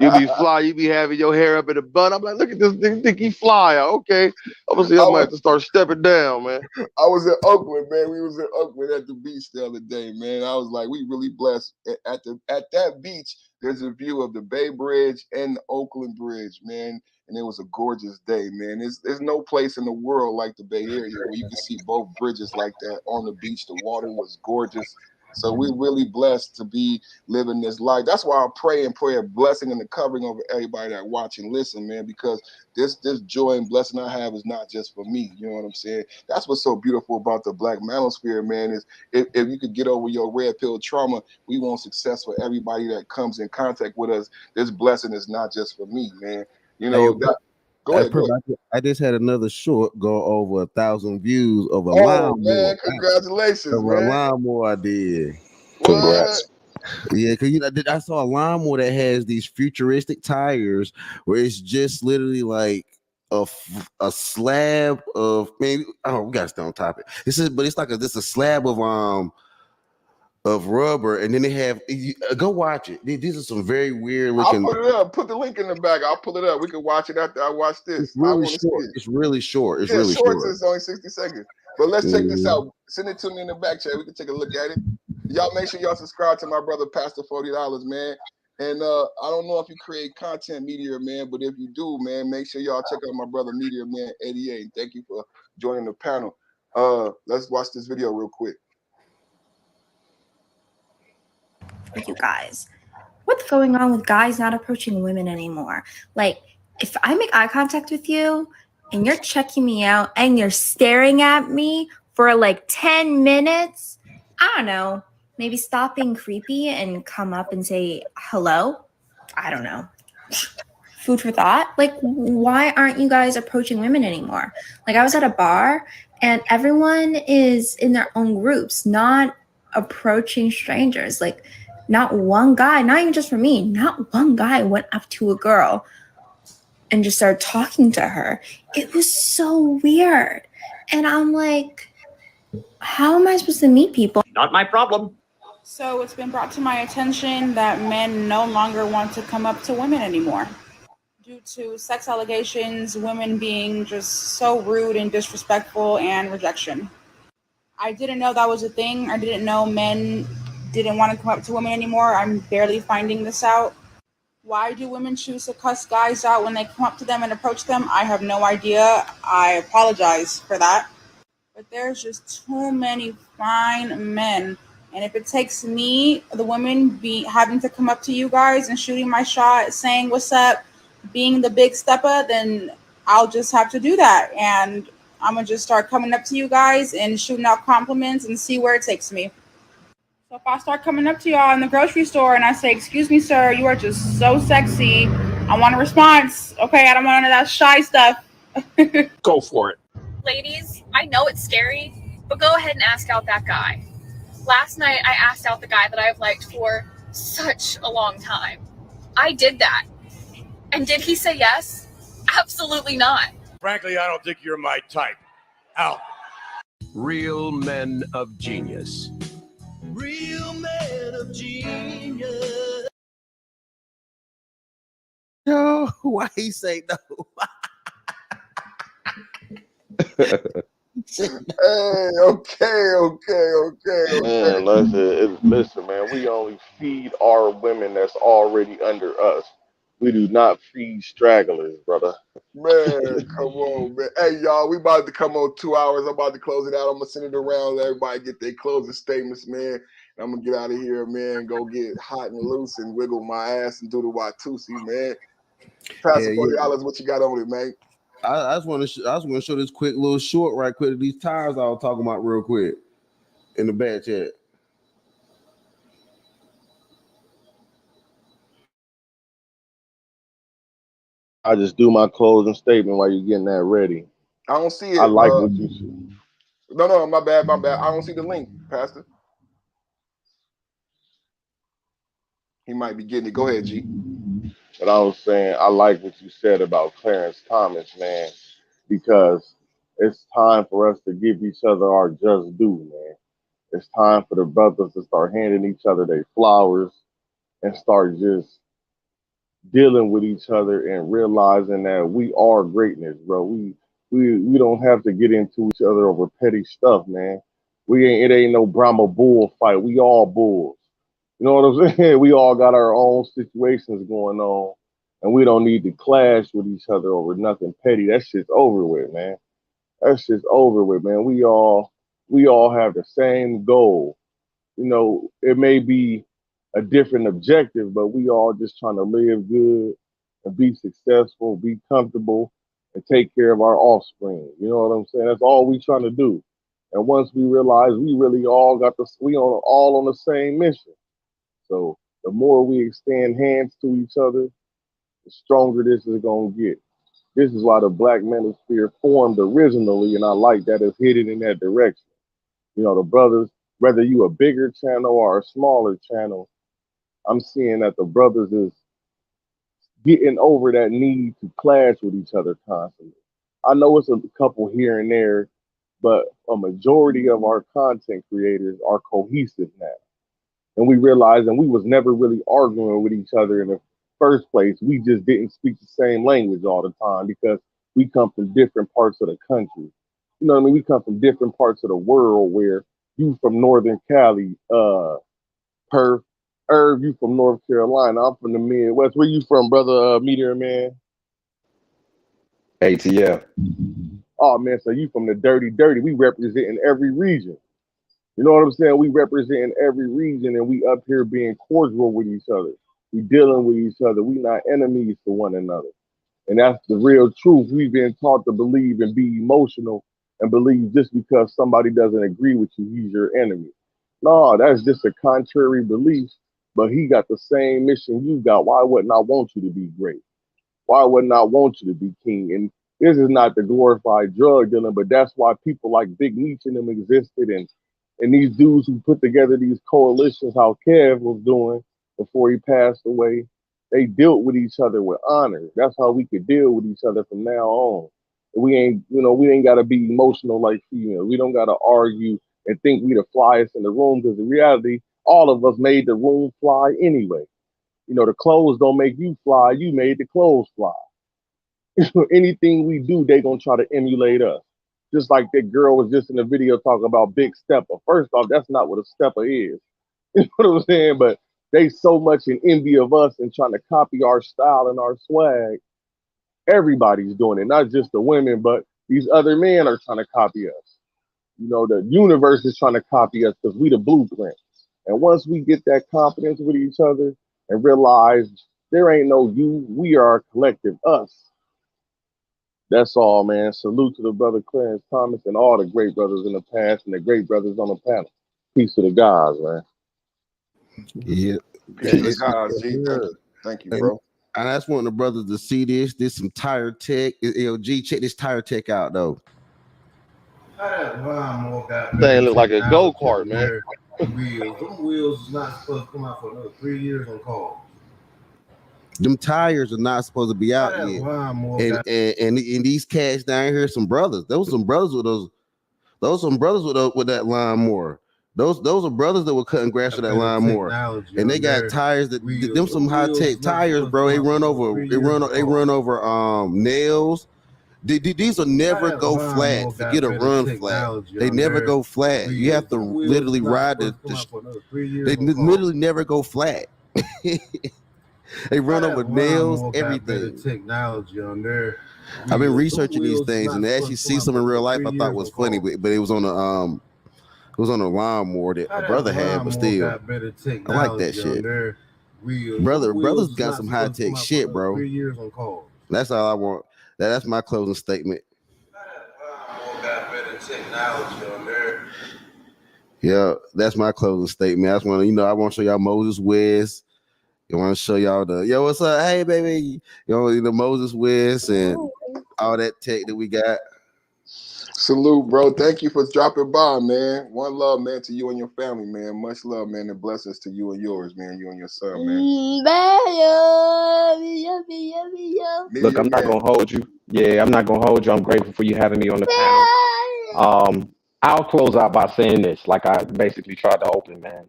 You be fly, you be having your hair up in a bun. I'm like, look at this nigga, think he fly. Okay. Obviously, I'm gonna have to start stepping down, man. I was in Oakland, man. We was in Oakland at the beach the other day, man. I was like, we really blessed. At that beach, there's a view of the Bay Bridge and the Oakland Bridge, man. And it was a gorgeous day, man. There's no place in the world like the Bay Area where you can see both bridges like that on the beach. The water was gorgeous. So we're really blessed to be living this life. That's why I pray a blessing and the covering over everybody that watch and listen, man, because this joy and blessing I have is not just for me. You know what I'm saying? That's what's so beautiful about the Black Manosphere, man, is if you could get over your red pill trauma, we want success for everybody that comes in contact with us. This blessing is not just for me, man. You know, go ahead. I just had another short go over 1,000 views of a Oh, lawnmower. man, congratulations, Of a lawnmower I did. Congrats. Yeah, because I saw a lawnmower that has these futuristic tires where it's just literally like a slab of we gotta stay on topic. But it's like this a slab of rubber, and then they have go watch it. These are some very weird looking. I'll put it up. Put the link in the back. I'll pull it up. We can watch it after I watch this. It's really I short. It's really short. It's yeah, really shorts short. is only 60 seconds. But let's check this out. Send it to me in the back chat. We can take a look at it. Y'all make sure y'all subscribe to my brother Pastor $40, man. And I don't know if you create content, Meteor Man, but if you do, man, make sure y'all check out my brother Meteor Man 88. And thank you for joining the panel. Let's watch this video real quick. With you guys, what's going on with guys not approaching women anymore? Like, if I make eye contact with you and you're checking me out and you're staring at me for like 10 minutes, I don't know, maybe stop being creepy and come up and say hello. I don't know. Food for thought. Like, why aren't you guys approaching women anymore? Like, I was at a bar and everyone is in their own groups, not approaching strangers. Like, not one guy, not even just for me, not one guy went up to a girl and just started talking to her. It was so weird. And I'm like, how am I supposed to meet people? Not my problem. So it's been brought to my attention that men no longer want to come up to women anymore due to sex allegations, women being just so rude and disrespectful, and rejection. I didn't know that was a thing. I didn't know men didn't want to come up to women anymore. I'm barely finding this out. Why do women choose to cuss guys out when they come up to them and approach them? I have no idea. I apologize for that. But there's just too many fine men And if it takes me, the women, having to come up to you guys and shooting my shot, saying what's up, being the big stepper, then I'll just have to do that. And I'm going to just start coming up to you guys and shooting out compliments and see where it takes me. So if I start coming up to y'all in the grocery store and I say, excuse me, sir, you are just so sexy, I want a response. Okay, I don't want none of that shy stuff. Go for it. Ladies, I know it's scary, but go ahead and ask out that guy. Last night, I asked out the guy that I've liked for such a long time. I did that. And did he say yes? Absolutely not. Frankly, I don't think you're my type. Out. Real men of genius. Real men of genius. Yo, why he say no? Okay. Man, listen, man. We only feed our women that's already under us. We do not feed stragglers, brother. Man, come on, man. Hey, y'all, we about to come on 2 hours. I'm about to close it out. I'm gonna send it around. Let everybody get their closing statements, man. And I'm gonna get out of here, man. Go get hot and loose and wiggle my ass and do the Watusi, man. Pastor $40, what you got on it, man? I just want to show this quick little short right quick of these tires I was talking about real quick in the back chat. I just do my closing statement while you're getting that ready. I don't see it. I like what you see. No, my bad. I don't see the link, Pastor. He might be getting it. Go ahead, G. But I was saying, I like what you said about Clarence Thomas, man, because it's time for us to give each other our just due, man. It's time for the brothers to start handing each other their flowers and start just dealing with each other and realizing that we are greatness, bro. We don't have to get into each other over petty stuff, man. It ain't no Brahma bull fight. We all bulls. You know what I'm saying? We all got our own situations going on, and we don't need to clash with each other over nothing petty. That shit's over with, man. That shit's over with, man. We all have the same goal. You know, it may be a different objective, but we all just trying to live good and be successful, be comfortable, and take care of our offspring. You know what I'm saying? That's all we trying to do. And once we realize we really all all on the same mission. So the more we extend hands to each other, the stronger this is gonna get. This is why the Black Manosphere formed originally, and I like that it's headed in that direction. You know, the brothers, whether you a bigger channel or a smaller channel, I'm seeing that the brothers is getting over that need to clash with each other constantly. I know it's a couple here and there, but a majority of our content creators are cohesive now. And we realized, and we was never really arguing with each other in the first place. We just didn't speak the same language all the time because we come from different parts of the country. You know what I mean? We come from different parts of the world where you from Northern Cali, Perth, Irv, you from North Carolina. I'm from the Midwest. Where you from, brother Meteor Man? ATL. Oh man, so you from the dirty. We represent in every region. You know what I'm saying? We represent every region and we up here being cordial with each other. We dealing with each other. We not enemies to one another. And that's the real truth. We've been taught to believe and be emotional and believe just because somebody doesn't agree with you, he's your enemy. No, that's just a contrary belief, but he got the same mission you got. Why wouldn't I want you to be great? Why wouldn't I want you to be king? And this is not the glorified drug dealing, but that's why people like Big Meech and them existed and these dudes who put together these coalitions, how Kev was doing before he passed away, they dealt with each other with honor. That's how we could deal with each other from now on. We ain't got to be emotional like females. We don't got to argue and think we the flyest in the room because in reality, all of us made the room fly anyway. You know, the clothes don't make you fly. You made the clothes fly. Anything we do, they gonna try to emulate us. Just like that girl was just in the video talking about Big Stepper. First off, that's not what a stepper is. You know what I'm saying? But they so much in envy of us and trying to copy our style and our swag. Everybody's doing it, not just the women, but these other men are trying to copy us. You know, the universe is trying to copy us because we the blueprint. And once we get that confidence with each other and realize there ain't no you, we are a collective us. That's all, man. Salute to the brother Clarence Thomas and all the great brothers in the past and the great brothers on the panel. Peace to the gods, man. Yeah. Peace to the gods, G. Thank you, bro. And I just want the brothers to see this. This some tire tech. G, check this tire tech out though. Thing look like a go-kart, man. Wheels. Them wheels is not supposed to come out for another 3 years on cars. Them tires are not supposed to be out yet. And these cats down here, some brothers. Those some brothers with those. Those some brothers with that lawnmower. Those are brothers that were cutting grass with that lawnmower, and they got tires that them some high tech tires, bro. They run over. They run over nails. These will never go flat. Forget a run flat. They never go flat. You have to literally ride the they literally never go flat. They run over nails, everything. Technology on there. I've been researching these things, and to actually see some in real life, I thought was funny, but it was on a lawnmower that a brother had, but still, I like that shit. Brothers got some high tech shit, bro. That's all I want. That's my closing statement. Yeah, that's my closing statement. I just want to, I want to show y'all Moses West. I want to show y'all yo, what's up? Hey, baby. The Moses West and all that tech that we got. Salute, bro. Thank you for dropping by, man. One love, man, to you and your family, man. Much love, man, and blessings to you and yours, man. You and your son, man. Look, I'm not gonna hold you. Yeah, I'm not gonna hold you. I'm grateful for you having me on the panel. I'll close out by saying this, like I basically tried to open, man.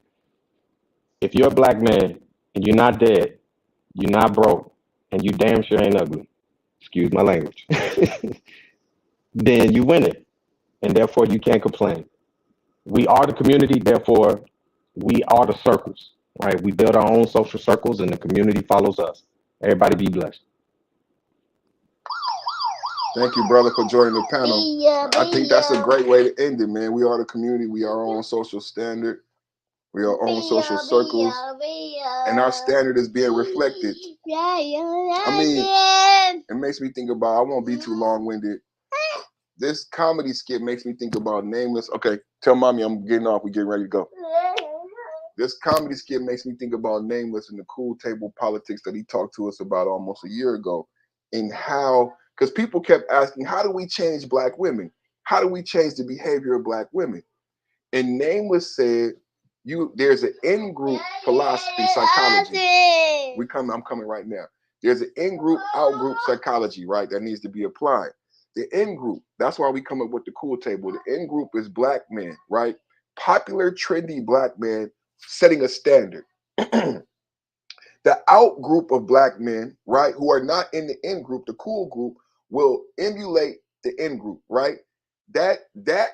If you're a black man and you're not dead, you're not broke, and you damn sure ain't ugly, excuse my language, then you win it, and therefore you can't complain. We are the community, therefore we are the circles, right? We build our own social circles, and the community follows us. Everybody be blessed. Thank you, brother, for joining the panel. I think that's a great way to end it, man. We are the community. We are our own social standard. We are our own social circles. And our standard is being reflected. I mean, it makes me think about, I won't be too long-winded. This comedy skit makes me think about Nameless. Okay, tell mommy I'm getting off. We're getting ready to go. This comedy skit makes me think about Nameless and the cool table politics that he talked to us about almost a year ago. And how, because people kept asking, how do we change black women? How do we change the behavior of black women? And Nameless said, there's an in-group philosophy, psychology. I'm coming right now. There's an in-group, out-group psychology, right, that needs to be applied. The in-group, that's why we come up with the cool table. The in-group is black men, right? Popular, trendy black men setting a standard. The out-group of black men, right, who are not in the in-group, the cool group, will emulate the in-group, right? That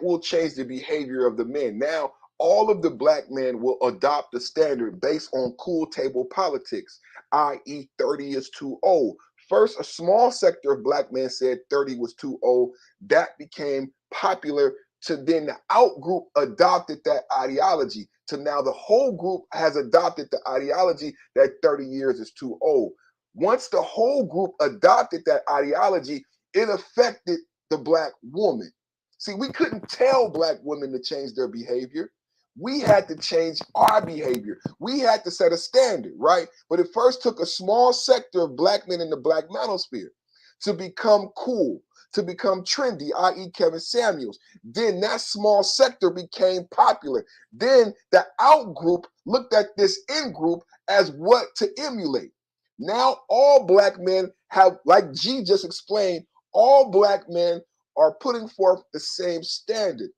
will change the behavior of the men. Now, all of the black men will adopt the standard based on cool table politics, i.e. 30 is too old. First, a small sector of black men said 30 was too old. That became popular to then the out group adopted that ideology. To now the whole group has adopted the ideology that 30 years is too old. Once the whole group adopted that ideology, it affected the black woman. See, we couldn't tell black women to change their behavior. We had to change our behavior. We had to set a standard, right? But it first took a small sector of black men in the black manosphere to become cool, to become trendy, i.e. Kevin Samuels. Then that small sector became popular. Then the out group looked at this in group as what to emulate. Now all black men have, like G just explained, all black men are putting forth the same standard.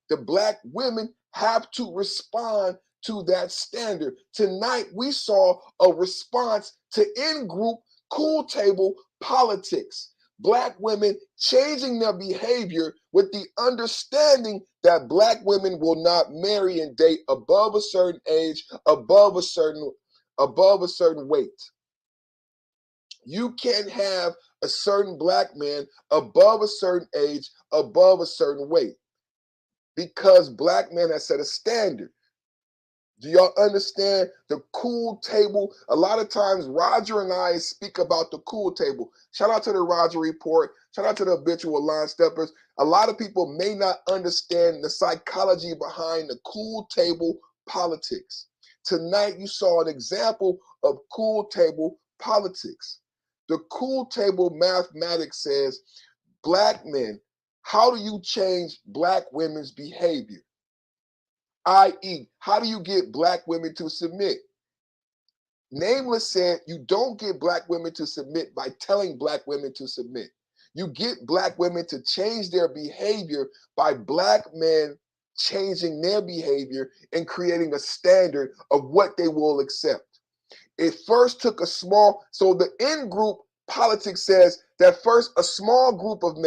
The black women have to respond to that standard. Tonight, we saw a response to in-group cool table politics. Black women changing their behavior with the understanding that black women will not marry and date above a certain age, above a certain weight. You can't have a certain black man above a certain age, above a certain weight, because black men have set a standard. Do y'all understand the cool table? A lot of times Roger and I speak about the cool table. Shout out to the Roger Report. Shout out to the habitual line steppers. A lot of people may not understand the psychology behind the cool table politics. Tonight you saw an example of cool table politics. The cool table mathematics says, Black men, how do you change Black women's behavior? I.e., how do you get Black women to submit? Nameless said you don't get Black women to submit by telling Black women to submit. You get Black women to change their behavior by Black men changing their behavior and creating a standard of what they will accept. It first took a small, so the in-group politics says that first a small group of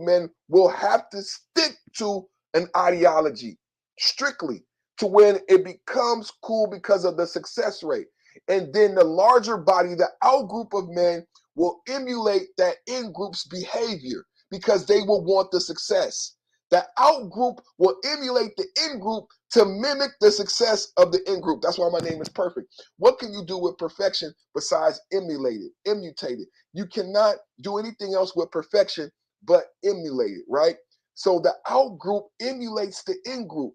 men will have to stick to an ideology strictly to when it becomes cool because of the success rate. And then the larger body, the out group of men, will emulate that in-group's behavior because they will want the success. The out group will emulate the in group to mimic the success of the in group. That's why my name is perfect. What can you do with perfection besides emulate it, immutate it? You cannot do anything else with perfection but emulate it, right? So the out group emulates the in group.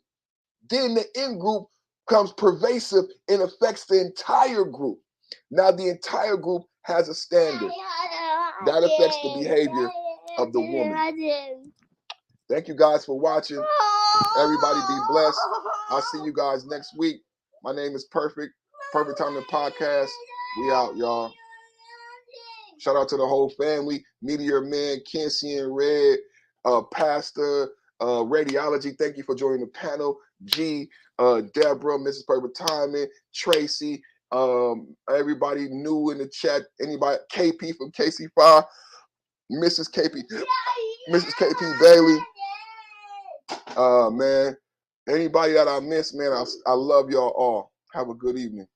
Then the in group becomes pervasive and affects the entire group. Now the entire group has a standard that affects the behavior of the woman. Thank you guys for watching. Everybody be blessed. I'll see you guys next week. My name is Perfect. Perfect Timing Podcast. We out, y'all. Shout out to the whole family. Meteor Man, Kinsey and Red, Pastor, Radiology. Thank you for joining the panel. G, Deborah, Mrs. Perfect Timing, Tracy, everybody new in the chat. Anybody, KP from KC5, Mrs. KP Bailey. Man, anybody that I missed, man, I love y'all all. Have a good evening.